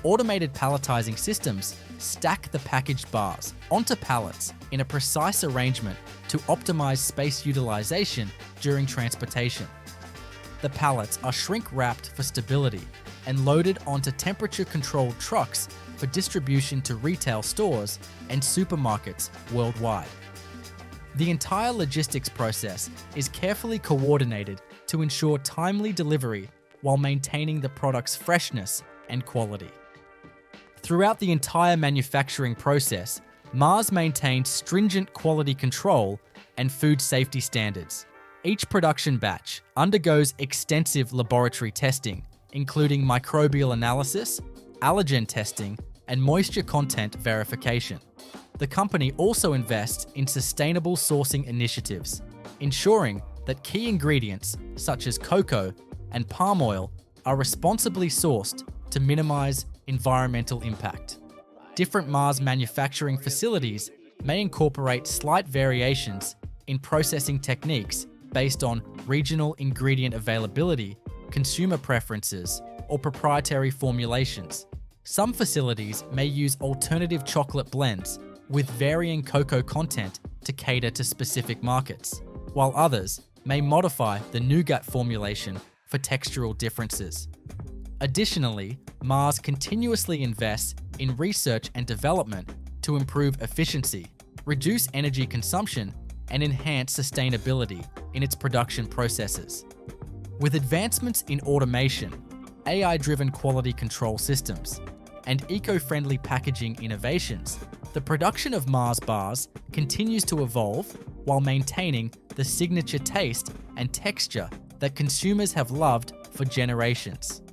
Automated palletizing systems stack the packaged bars onto pallets in a precise arrangement to optimize space utilization during transportation. The pallets are shrink-wrapped for stability and loaded onto temperature-controlled trucks for distribution to retail stores and supermarkets worldwide. The entire logistics process is carefully coordinated to ensure timely delivery while maintaining the product's freshness and quality. Throughout the entire manufacturing process, Mars maintains stringent quality control and food safety standards. Each production batch undergoes extensive laboratory testing, including microbial analysis, allergen testing, and moisture content verification. The company also invests in sustainable sourcing initiatives, ensuring that key ingredients such as cocoa and palm oil are responsibly sourced to minimize environmental impact. Different Mars manufacturing facilities may incorporate slight variations in processing techniques based on regional ingredient availability, consumer preferences, or proprietary formulations. Some facilities may use alternative chocolate blends with varying cocoa content to cater to specific markets, while others may modify the nougat formulation for textural differences. Additionally, Mars continuously invests in research and development to improve efficiency, reduce energy consumption, and enhance sustainability in its production processes. With advancements in automation, AI-driven quality control systems, and eco-friendly packaging innovations, the production of Mars bars continues to evolve while maintaining the signature taste and texture that consumers have loved for generations.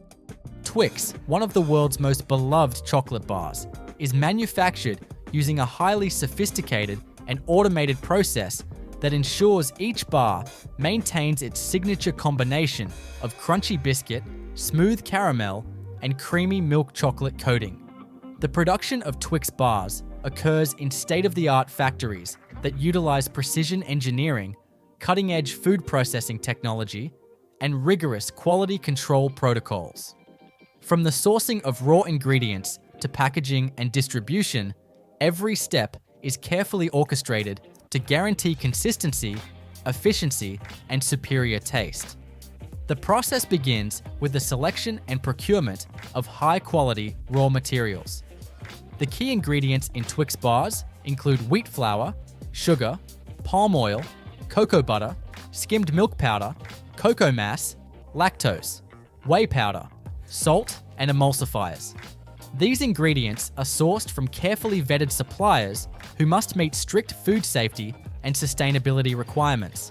Twix, one of the world's most beloved chocolate bars, is manufactured using a highly sophisticated and automated process that ensures each bar maintains its signature combination of crunchy biscuit, smooth caramel, and creamy milk chocolate coating. The production of Twix bars occurs in state-of-the-art factories that utilize precision engineering, cutting-edge food processing technology, and rigorous quality control protocols. From the sourcing of raw ingredients to packaging and distribution, every step is carefully orchestrated to guarantee consistency, efficiency, and superior taste. The process begins with the selection and procurement of high-quality raw materials. The key ingredients in Twix bars include wheat flour, sugar, palm oil, cocoa butter, skimmed milk powder, cocoa mass, lactose, whey powder, salt, and emulsifiers. These ingredients are sourced from carefully vetted suppliers who must meet strict food safety and sustainability requirements.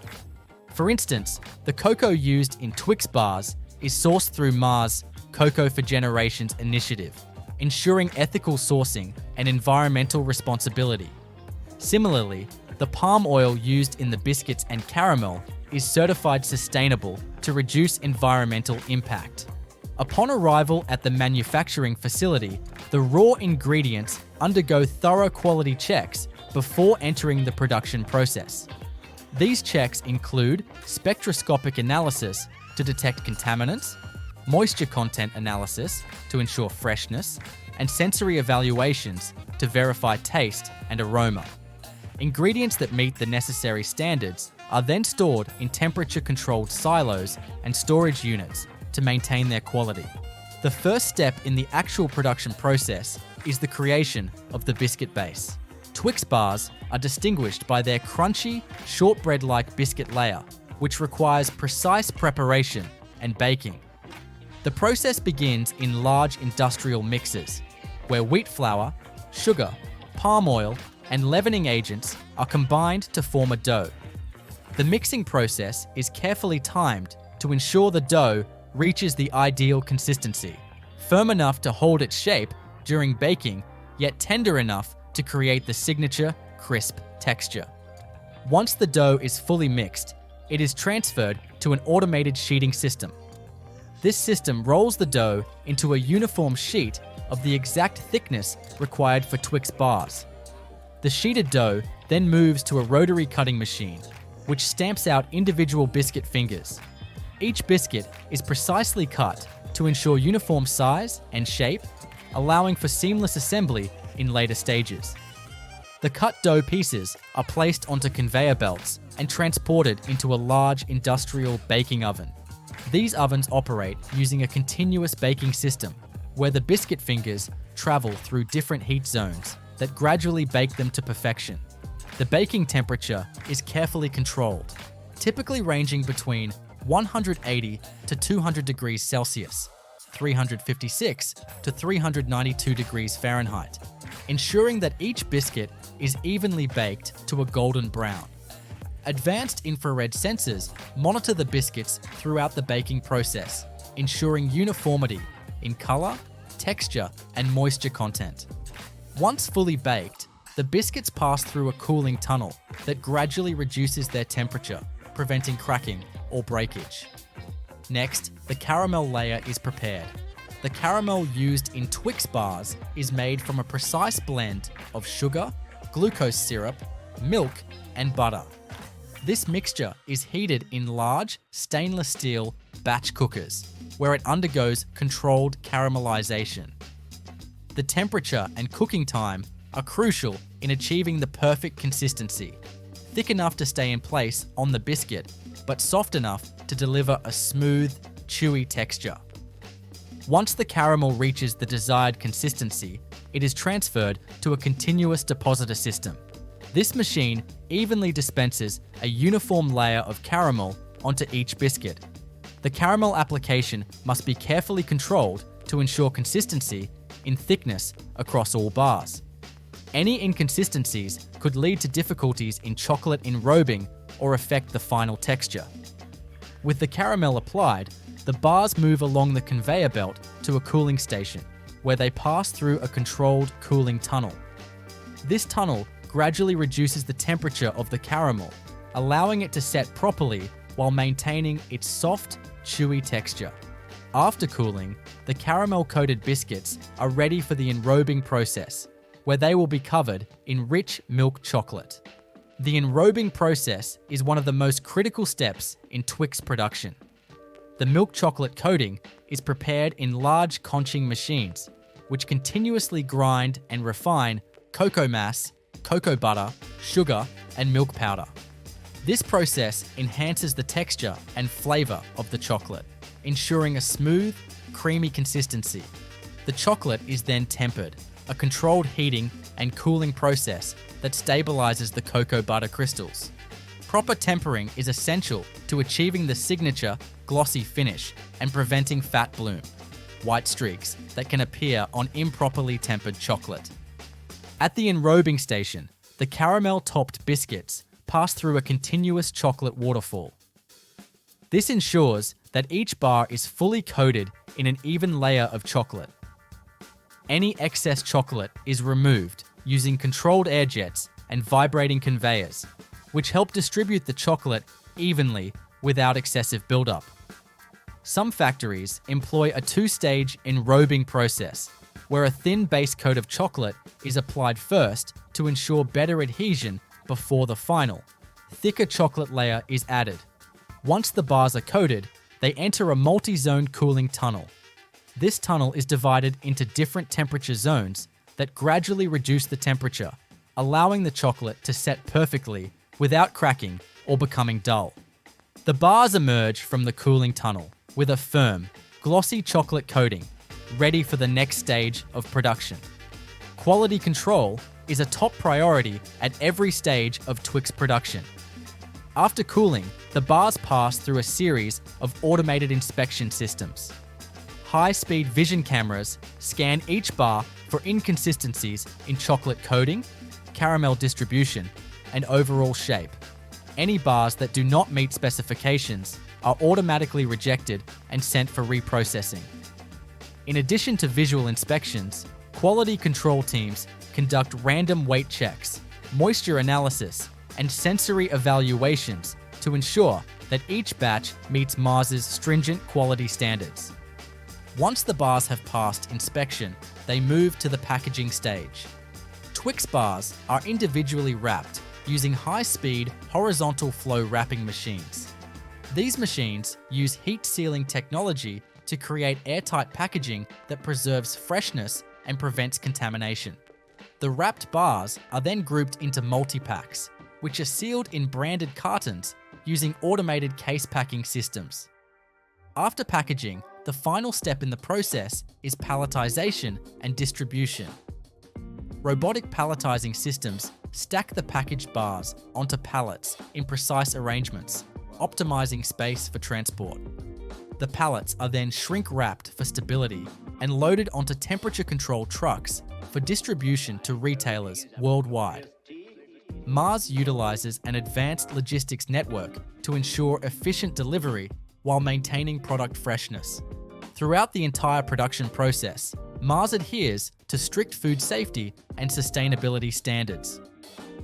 For instance, the cocoa used in Twix bars is sourced through Mars' Cocoa for Generations initiative, ensuring ethical sourcing and environmental responsibility. Similarly, the palm oil used in the biscuits and caramel is certified sustainable to reduce environmental impact. Upon arrival at the manufacturing facility, the raw ingredients undergo thorough quality checks before entering the production process. These checks include spectroscopic analysis to detect contaminants, moisture content analysis to ensure freshness, and sensory evaluations to verify taste and aroma. Ingredients that meet the necessary standards are then stored in temperature-controlled silos and storage units to maintain their quality. The first step in the actual production process is the creation of the biscuit base. Twix bars are distinguished by their crunchy, shortbread-like biscuit layer, which requires precise preparation and baking. The process begins in large industrial mixers, where wheat flour, sugar, palm oil, and leavening agents are combined to form a dough. The mixing process is carefully timed to ensure the dough reaches the ideal consistency, firm enough to hold its shape during baking, yet tender enough to create the signature crisp texture. Once the dough is fully mixed, it is transferred to an automated sheeting system. This system rolls the dough into a uniform sheet of the exact thickness required for Twix bars. The sheeted dough then moves to a rotary cutting machine, which stamps out individual biscuit fingers. Each biscuit is precisely cut to ensure uniform size and shape, allowing for seamless assembly in later stages. The cut dough pieces are placed onto conveyor belts and transported into a large industrial baking oven. These ovens operate using a continuous baking system, where the biscuit fingers travel through different heat zones that gradually bake them to perfection. The baking temperature is carefully controlled, typically ranging between 180 to 200 degrees Celsius, 356 to 392 degrees Fahrenheit, ensuring that each biscuit is evenly baked to a golden brown. Advanced infrared sensors monitor the biscuits throughout the baking process, ensuring uniformity in color, texture, and moisture content. Once fully baked, the biscuits pass through a cooling tunnel that gradually reduces their temperature, preventing cracking or breakage. Next, the caramel layer is prepared. The caramel used in Twix bars is made from a precise blend of sugar, glucose syrup, milk, and butter. This mixture is heated in large stainless steel batch cookers, where it undergoes controlled caramelization. The temperature and cooking time are crucial in achieving the perfect consistency, thick enough to stay in place on the biscuit, but soft enough to deliver a smooth, chewy texture. Once the caramel reaches the desired consistency, it is transferred to a continuous depositor system. This machine evenly dispenses a uniform layer of caramel onto each biscuit. The caramel application must be carefully controlled to ensure consistency in thickness across all bars. Any inconsistencies could lead to difficulties in chocolate enrobing or affect the final texture. With the caramel applied, the bars move along the conveyor belt to a cooling station, where they pass through a controlled cooling tunnel. This tunnel gradually reduces the temperature of the caramel, allowing it to set properly while maintaining its soft, chewy texture. After cooling, the caramel-coated biscuits are ready for the enrobing process, where they will be covered in rich milk chocolate. The enrobing process is one of the most critical steps in Twix production. The milk chocolate coating is prepared in large conching machines, which continuously grind and refine cocoa mass, cocoa butter, sugar, and milk powder. This process enhances the texture and flavor of the chocolate, ensuring a smooth, creamy consistency. The chocolate is then tempered, a controlled heating and cooling process that stabilizes the cocoa butter crystals. Proper tempering is essential to achieving the signature glossy finish and preventing fat bloom, white streaks that can appear on improperly tempered chocolate. At the enrobing station, the caramel-topped biscuits pass through a continuous chocolate waterfall. This ensures that each bar is fully coated in an even layer of chocolate. any excess chocolate is removed using controlled air jets and vibrating conveyors, which help distribute the chocolate evenly without excessive buildup. Some factories employ a two-stage enrobing process, where a thin base coat of chocolate is applied first to ensure better adhesion before the final, thicker chocolate layer is added. Once the bars are coated, they enter a multi-zone cooling tunnel. This tunnel is divided into different temperature zones that gradually reduce the temperature, allowing the chocolate to set perfectly without cracking or becoming dull. The bars emerge from the cooling tunnel with a firm, glossy chocolate coating, ready for the next stage of production. Quality control is a top priority at every stage of Twix production. After cooling, the bars pass through a series of automated inspection systems. High-speed vision cameras scan each bar for inconsistencies in chocolate coating, caramel distribution, and overall shape. Any bars that do not meet specifications are automatically rejected and sent for reprocessing. In addition to visual inspections, quality control teams conduct random weight checks, moisture analysis, and sensory evaluations to ensure that each batch meets Mars's stringent quality standards. Once the bars have passed inspection, they move to the packaging stage. Twix bars are individually wrapped using high-speed horizontal flow wrapping machines. These machines use heat sealing technology to create airtight packaging that preserves freshness and prevents contamination. The wrapped bars are then grouped into multi-packs, which are sealed in branded cartons using automated case packing systems. After packaging, the final step in the process is palletization and distribution. Robotic palletizing systems stack the packaged bars onto pallets in precise arrangements, optimizing space for transport. The pallets are then shrink-wrapped for stability and loaded onto temperature-controlled trucks for distribution to retailers worldwide. Mars utilizes an advanced logistics network to ensure efficient delivery while maintaining product freshness. Throughout the entire production process, Mars adheres to strict food safety and sustainability standards.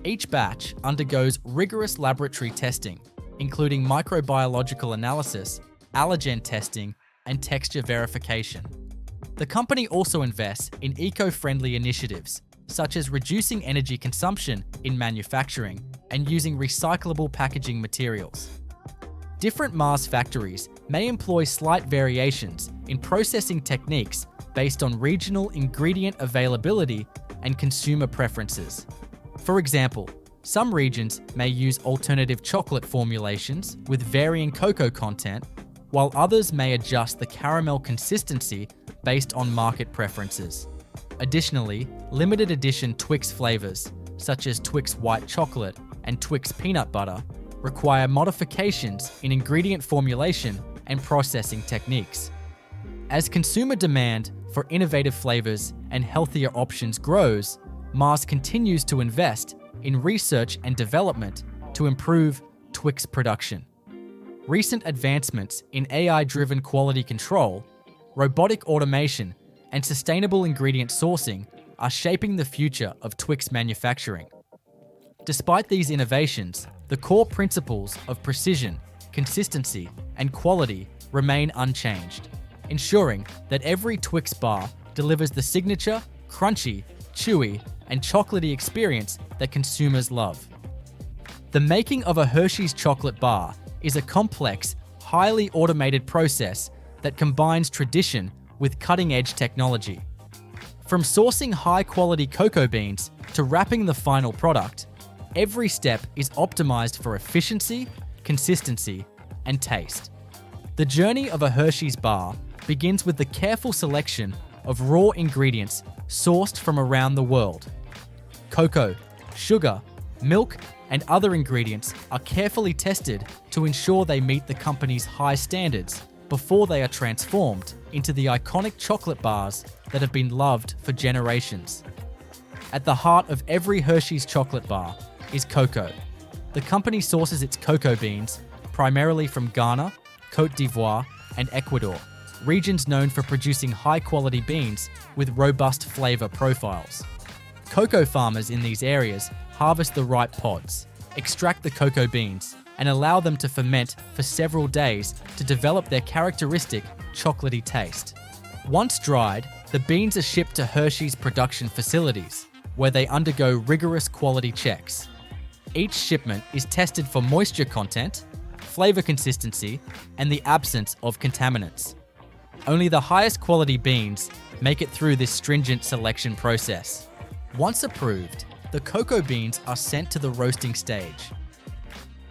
Each batch undergoes rigorous laboratory testing, including microbiological analysis, allergen testing, and texture verification. The company also invests in eco-friendly initiatives, such as reducing energy consumption in manufacturing and using recyclable packaging materials. Different Mars factories may employ slight variations in processing techniques based on regional ingredient availability and consumer preferences. For example, some regions may use alternative chocolate formulations with varying cocoa content, while others may adjust the caramel consistency based on market preferences. Additionally, limited edition Twix flavors, such as Twix white chocolate and Twix peanut butter, require modifications in ingredient formulation and processing techniques. As consumer demand for innovative flavors and healthier options grows, Mars continues to invest in research and development to improve Twix production. Recent advancements in AI-driven quality control, robotic automation, and sustainable ingredient sourcing are shaping the future of Twix manufacturing. Despite these innovations, the core principles of precision, consistency, and quality remain unchanged, ensuring that every Twix bar delivers the signature, crunchy, chewy, and chocolatey experience that consumers love. The making of a Hershey's chocolate bar is a complex, highly automated process that combines tradition with cutting-edge technology. From sourcing high-quality cocoa beans to wrapping the final product, every step is optimized for efficiency, consistency, and taste. The journey of a Hershey's bar begins with the careful selection of raw ingredients sourced from around the world. Cocoa, sugar, milk, and other ingredients are carefully tested to ensure they meet the company's high standards before they are transformed into the iconic chocolate bars that have been loved for generations. At the heart of every Hershey's chocolate bar is cocoa. The company sources its cocoa beans primarily from Ghana, Côte d'Ivoire, and Ecuador. regions known for producing high-quality beans with robust flavor profiles. Cocoa farmers in these areas harvest the ripe pods, extract the cocoa beans, and allow them to ferment for several days to develop their characteristic chocolatey taste. Once dried, the beans are shipped to Hershey's production facilities, where they undergo rigorous quality checks. Each shipment is tested for moisture content, flavor consistency, and the absence of contaminants. Only the highest quality beans make it through this stringent selection process. Once approved, the cocoa beans are sent to the roasting stage.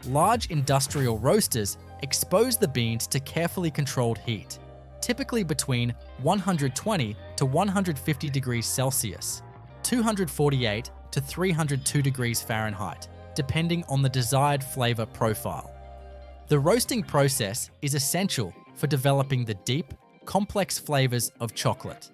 Large industrial roasters expose the beans to carefully controlled heat, typically between 120 to 150 degrees Celsius, 248 to 302 degrees Fahrenheit, depending on the desired flavor profile. The roasting process is essential for developing the deep, complex flavors of chocolate.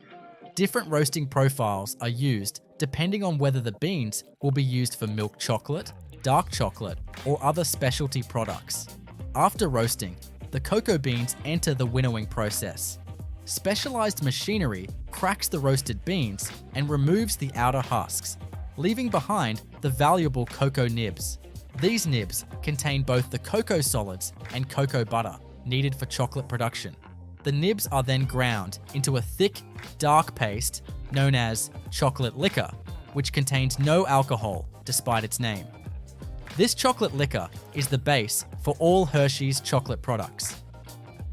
Different roasting profiles are used depending on whether the beans will be used for milk chocolate, dark chocolate, or other specialty products. After roasting, the cocoa beans enter the winnowing process. Specialized machinery cracks the roasted beans and removes the outer husks, leaving behind the valuable cocoa nibs. These nibs contain both the cocoa solids and cocoa butter needed for chocolate production. The nibs are then ground into a thick, dark paste known as chocolate liquor, which contains no alcohol despite its name. This chocolate liquor is the base for all Hershey's chocolate products.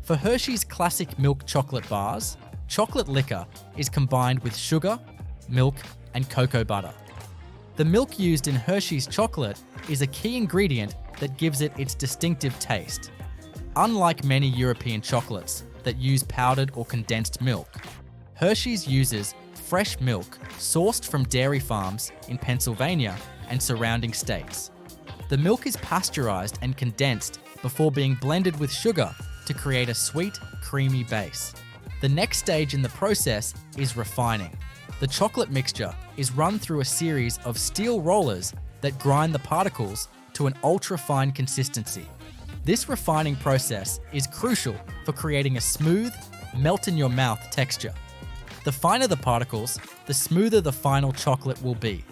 For Hershey's classic milk chocolate bars, chocolate liquor is combined with sugar, milk, and cocoa butter. The milk used in Hershey's chocolate is a key ingredient that gives it its distinctive taste. Unlike many European chocolates that use powdered or condensed milk, Hershey's uses fresh milk sourced from dairy farms in Pennsylvania and surrounding states. The milk is pasteurized and condensed before being blended with sugar to create a sweet, creamy base. The next stage in the process is refining. The chocolate mixture is run through a series of steel rollers that grind the particles to an ultra-fine consistency. This refining process is crucial for creating a smooth, melt-in-your-mouth texture. The finer the particles, the smoother the final chocolate will be.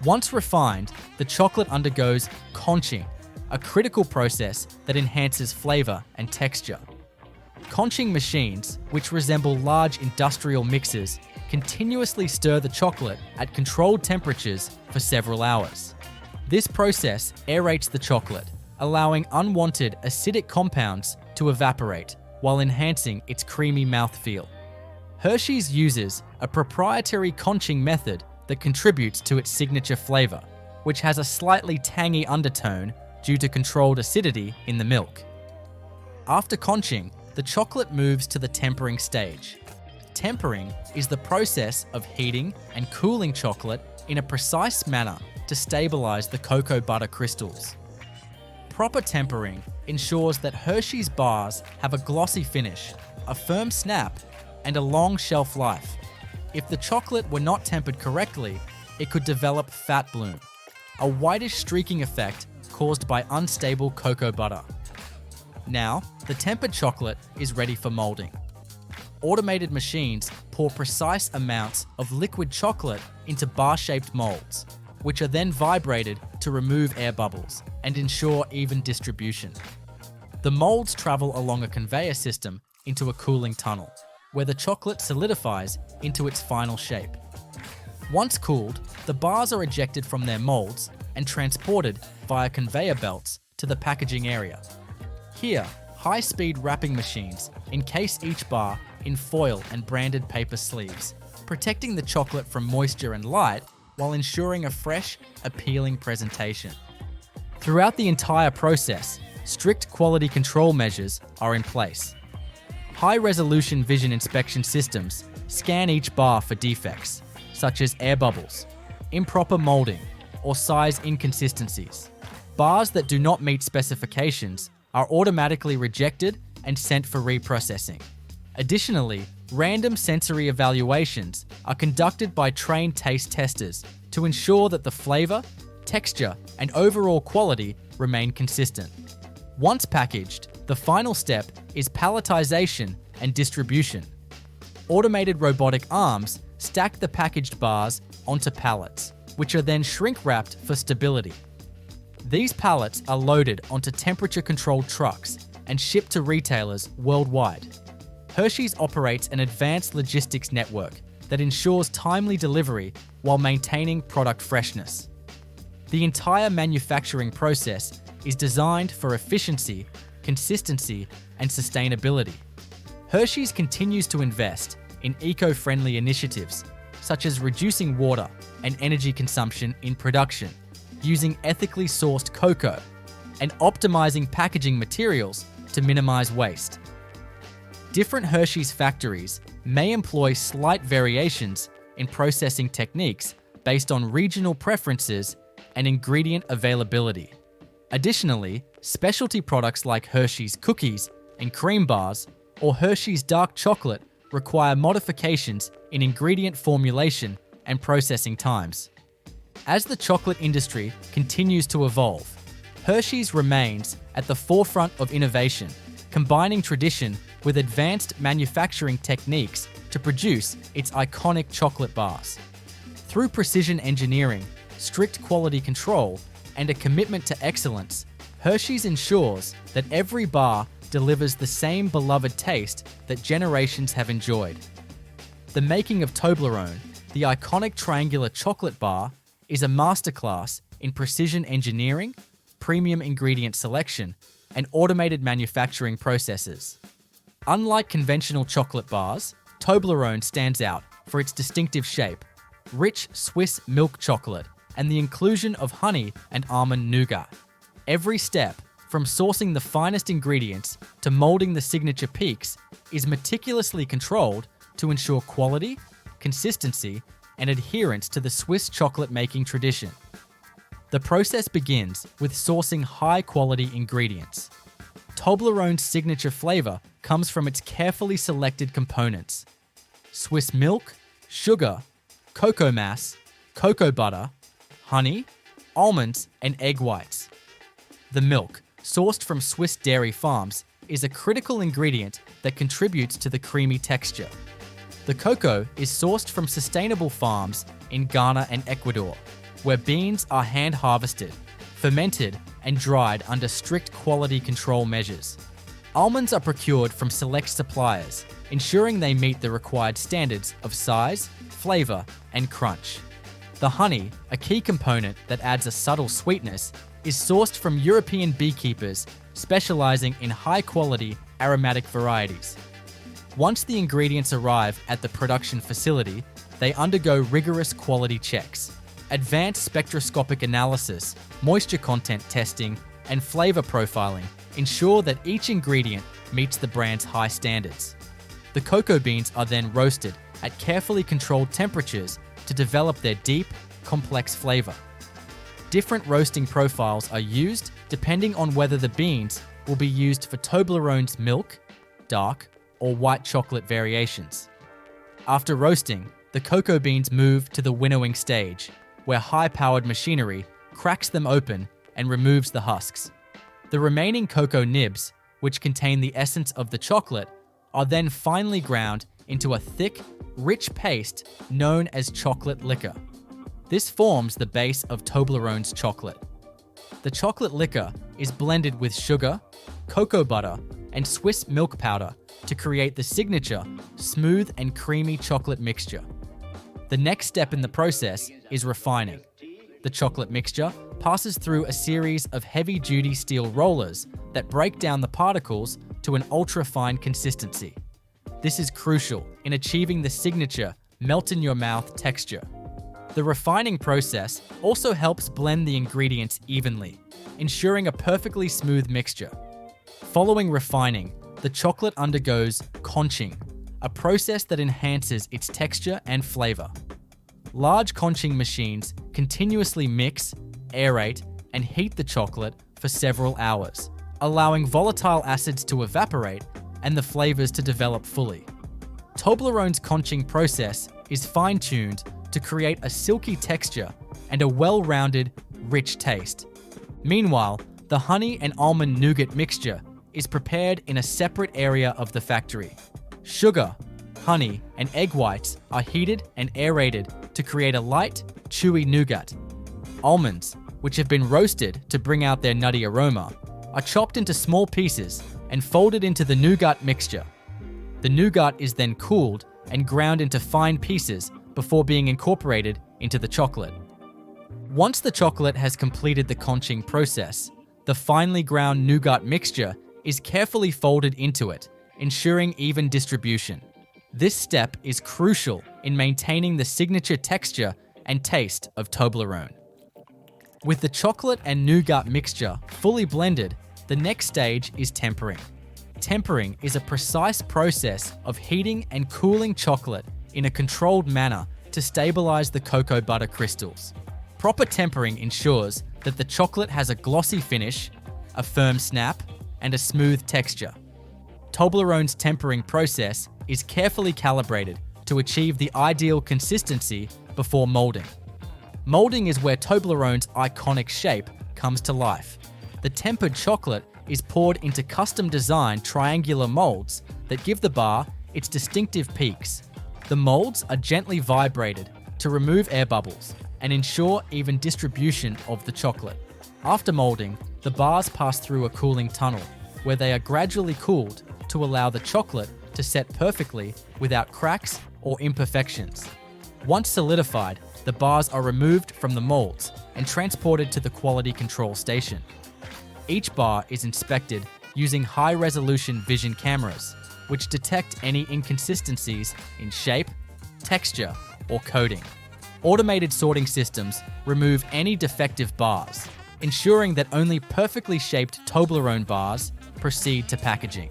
Once refined, the chocolate undergoes conching, a critical process that enhances flavor and texture. Conching machines, which resemble large industrial mixers, continuously stir the chocolate at controlled temperatures for several hours. This process aerates the chocolate, allowing unwanted acidic compounds to evaporate while enhancing its creamy mouthfeel. Hershey's uses a proprietary conching method that contributes to its signature flavor, which has a slightly tangy undertone due to controlled acidity in the milk. After conching, the chocolate moves to the tempering stage. Tempering is the process of heating and cooling chocolate in a precise manner to stabilize the cocoa butter crystals. Proper tempering ensures that Hershey's bars have a glossy finish, a firm snap, and a long shelf life. If the chocolate were not tempered correctly, it could develop fat bloom, a whitish streaking effect caused by unstable cocoa butter. Now, the tempered chocolate is ready for molding. Automated machines pour precise amounts of liquid chocolate into bar-shaped molds, which are then vibrated to remove air bubbles and ensure even distribution. The molds travel along a conveyor system into a cooling tunnel, where the chocolate solidifies into its final shape. Once cooled, the bars are ejected from their molds and transported via conveyor belts to the packaging area. Here, high-speed wrapping machines encase each bar in foil and branded paper sleeves, protecting the chocolate from moisture and light while ensuring a fresh, appealing presentation. Throughout the entire process, strict quality control measures are in place. High-resolution vision inspection systems scan each bar for defects, such as air bubbles, improper molding, or size inconsistencies. Bars that do not meet specifications are automatically rejected and sent for reprocessing. Additionally, random sensory evaluations are conducted by trained taste testers to ensure that the flavor, texture, and overall quality remain consistent. Once packaged, the final step is palletization and distribution. Automated robotic arms stack the packaged bars onto pallets, which are then shrink-wrapped for stability. These pallets are loaded onto temperature-controlled trucks and shipped to retailers worldwide. Hershey's operates an advanced logistics network that ensures timely delivery while maintaining product freshness. The entire manufacturing process is designed for efficiency, consistency, and sustainability. Hershey's continues to invest in eco-friendly initiatives, such as reducing water and energy consumption in production, using ethically sourced cocoa, and optimizing packaging materials to minimize waste. Different Hershey's factories may employ slight variations in processing techniques based on regional preferences and ingredient availability. Additionally, specialty products like Hershey's cookies and cream bars or Hershey's dark chocolate require modifications in ingredient formulation and processing times. As the chocolate industry continues to evolve, Hershey's remains at the forefront of innovation, combining tradition with advanced manufacturing techniques to produce its iconic chocolate bars. Through precision engineering, strict quality control, and a commitment to excellence, Hershey's ensures that every bar delivers the same beloved taste that generations have enjoyed. The making of Toblerone, the iconic triangular chocolate bar, is a masterclass in precision engineering, premium ingredient selection, and automated manufacturing processes. Unlike conventional chocolate bars, Toblerone stands out for its distinctive shape, rich Swiss milk chocolate, and the inclusion of honey and almond nougat. Every step, from sourcing the finest ingredients to molding the signature peaks, is meticulously controlled to ensure quality, consistency, and adherence to the Swiss chocolate making tradition. The process begins with sourcing high-quality ingredients. Toblerone's signature flavor comes from its carefully selected components: Swiss milk, sugar, cocoa mass, cocoa butter, honey, almonds, and egg whites. The milk, sourced from Swiss dairy farms, is a critical ingredient that contributes to the creamy texture. The cocoa is sourced from sustainable farms in Ghana and Ecuador, where beans are hand-harvested, fermented, and dried under strict quality control measures. Almonds are procured from select suppliers, ensuring they meet the required standards of size, flavor, and crunch. The honey, a key component that adds a subtle sweetness, is sourced from European beekeepers specializing in high-quality aromatic varieties. Once the ingredients arrive at the production facility, they undergo rigorous quality checks. Advanced spectroscopic analysis, moisture content testing, and flavor profiling ensure that each ingredient meets the brand's high standards. The cocoa beans are then roasted at carefully controlled temperatures to develop their deep, complex flavor. Different roasting profiles are used depending on whether the beans will be used for Toblerone's milk, dark, or white chocolate variations. After roasting, the cocoa beans move to the winnowing stage, where high-powered machinery cracks them open and removes the husks. The remaining cocoa nibs, which contain the essence of the chocolate, are then finely ground into a thick, rich paste known as chocolate liquor. This forms the base of Toblerone's chocolate. The chocolate liquor is blended with sugar, cocoa butter, and Swiss milk powder to create the signature, smooth and creamy chocolate mixture. The next step in the process is refining. The chocolate mixture passes through a series of heavy-duty steel rollers that break down the particles to an ultra-fine consistency. This is crucial in achieving the signature melt-in-your-mouth texture. The refining process also helps blend the ingredients evenly, ensuring a perfectly smooth mixture. Following refining, the chocolate undergoes conching, a process that enhances its texture and flavor. Large conching machines continuously mix, aerate, and heat the chocolate for several hours, allowing volatile acids to evaporate and the flavors to develop fully. Toblerone's conching process is fine-tuned to create a silky texture and a well-rounded, rich taste. Meanwhile, the honey and almond nougat mixture is prepared in a separate area of the factory. Sugar, honey, and egg whites are heated and aerated to create a light, chewy nougat. Almonds, which have been roasted to bring out their nutty aroma, are chopped into small pieces and folded into the nougat mixture. The nougat is then cooled and ground into fine pieces before being incorporated into the chocolate. Once the chocolate has completed the conching process, the finely ground nougat mixture is carefully folded into it, ensuring even distribution. This step is crucial in maintaining the signature texture and taste of Toblerone. With the chocolate and nougat mixture fully blended, the next stage is tempering. Tempering is a precise process of heating and cooling chocolate in a controlled manner to stabilize the cocoa butter crystals. Proper tempering ensures that the chocolate has a glossy finish, a firm snap, and a smooth texture. Toblerone's tempering process is carefully calibrated to achieve the ideal consistency before molding. Molding is where Toblerone's iconic shape comes to life. The tempered chocolate is poured into custom-designed triangular molds that give the bar its distinctive peaks. The molds are gently vibrated to remove air bubbles and ensure even distribution of the chocolate. After molding, the bars pass through a cooling tunnel where they are gradually cooled to allow the chocolate to set perfectly without cracks or imperfections. Once solidified, the bars are removed from the molds and transported to the quality control station. Each bar is inspected using high-resolution vision cameras, which detect any inconsistencies in shape, texture, or coating. Automated sorting systems remove any defective bars, ensuring that only perfectly shaped Toblerone bars proceed to packaging.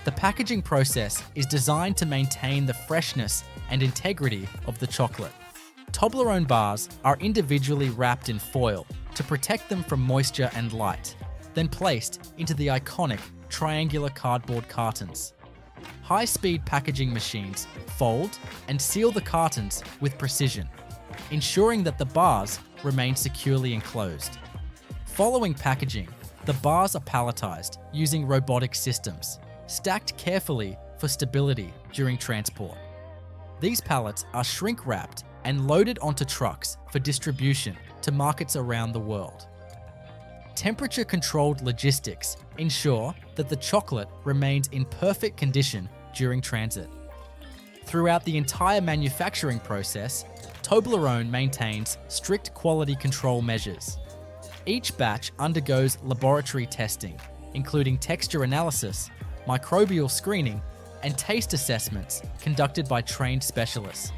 The packaging process is designed to maintain the freshness and integrity of the chocolate. Toblerone bars are individually wrapped in foil to protect them from moisture and light, then placed into the iconic triangular cardboard cartons. High-speed packaging machines fold and seal the cartons with precision, ensuring that the bars remain securely enclosed. Following packaging, the bars are palletized using robotic systems, stacked carefully for stability during transport. These pallets are shrink-wrapped and loaded onto trucks for distribution to markets around the world. Temperature-controlled logistics ensure that the chocolate remains in perfect condition during transit. Throughout the entire manufacturing process, Toblerone maintains strict quality control measures. Each batch undergoes laboratory testing, including texture analysis, microbial screening, and taste assessments conducted by trained specialists.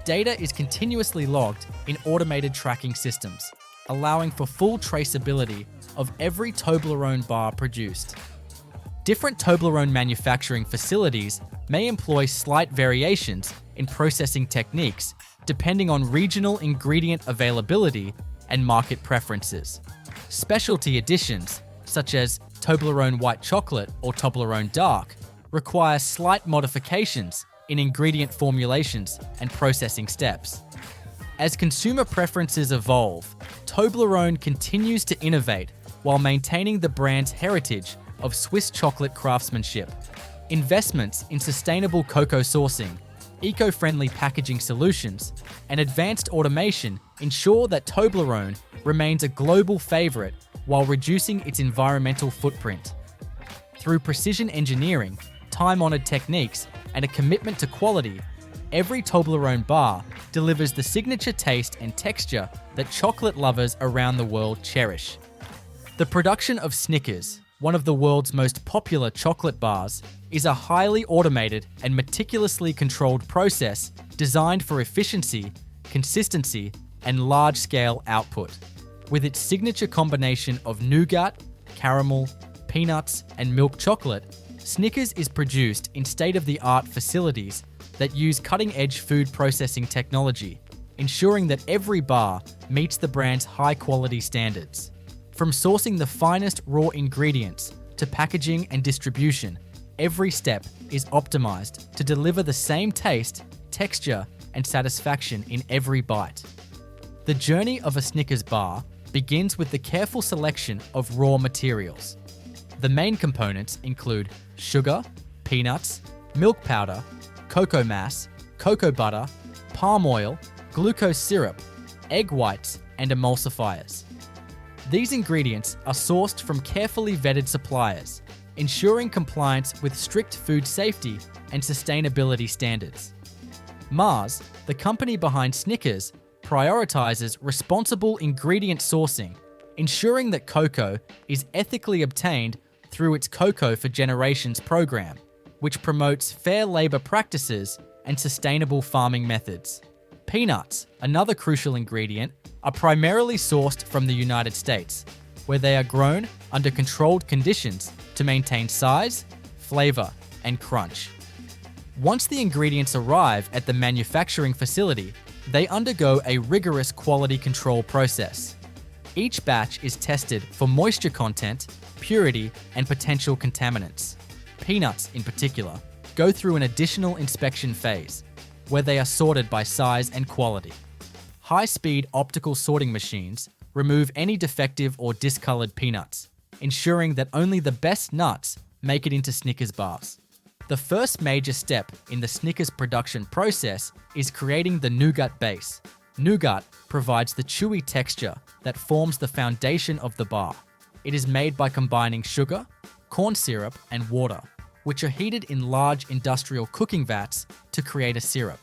Data is continuously logged in automated tracking systems, allowing for full traceability of every Toblerone bar produced. Different Toblerone manufacturing facilities may employ slight variations in processing techniques depending on regional ingredient availability and market preferences. Specialty additions, such as Toblerone white chocolate or Toblerone dark, require slight modifications in ingredient formulations and processing steps. As consumer preferences evolve, Toblerone continues to innovate while maintaining the brand's heritage of Swiss chocolate craftsmanship. Investments in sustainable cocoa sourcing, eco-friendly packaging solutions, and advanced automation ensure that Toblerone remains a global favorite while reducing its environmental footprint. Through precision engineering, time-honored techniques, and a commitment to quality, every Toblerone bar delivers the signature taste and texture that chocolate lovers around the world cherish. The production of Snickers, one of the world's most popular chocolate bars, is a highly automated and meticulously controlled process designed for efficiency, consistency, and large-scale output. With its signature combination of nougat, caramel, peanuts, and milk chocolate, Snickers is produced in state-of-the-art facilities that use cutting-edge food processing technology, ensuring that every bar meets the brand's high-quality standards. From sourcing the finest raw ingredients to packaging and distribution, every step is optimized to deliver the same taste, texture, and satisfaction in every bite. The journey of a Snickers bar begins with the careful selection of raw materials. The main components include sugar, peanuts, milk powder, cocoa mass, cocoa butter, palm oil, glucose syrup, egg whites, and emulsifiers. These ingredients are sourced from carefully vetted suppliers, ensuring compliance with strict food safety and sustainability standards. Mars, the company behind Snickers, prioritizes responsible ingredient sourcing, ensuring that cocoa is ethically obtained through its Cocoa for Generations program, which promotes fair labor practices and sustainable farming methods. Peanuts, another crucial ingredient, are primarily sourced from the United States, where they are grown under controlled conditions to maintain size, flavor, and crunch. Once the ingredients arrive at the manufacturing facility, they undergo a rigorous quality control process. Each batch is tested for moisture content, purity, and potential contaminants. Peanuts, in particular, go through an additional inspection phase, where they are sorted by size and quality. High-speed optical sorting machines remove any defective or discolored peanuts, ensuring that only the best nuts make it into Snickers bars. The first major step in the Snickers production process is creating the nougat base. Nougat provides the chewy texture that forms the foundation of the bar. It is made by combining sugar, corn syrup, and water, which are heated in large industrial cooking vats to create a syrup.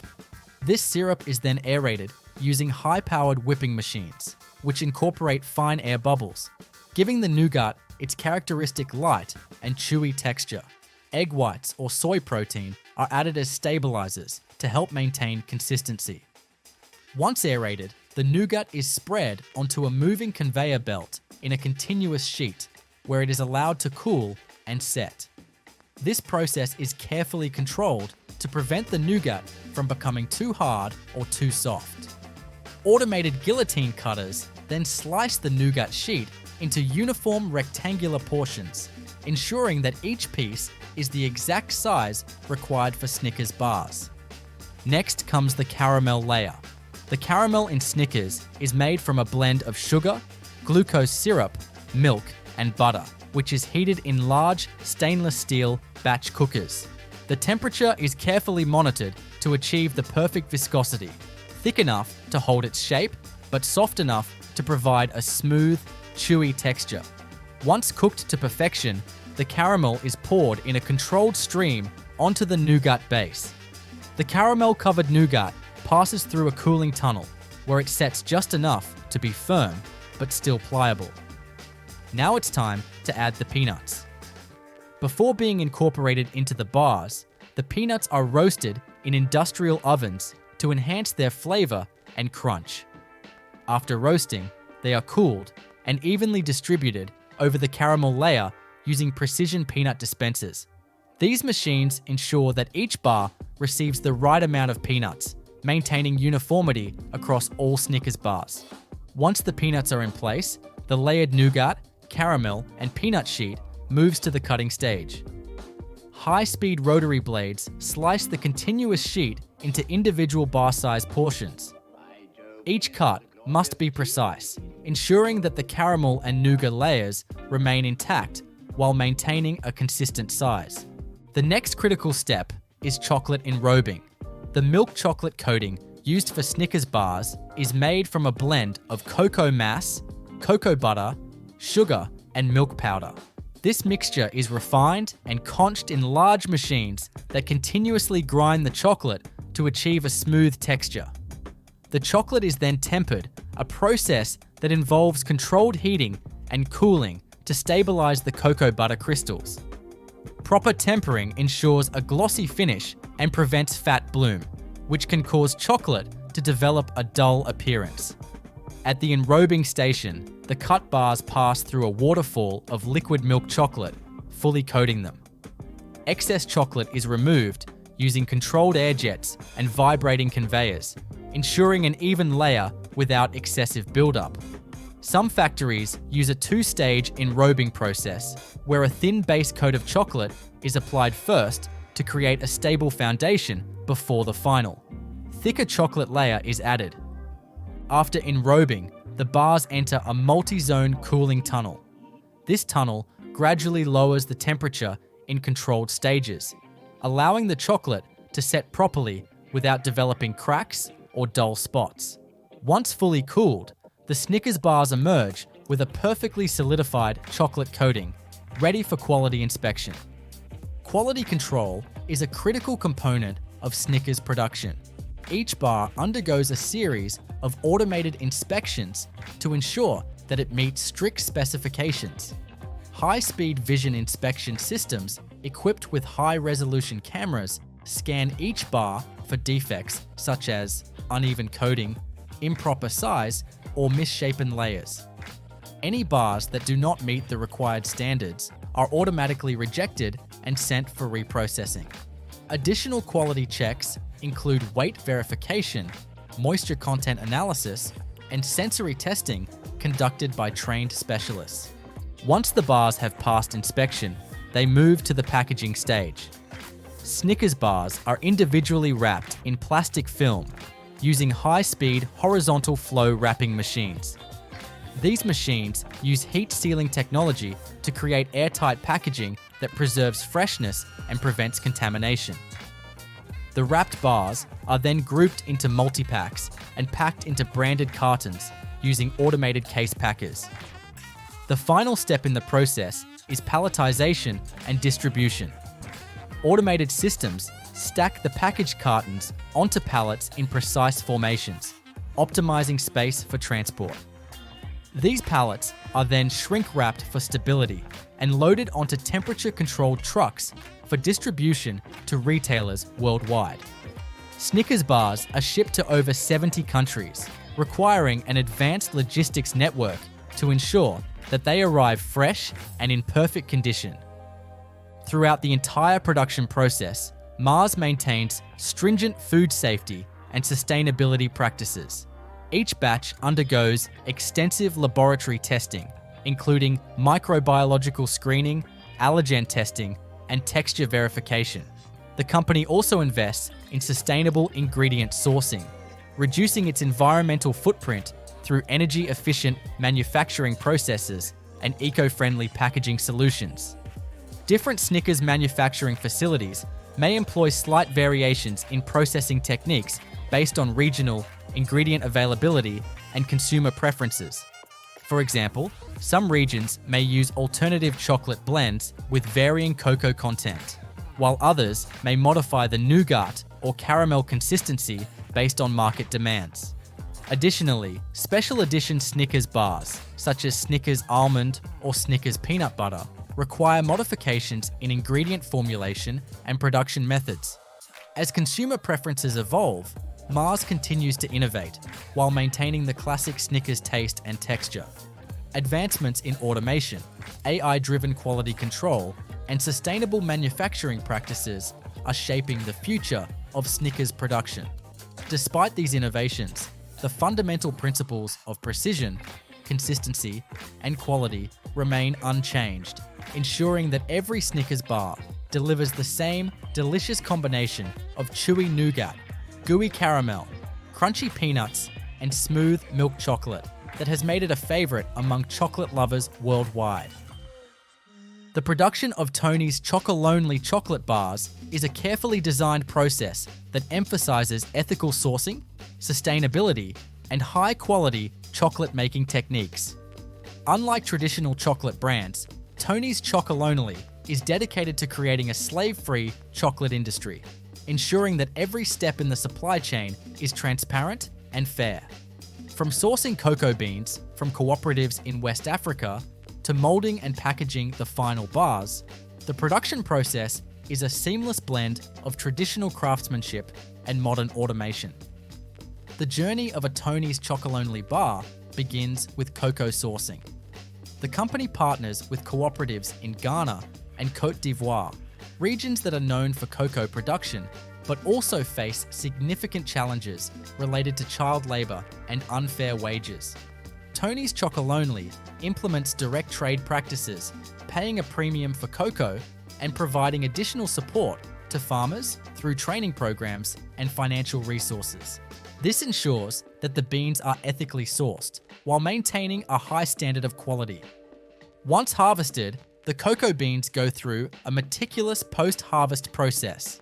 This syrup is then aerated using high-powered whipping machines, which incorporate fine air bubbles, giving the nougat its characteristic light and chewy texture. Egg whites or soy protein are added as stabilizers to help maintain consistency. Once aerated, the nougat is spread onto a moving conveyor belt in a continuous sheet, where it is allowed to cool and set. This process is carefully controlled to prevent the nougat from becoming too hard or too soft. Automated guillotine cutters then slice the nougat sheet into uniform rectangular portions, ensuring that each piece is the exact size required for Snickers bars. Next comes the caramel layer. The caramel in Snickers is made from a blend of sugar, glucose syrup, milk, and butter, which is heated in large stainless steel batch cookers. The temperature is carefully monitored to achieve the perfect viscosity, thick enough to hold its shape, but soft enough to provide a smooth, chewy texture. Once cooked to perfection, the caramel is poured in a controlled stream onto the nougat base. The caramel-covered nougat passes through a cooling tunnel, where it sets just enough to be firm, but still pliable. Now it's time to add the peanuts. Before being incorporated into the bars, the peanuts are roasted in industrial ovens to enhance their flavor and crunch. After roasting, they are cooled and evenly distributed over the caramel layer using precision peanut dispensers. These machines ensure that each bar receives the right amount of peanuts, maintaining uniformity across all Snickers bars. Once the peanuts are in place, the layered nougat, caramel, and peanut sheet moves to the cutting stage. High-speed rotary blades slice the continuous sheet into individual bar-sized portions. Each cut must be precise, ensuring that the caramel and nougat layers remain intact while maintaining a consistent size. The next critical step is chocolate enrobing. The milk chocolate coating used for Snickers bars is made from a blend of cocoa mass, cocoa butter, sugar, and milk powder. This mixture is refined and conched in large machines that continuously grind the chocolate to achieve a smooth texture. The chocolate is then tempered, a process that involves controlled heating and cooling to stabilize the cocoa butter crystals. Proper tempering ensures a glossy finish and prevents fat bloom, which can cause chocolate to develop a dull appearance. At the enrobing station, the cut bars pass through a waterfall of liquid milk chocolate, fully coating them. Excess chocolate is removed using controlled air jets and vibrating conveyors, ensuring an even layer without excessive buildup. Some factories use a two-stage enrobing process, where a thin base coat of chocolate is applied first to create a stable foundation before the final. Thicker chocolate layer is added. After enrobing, the bars enter a multi-zone cooling tunnel. This tunnel gradually lowers the temperature in controlled stages, allowing the chocolate to set properly without developing cracks or dull spots. Once fully cooled, the Snickers bars emerge with a perfectly solidified chocolate coating, ready for quality inspection. Quality control is a critical component of Snickers production. Each bar undergoes a series of automated inspections to ensure that it meets strict specifications. High-speed vision inspection systems equipped with high-resolution cameras scan each bar for defects such as uneven coating, improper size, or misshapen layers. Any bars that do not meet the required standards are automatically rejected and sent for reprocessing. Additional quality checks include weight verification, moisture content analysis, and sensory testing conducted by trained specialists. Once the bars have passed inspection, they move to the packaging stage. Snickers bars are individually wrapped in plastic film using high-speed horizontal flow wrapping machines. These machines use heat sealing technology to create airtight packaging that preserves freshness and prevents contamination. The wrapped bars are then grouped into multi-packs and packed into branded cartons using automated case packers. The final step in the process is palletization and distribution. Automated systems stack the packaged cartons onto pallets in precise formations, optimizing space for transport. These pallets are then shrink-wrapped for stability and loaded onto temperature-controlled trucks for distribution to retailers worldwide. Snickers bars are shipped to over 70 countries, requiring an advanced logistics network to ensure that they arrive fresh and in perfect condition. Throughout the entire production process, Mars maintains stringent food safety and sustainability practices. Each batch undergoes extensive laboratory testing, including microbiological screening, allergen testing, and texture verification. The company also invests in sustainable ingredient sourcing, reducing its environmental footprint through energy-efficient manufacturing processes and eco-friendly packaging solutions. Different Snickers manufacturing facilities may employ slight variations in processing techniques based on regional ingredient availability and consumer preferences. For example, some regions may use alternative chocolate blends with varying cocoa content, while others may modify the nougat or caramel consistency based on market demands. Additionally, special edition Snickers bars, such as Snickers almond or Snickers peanut butter, require modifications in ingredient formulation and production methods. As consumer preferences evolve, Mars continues to innovate while maintaining the classic Snickers taste and texture. Advancements in automation, AI-driven quality control, and sustainable manufacturing practices are shaping the future of Snickers production. Despite these innovations, the fundamental principles of precision, consistency, and quality remain unchanged, ensuring that every Snickers bar delivers the same delicious combination of chewy nougat, gooey caramel, crunchy peanuts, and smooth milk chocolate that has made it a favorite among chocolate lovers worldwide. The production of Tony's Chocolonely chocolate bars is a carefully designed process that emphasizes ethical sourcing, sustainability, and high-quality chocolate-making techniques. Unlike traditional chocolate brands, Tony's Chocolonely is dedicated to creating a slave-free chocolate industry, ensuring that every step in the supply chain is transparent and fair. From sourcing cocoa beans from cooperatives in West Africa to molding and packaging the final bars, the production process is a seamless blend of traditional craftsmanship and modern automation. The journey of a Tony's Chocolonely bar begins with cocoa sourcing. The company partners with cooperatives in Ghana and Côte d'Ivoire, regions that are known for cocoa production, but also face significant challenges related to child labor and unfair wages. Tony's Chocolonely implements direct trade practices, paying a premium for cocoa and providing additional support to farmers through training programs and financial resources. This ensures that the beans are ethically sourced while maintaining a high standard of quality. Once harvested, The cocoa beans go through a meticulous post-harvest process.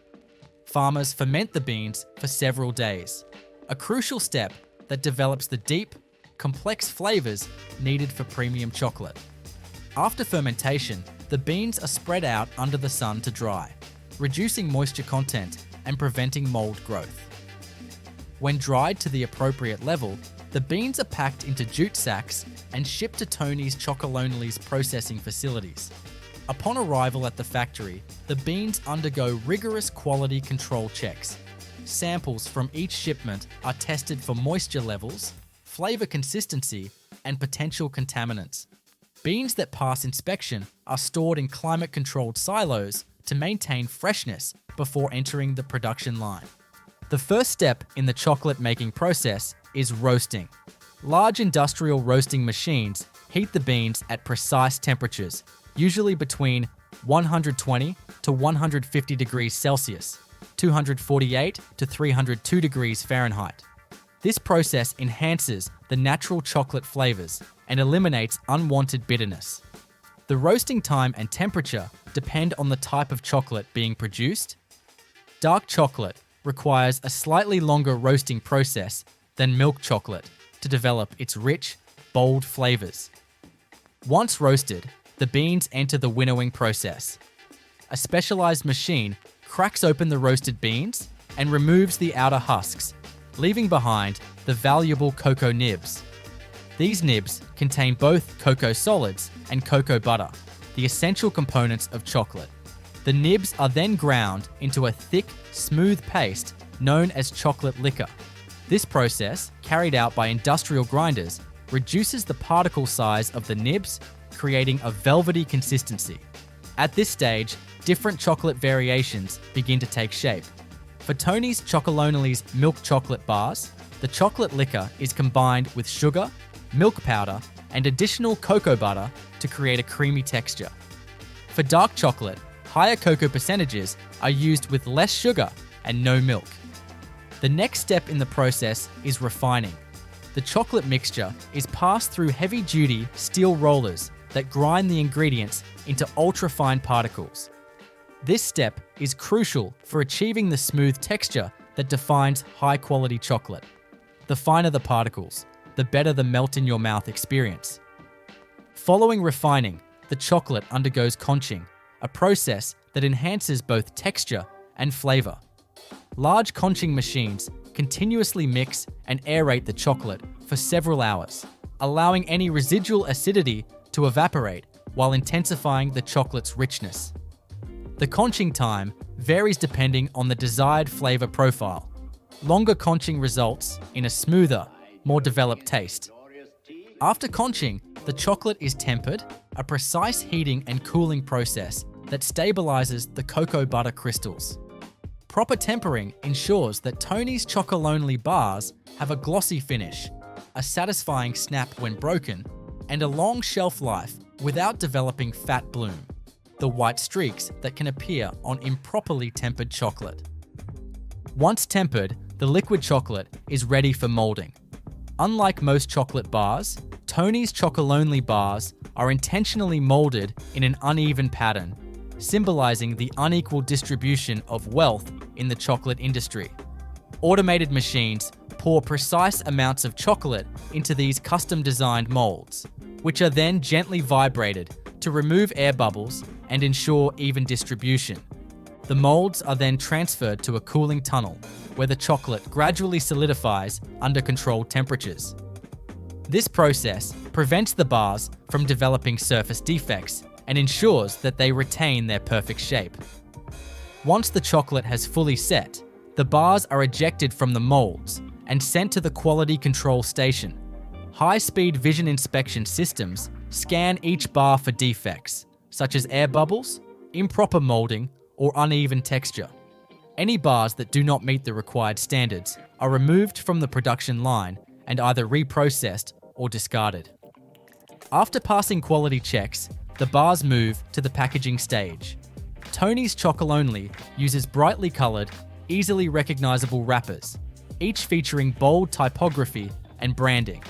Farmers ferment the beans for several days, a crucial step that develops the deep, complex flavors needed for premium chocolate. After fermentation, the beans are spread out under the sun to dry, reducing moisture content and preventing mold growth. When dried to the appropriate level, the beans are packed into jute sacks and shipped to Tony's Chocolonely's processing facilities. Upon arrival at the factory, the beans undergo rigorous quality control checks. Samples from each shipment are tested for moisture levels, flavor consistency, and potential contaminants. Beans that pass inspection are stored in climate-controlled silos to maintain freshness before entering the production line. The first step in the chocolate making process is roasting. Large industrial roasting machines heat the beans at precise temperatures, usually between 120 to 150 degrees Celsius, 248 to 302 degrees Fahrenheit. This process enhances the natural chocolate flavors and eliminates unwanted bitterness. The roasting time and temperature depend on the type of chocolate being produced. Dark chocolate requires a slightly longer roasting process than milk chocolate to develop its rich, bold flavors. Once roasted, the beans enter the winnowing process. A specialized machine cracks open the roasted beans and removes the outer husks, leaving behind the valuable cocoa nibs. These nibs contain both cocoa solids and cocoa butter, the essential components of chocolate. The nibs are then ground into a thick, smooth paste known as chocolate liquor. This process, carried out by industrial grinders, reduces the particle size of the nibs, creating a velvety consistency. At this stage, different chocolate variations begin to take shape. For Tony's Chocolonely's milk chocolate bars, the chocolate liquor is combined with sugar, milk powder, and additional cocoa butter to create a creamy texture. For dark chocolate, higher cocoa percentages are used with less sugar and no milk. The next step in the process is refining. The chocolate mixture is passed through heavy-duty steel rollers that grind the ingredients into ultra-fine particles. This step is crucial for achieving the smooth texture that defines high-quality chocolate. The finer the particles, the better the melt-in-your-mouth experience. Following refining, the chocolate undergoes conching, a process that enhances both texture and flavor. Large conching machines continuously mix and aerate the chocolate for several hours, allowing any residual acidity to evaporate while intensifying the chocolate's richness. The conching time varies depending on the desired flavor profile. Longer conching results in a smoother, more developed taste. After conching, the chocolate is tempered, a precise heating and cooling process that stabilizes the cocoa butter crystals. Proper tempering ensures that Tony's Chocolonely bars have a glossy finish, a satisfying snap when broken, and a long shelf life without developing fat bloom, the white streaks that can appear on improperly tempered chocolate. Once tempered, the liquid chocolate is ready for molding. Unlike most chocolate bars, Tony's Chocolonely bars are intentionally molded in an uneven pattern, symbolizing the unequal distribution of wealth in the chocolate industry. Automated machines pour precise amounts of chocolate into these custom-designed molds, which are then gently vibrated to remove air bubbles and ensure even distribution. The molds are then transferred to a cooling tunnel, where the chocolate gradually solidifies under controlled temperatures. This process prevents the bars from developing surface defects and ensures that they retain their perfect shape. Once the chocolate has fully set, the bars are ejected from the molds and sent to the quality control station. High-speed vision inspection systems scan each bar for defects, such as air bubbles, improper molding, or uneven texture. Any bars that do not meet the required standards are removed from the production line and either reprocessed or discarded. After passing quality checks, the bars move to the packaging stage. Tony's Chocolonely uses brightly colored, easily recognizable wrappers, each featuring bold typography and branding.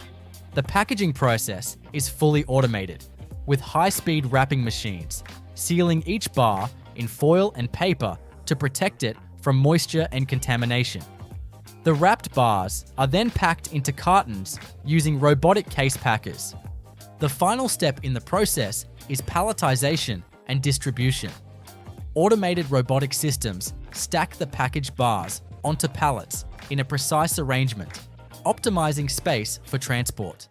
The packaging process is fully automated. with high-speed wrapping machines, sealing each bar in foil and paper to protect it from moisture and contamination. The wrapped bars are then packed into cartons using robotic case packers. The final step in the process is palletization and distribution. Automated robotic systems stack the packaged bars onto pallets in a precise arrangement, optimizing space for transport.